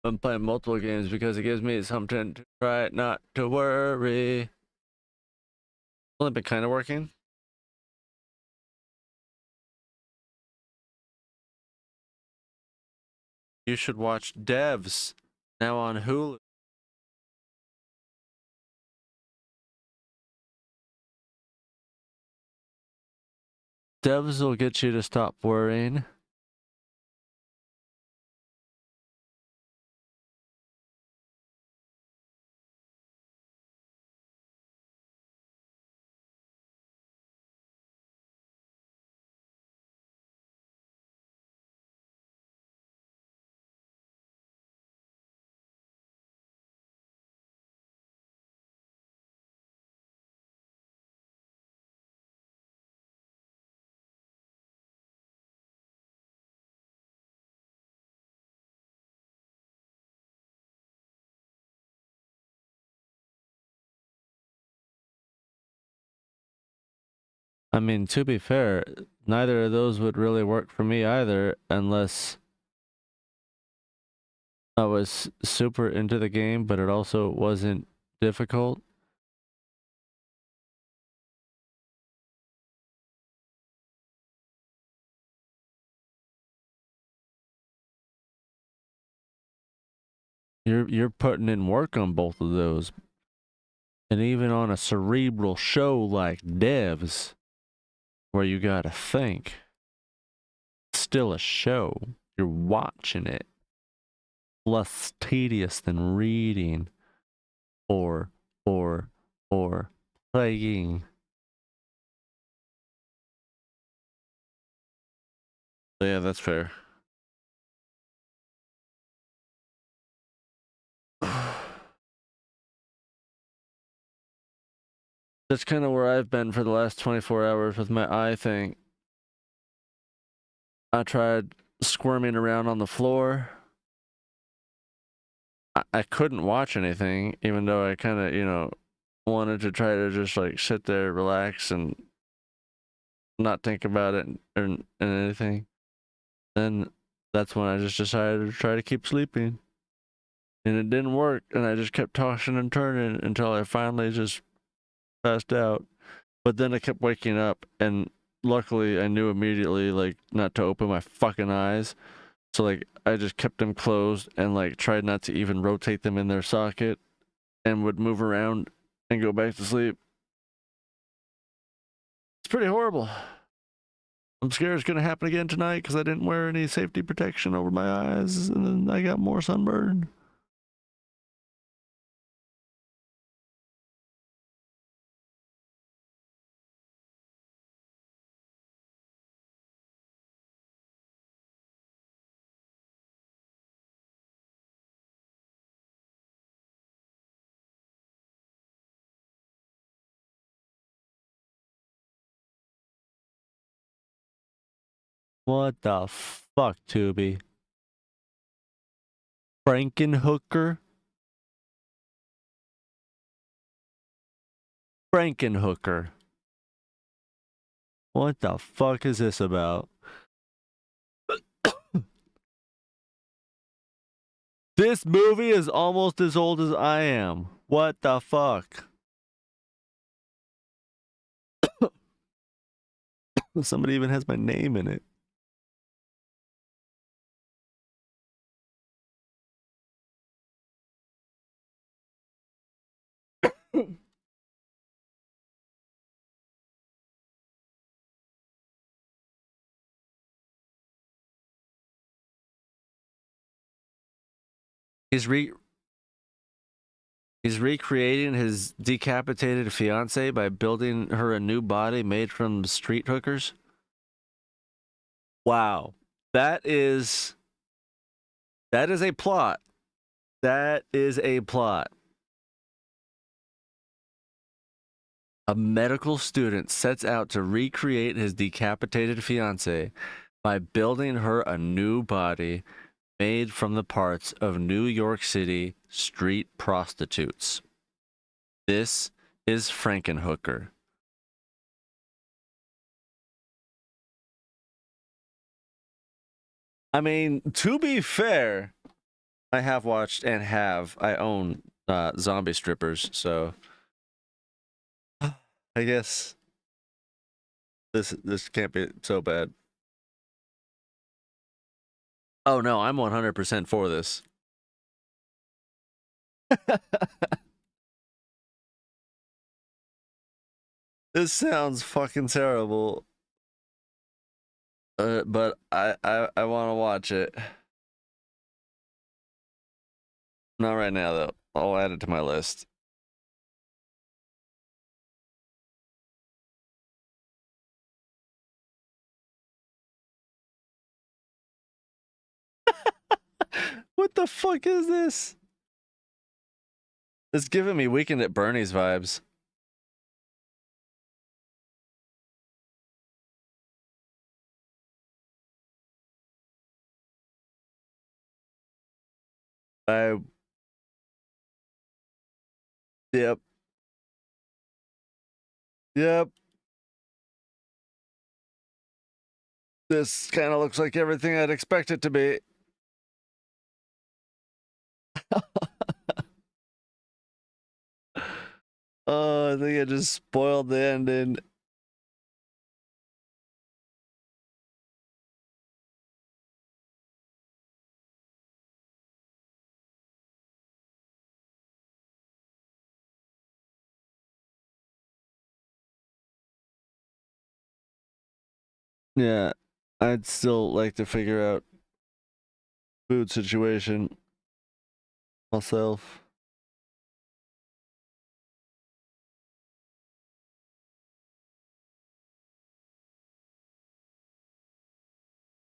I'm playing multiple games because it gives me something to try not to worry. Only been kind of working. You should watch Devs, now on Hulu. Devs will get you to stop worrying. I mean, to be fair, neither of those would really work for me either, unless I was super into the game, but it also wasn't difficult. You're putting in work on both of those. And even on a cerebral show like Devs, where you gotta think, it's still a show. You're watching it. Less tedious than reading or or or playing. So yeah, that's fair. That's kind of where I've been for the last 24 hours with my eye thing. I tried squirming around on the floor. I couldn't watch anything, even though I kind of, wanted to try to just like sit there, relax, and not think about it and anything. Then that's when I just decided to try to keep sleeping. And it didn't work, and I just kept tossing and turning until I finally just passed out. But then I kept waking up, and luckily I knew immediately, like, not to open my fucking eyes. So, like, I just kept them closed and, like, tried not to even rotate them in their socket and would move around and go back to sleep. It's pretty horrible. I'm scared it's going to happen again tonight because I didn't wear any safety protection over my eyes, and then I got more sunburn. What the fuck, Tubi? Frankenhooker? Frankenhooker. What the fuck is this about? This movie is almost as old as I am. What the fuck? Somebody even has my name in it. He's recreating his decapitated fiance by building her a new body made from street hookers. Wow. That is a plot. That is a plot. A medical student sets out to recreate his decapitated fiance by building her a new body made from the parts of New York City street prostitutes. This is Frankenhooker. I mean, to be fair, I have watched and I own zombie strippers, so I guess this can't be so bad. Oh no, I'm 100% for this. This sounds fucking terrible. But I want to watch it. Not right now though. I'll add it to my list. What the fuck is this? It's giving me Weekend at Bernie's vibes. I Yep. Yep. This kind of looks like everything I'd expect it to be. Oh, I think I just spoiled the ending. Yeah, I'd still like to figure out food situation myself.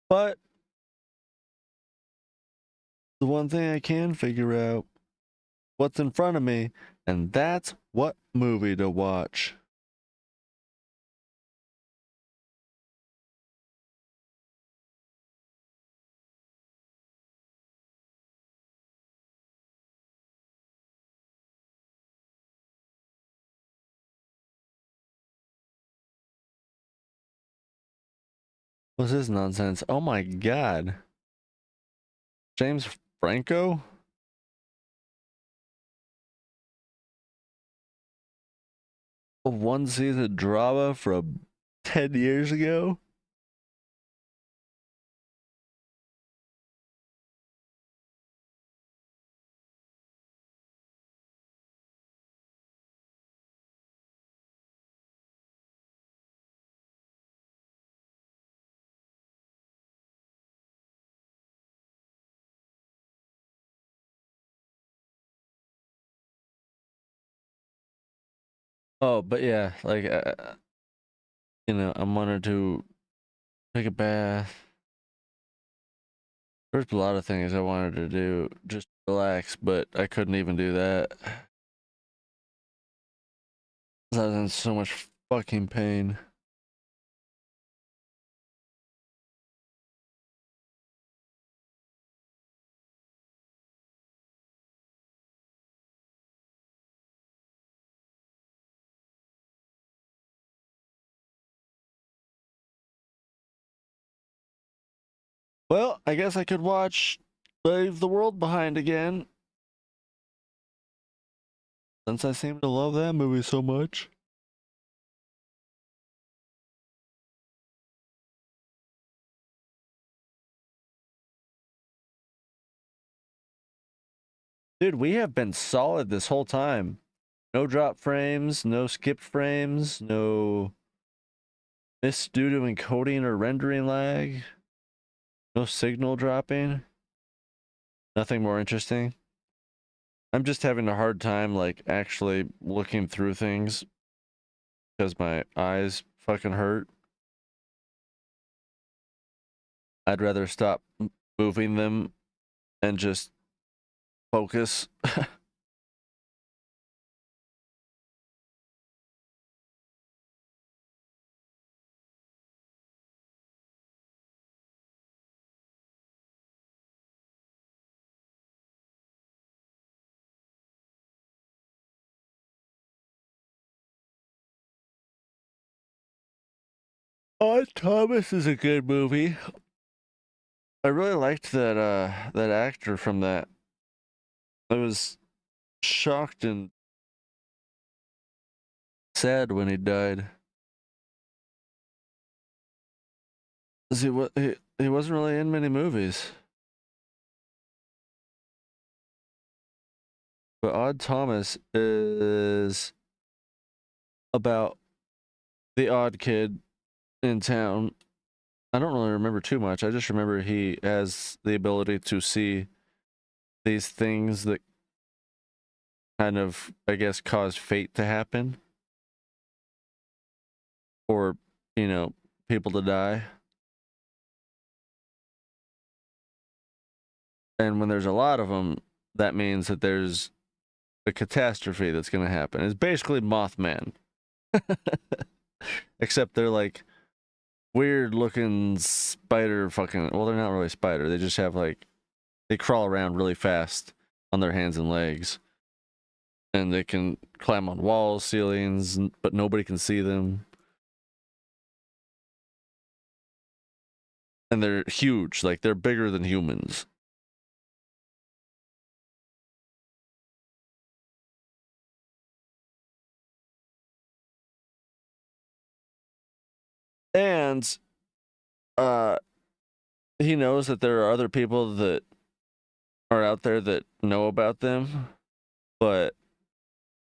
But the one thing I can figure out what's in front of me, and that's what movie to watch. What's this nonsense? Oh my god. James Franco? A one season drama from 10 years ago? Oh, but yeah, like, I wanted to take a bath. There's a lot of things I wanted to do, just relax, but I couldn't even do that. I was in so much fucking pain. Well, I guess I could watch Leave the World Behind again, since I seem to love that movie so much. Dude, we have been solid this whole time. No drop frames, no skip frames, no missed due to encoding or rendering lag, no signal dropping. Nothing more interesting. I'm just having a hard time, like, actually looking through things because my eyes fucking hurt. I'd rather stop moving them and just focus. Thomas is a good movie. I really liked that actor from that. I was shocked and sad when he died. 'Cause he wasn't really in many movies. But Odd Thomas is about the odd kid in town. I don't really remember too much. I just remember he has the ability to see these things that kind of, I guess, cause fate to happen. Or, people to die. And when there's a lot of them, that means that there's a catastrophe that's going to happen. It's basically Mothman. Except they're like weird looking spider fucking, well, they're not really spider. They just have like, they crawl around really fast on their hands and legs. And they can climb on walls, ceilings, but nobody can see them. And they're huge, like they're bigger than humans. And uh he knows that there are other people that are out there that know about them, but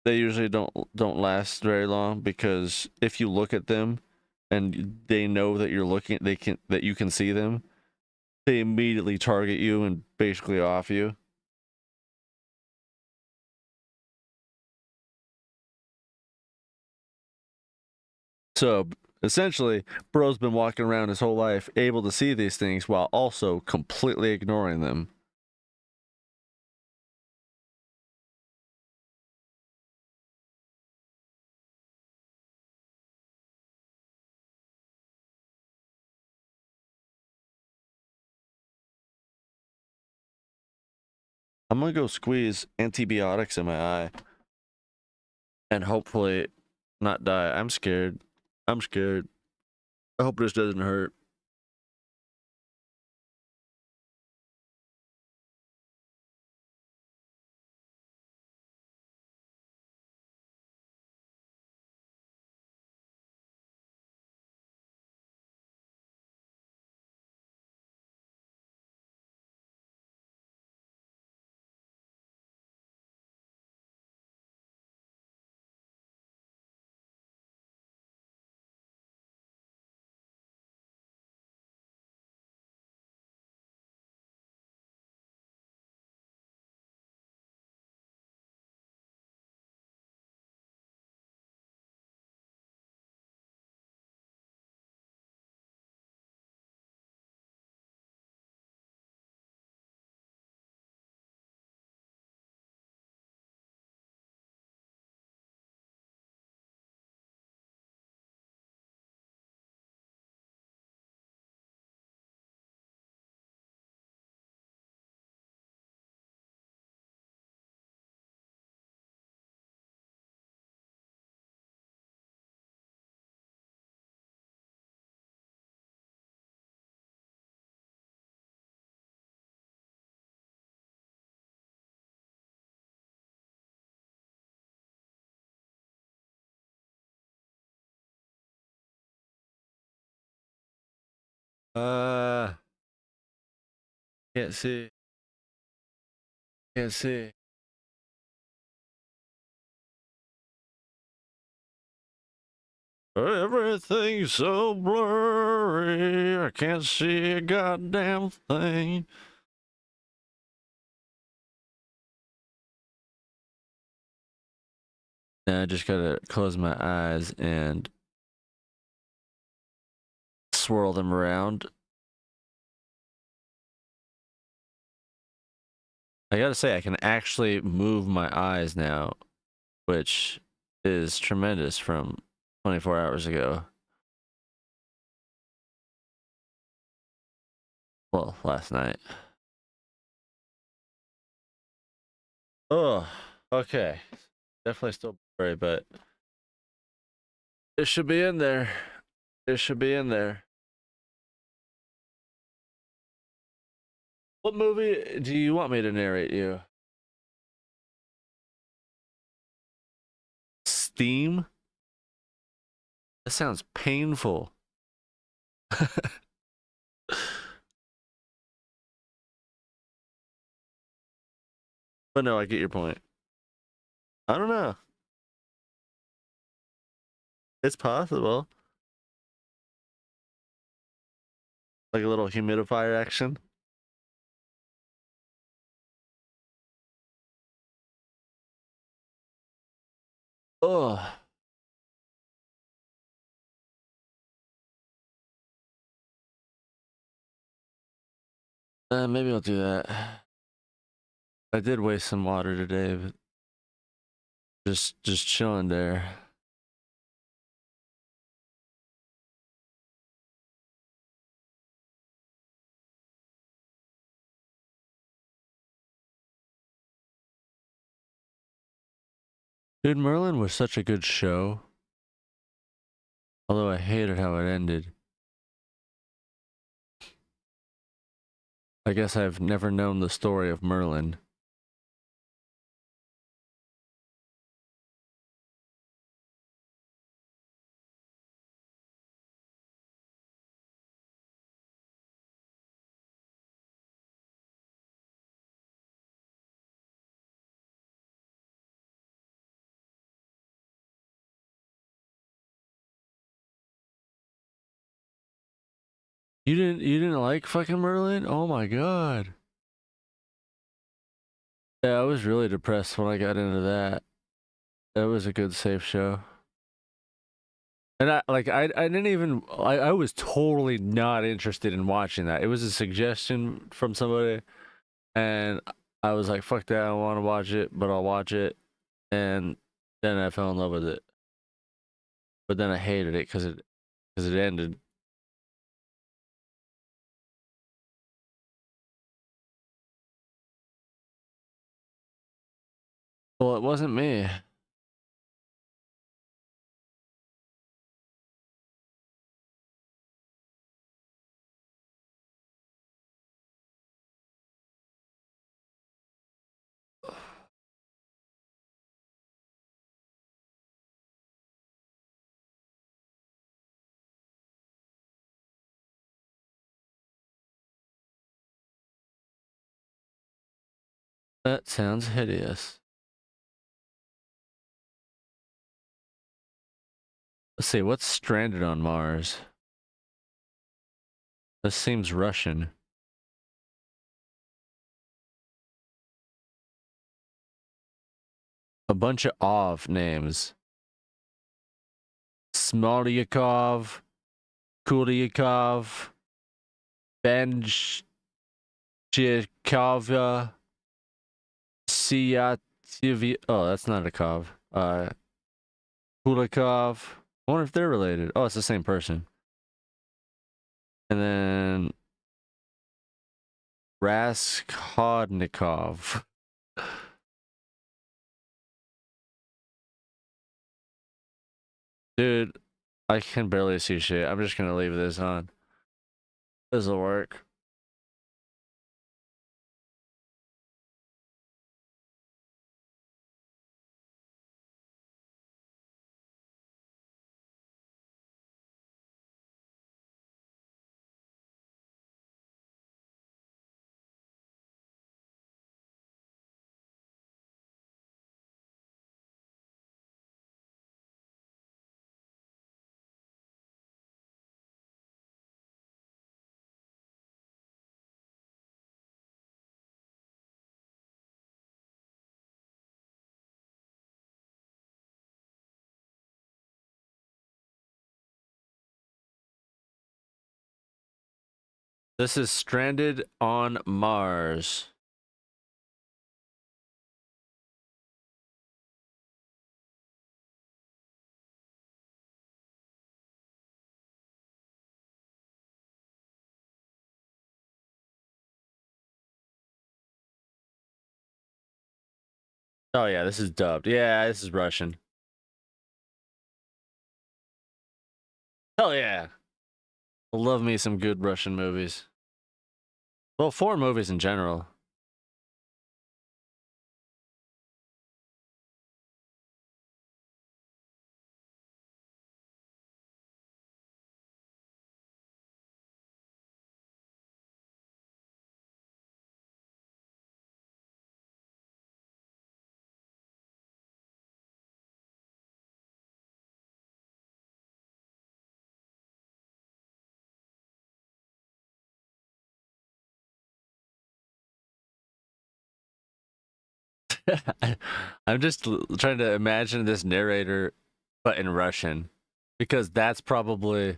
they usually don't last very long, because if you look at them and they know that you're looking, that you can see them, they immediately target you and basically off you. So Essentially, bro's been walking around his whole life able to see these things while also completely ignoring them. I'm gonna go squeeze antibiotics in my eye and hopefully not die. I'm scared. I'm scared. I hope this doesn't hurt. Uh, can't see. Can't see. Everything's so blurry. I can't see a goddamn thing. Now I just gotta close my eyes and swirl them around. I gotta say, I can actually move my eyes now, which is tremendous from 24 hours ago. Well, last night. Oh, okay. Definitely still blurry, but it should be in there. It should be in there. What movie do you want me to narrate you? Steam? That sounds painful. But no, I get your point. I don't know. It's possible. Like a little humidifier action. Oh, maybe I'll do that. I did waste some water today, but just chilling there. Dude, Merlin was such a good show. Although I hated how it ended. I guess I've never known the story of Merlin. You didn't like fucking Merlin? Oh my god. Yeah, I was really depressed when I got into that. That was a good safe show. And I didn't even I was totally not interested in watching that. It was a suggestion from somebody, and I was like, "Fuck that! I don't want to watch it, but I'll watch it." And then I fell in love with it, but then I hated it because it ended. Well, it wasn't me. That sounds hideous. Let's see, what's stranded on Mars? This seems Russian. A bunch of names. Smolyakov, Kulyakov, Benchikova, Siativy. Oh, that's not a Kov. Kulikov. I wonder if they're related. Oh, it's the same person. And then Raskolnikov. Dude, I can barely see shit. I'm just gonna leave this on. This'll work. This is Stranded on Mars. Oh yeah, this is dubbed. Yeah, this is Russian. Hell yeah. Love me some good Russian movies. Well, foreign movies in general. I'm just trying to imagine this narrator, but in Russian, because that's probably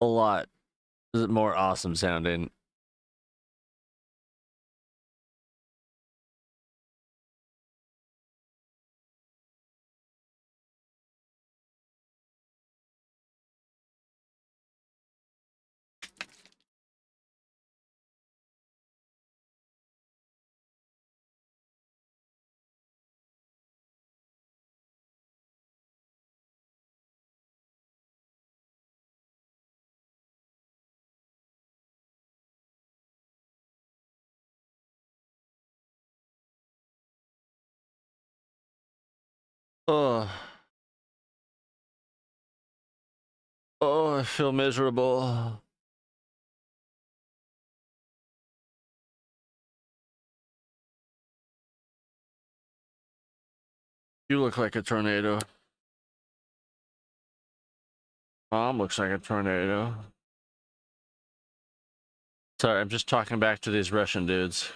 a lot more awesome sounding. Oh, oh, I feel miserable. You look like a tornado. Mom looks like a tornado. Sorry, I'm just talking back to these Russian dudes.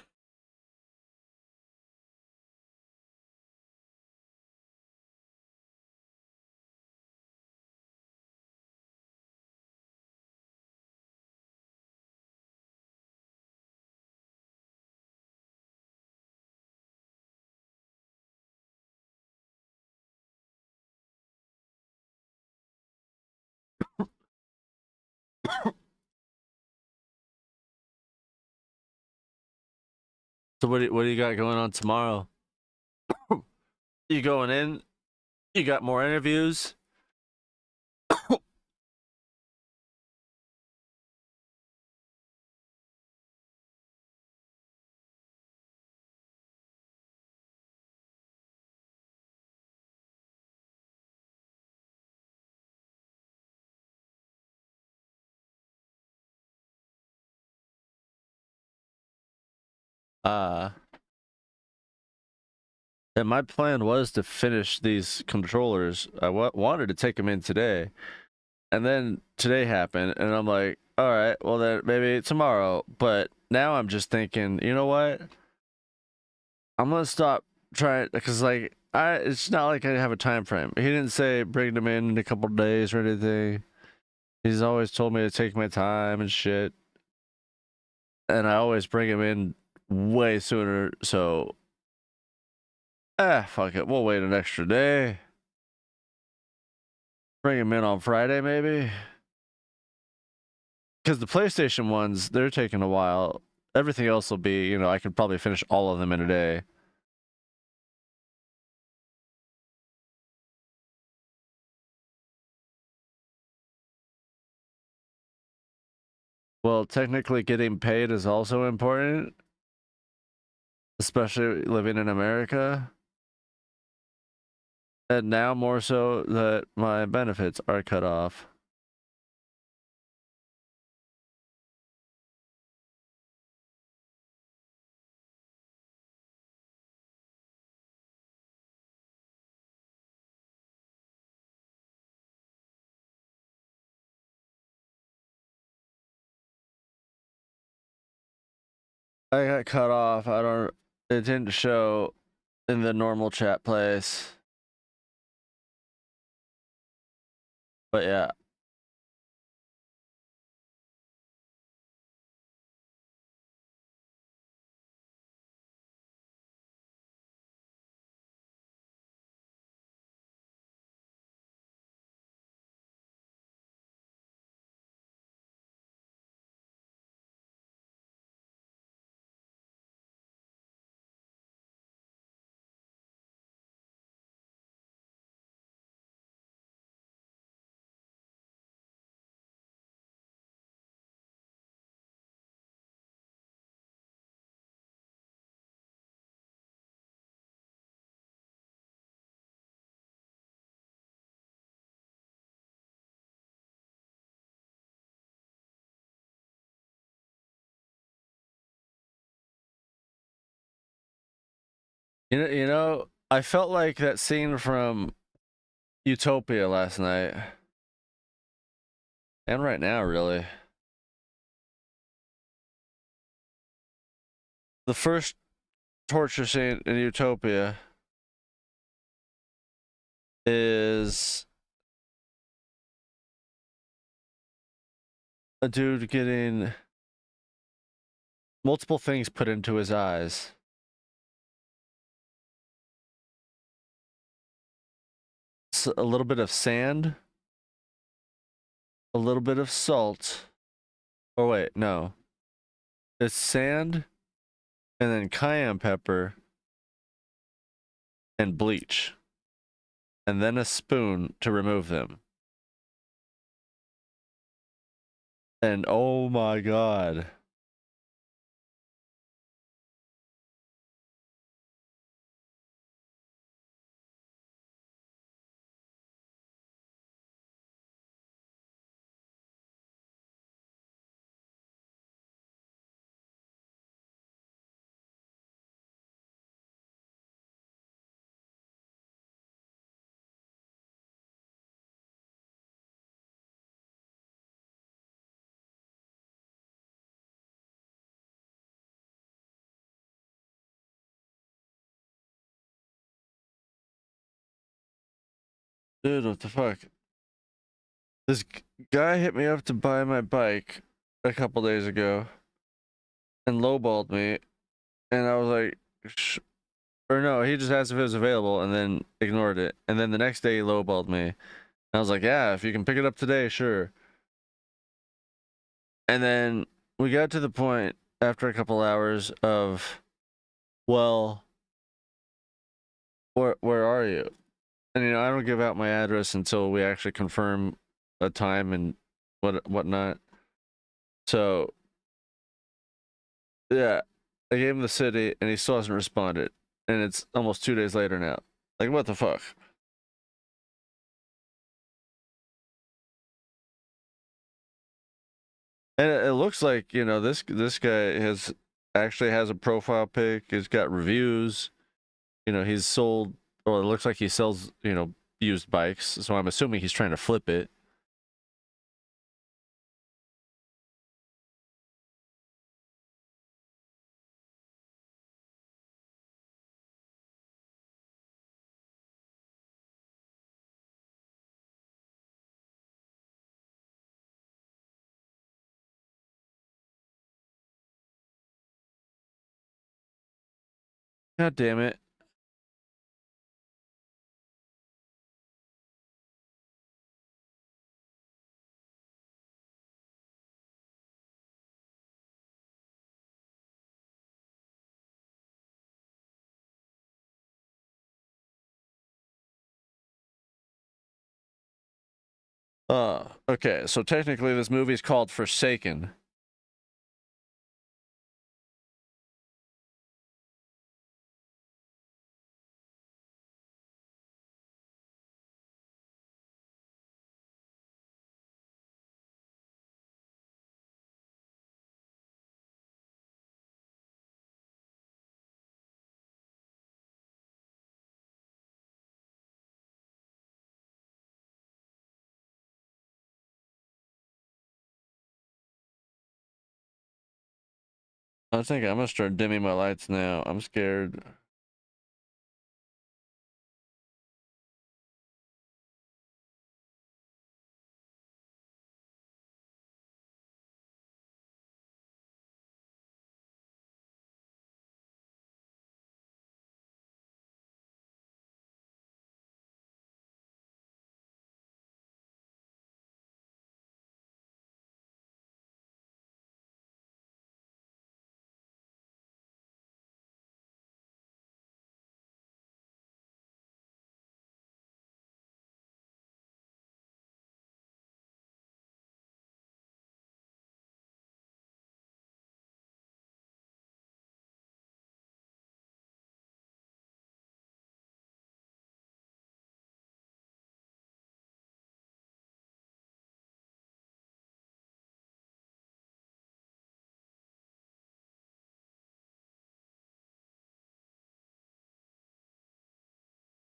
So what do you got going on tomorrow? You going in? You got more interviews? Uh, and my plan was to finish these controllers. I wanted to take them in today, and then today happened, and I'm like, all right, well then maybe tomorrow. But now I'm just thinking, you know what? I'm gonna stop trying because like it's not like I have a time frame. He didn't say bring them in a couple days or anything. He's always told me to take my time and shit, and I always bring him in way sooner. So, fuck it, we'll wait an extra day. Bring him in on Friday, maybe. Because the PlayStation ones, they're taking a while. Everything else will be, you know, I could probably finish all of them in a day. Well, technically, getting paid is also important, especially living in America. And now more so that my benefits are cut off. I got cut off. It didn't show in the normal chat place. But yeah. I felt like that scene from Utopia last night. And right now, really. The first torture scene in Utopia is a dude getting multiple things put into his eyes. A little bit of sand, a little bit of salt. Oh, wait, no. It's sand and then cayenne pepper and bleach. And then a spoon to remove them. And oh my god. Dude, what the fuck? This guy hit me up to buy my bike a couple days ago and lowballed me. And I was like, or no, he just asked if it was available and then ignored it. And then the next day he lowballed me. And I was like, yeah, if you can pick it up today, sure. And then we got to the point after a couple hours of well, where are you? And I don't give out my address until we actually confirm a time and whatnot. So yeah, I gave him the city, and he still hasn't responded, and it's almost 2 days later now. Like, what the fuck? And it looks like this guy has a profile pic. He's got reviews. He's sold. Well, it looks like he sells used bikes. So I'm assuming he's trying to flip it. God damn it. Okay, so technically this movie is called Forsaken. I think I'm gonna start dimming my lights now. I'm scared.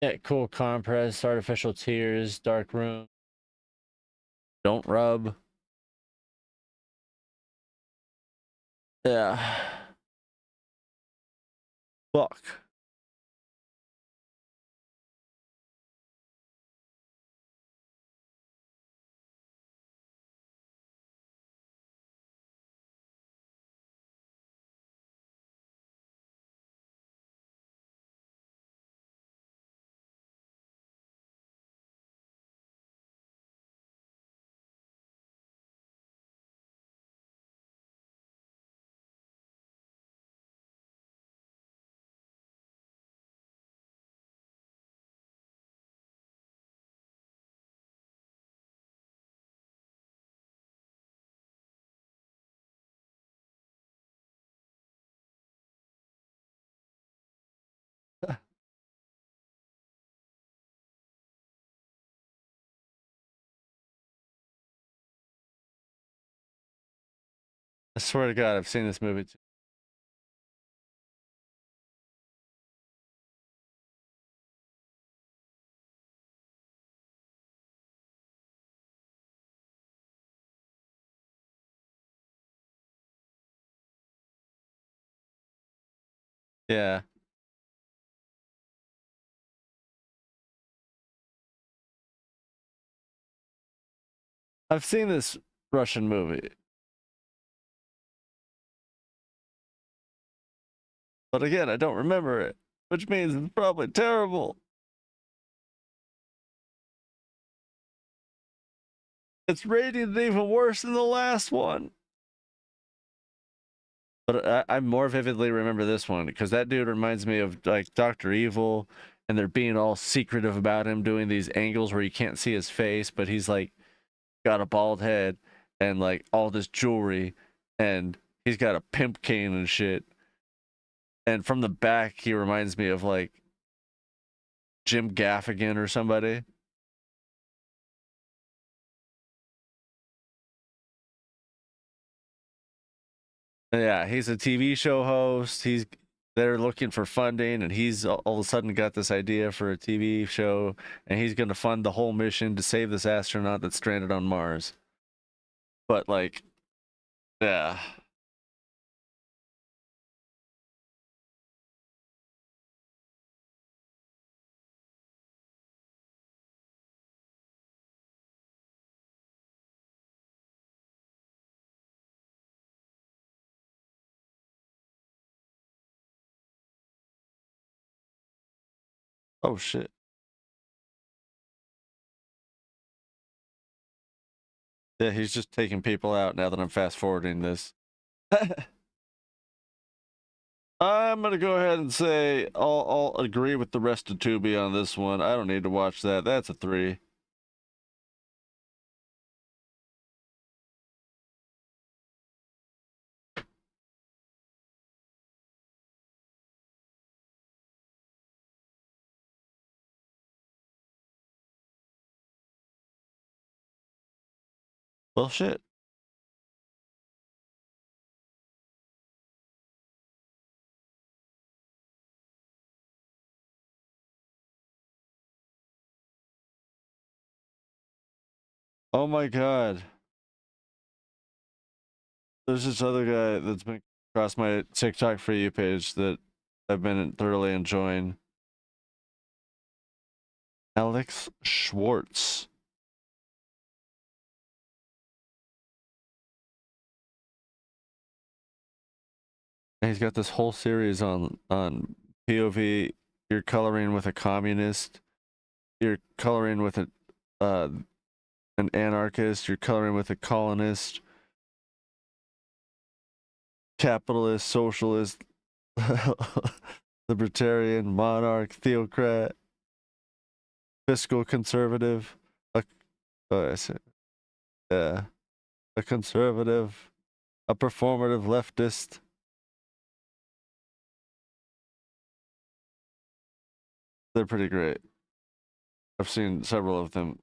Yeah, cool compress, artificial tears, dark room. Don't rub. Yeah. Fuck. I swear to God, I've seen this movie too. Yeah. I've seen this Russian movie. But again, I don't remember it, which means it's probably terrible. It's rated even worse than the last one. But I more vividly remember this one because that dude reminds me of like Doctor Evil, and they're being all secretive about him doing these angles where you can't see his face, but he's like got a bald head and like all this jewelry, and he's got a pimp cane and shit. And from the back, he reminds me of like Jim Gaffigan or somebody. Yeah, he's a TV show host. They're looking for funding, and he's all of a sudden got this idea for a TV show, and he's going to fund the whole mission to save this astronaut that's stranded on Mars. But like, yeah. Oh shit. Yeah, he's just taking people out now that I'm fast forwarding this. I'm gonna go ahead and say I'll agree with the rest of Tubi on this one. I don't need to watch that. That's a 3. Well, shit. Oh my god. There's this other guy that's been across my TikTok for you page that I've been thoroughly enjoying. Alex Schwartz. And he's got this whole series on POV. You're coloring with a communist. You're coloring with uh, an anarchist. You're coloring with a colonist, capitalist, socialist, libertarian, monarch, theocrat, fiscal conservative. A, oh, yeah, a conservative, a performative leftist. They're pretty great. I've seen several of them.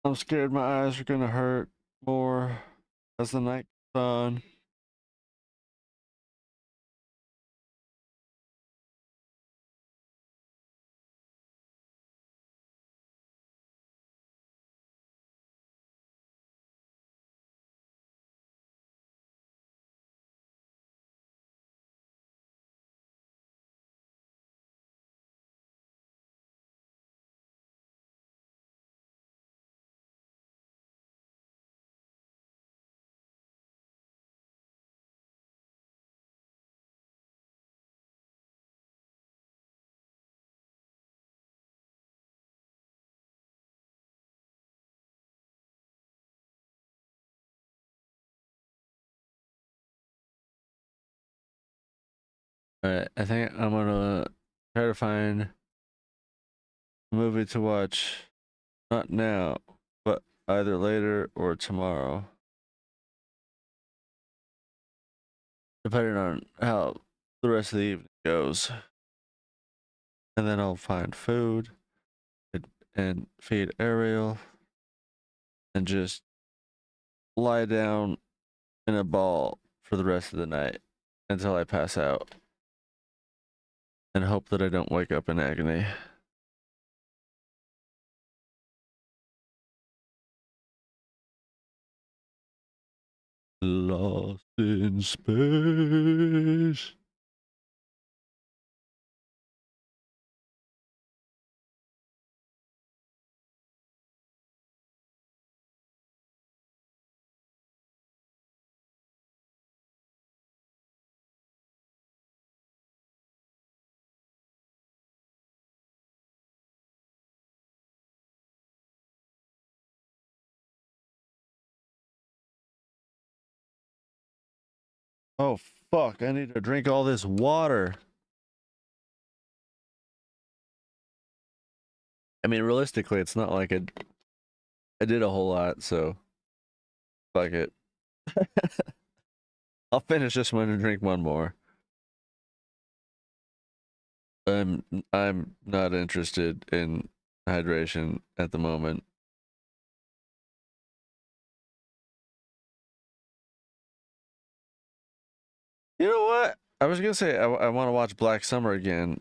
I'm scared my eyes are gonna hurt more as the night goes on. Alright, I think I'm gonna try to find a movie to watch. Not now, but either later or tomorrow. Depending on how the rest of the evening goes. And then I'll find food and feed Ariel and just lie down in a ball for the rest of the night until I pass out and hope that I don't wake up in agony. Lost in space. Oh fuck, I need to drink all this water. I mean, realistically, it's not like I did a whole lot, so fuck it. I'll finish this one and drink one more. I'm not interested in hydration at the moment. You know what? I was gonna say I want to watch Black Summer again,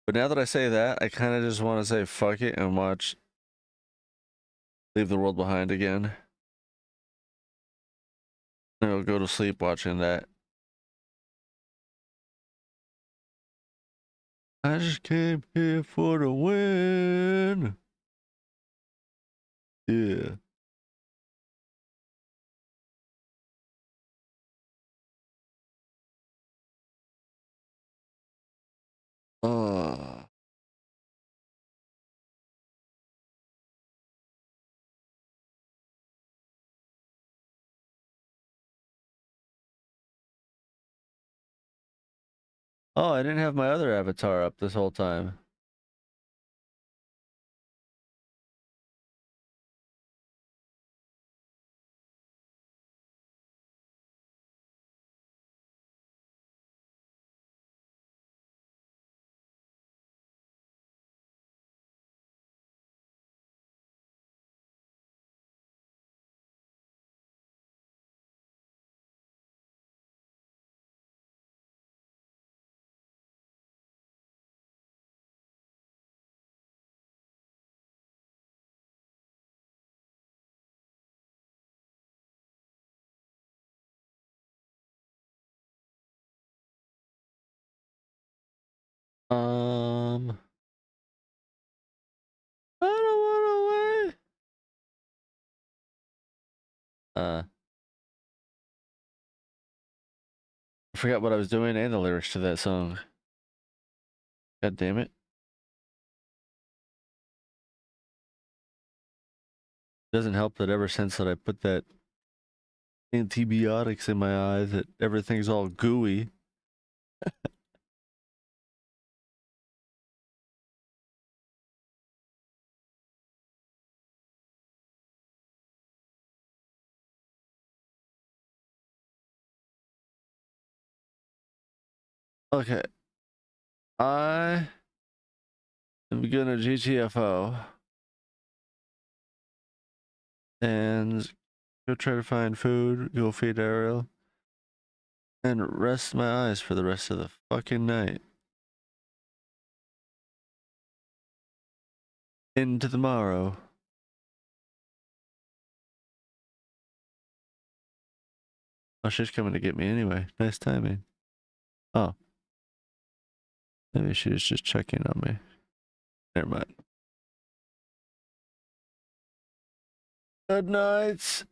but now that I say that, I kind of just want to say fuck it and watch Leave the World Behind again. And I'll go to sleep watching that. I just came here for the win. Yeah. Uh, oh, I didn't have my other avatar up this whole time. Um, I don't want to wait. I forgot what I was doing and the lyrics to that song. God damn it. Doesn't help that ever since that I put that antibiotics in my eyes that everything's all gooey. Okay. I am gonna GTFO and go try to find food, go feed Ariel, and rest my eyes for the rest of the fucking night. Into tomorrow. Oh, she's coming to get me anyway. Nice timing. Oh. Maybe she was just checking on me. Never mind. Good night.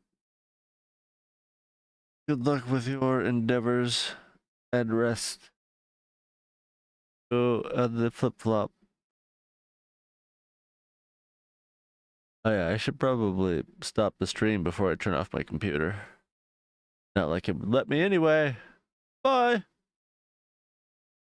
Good luck with your endeavors and rest. Go on the flip flop. Oh yeah, I should probably stop the stream before I turn off my computer. Not like it would let me anyway. Bye.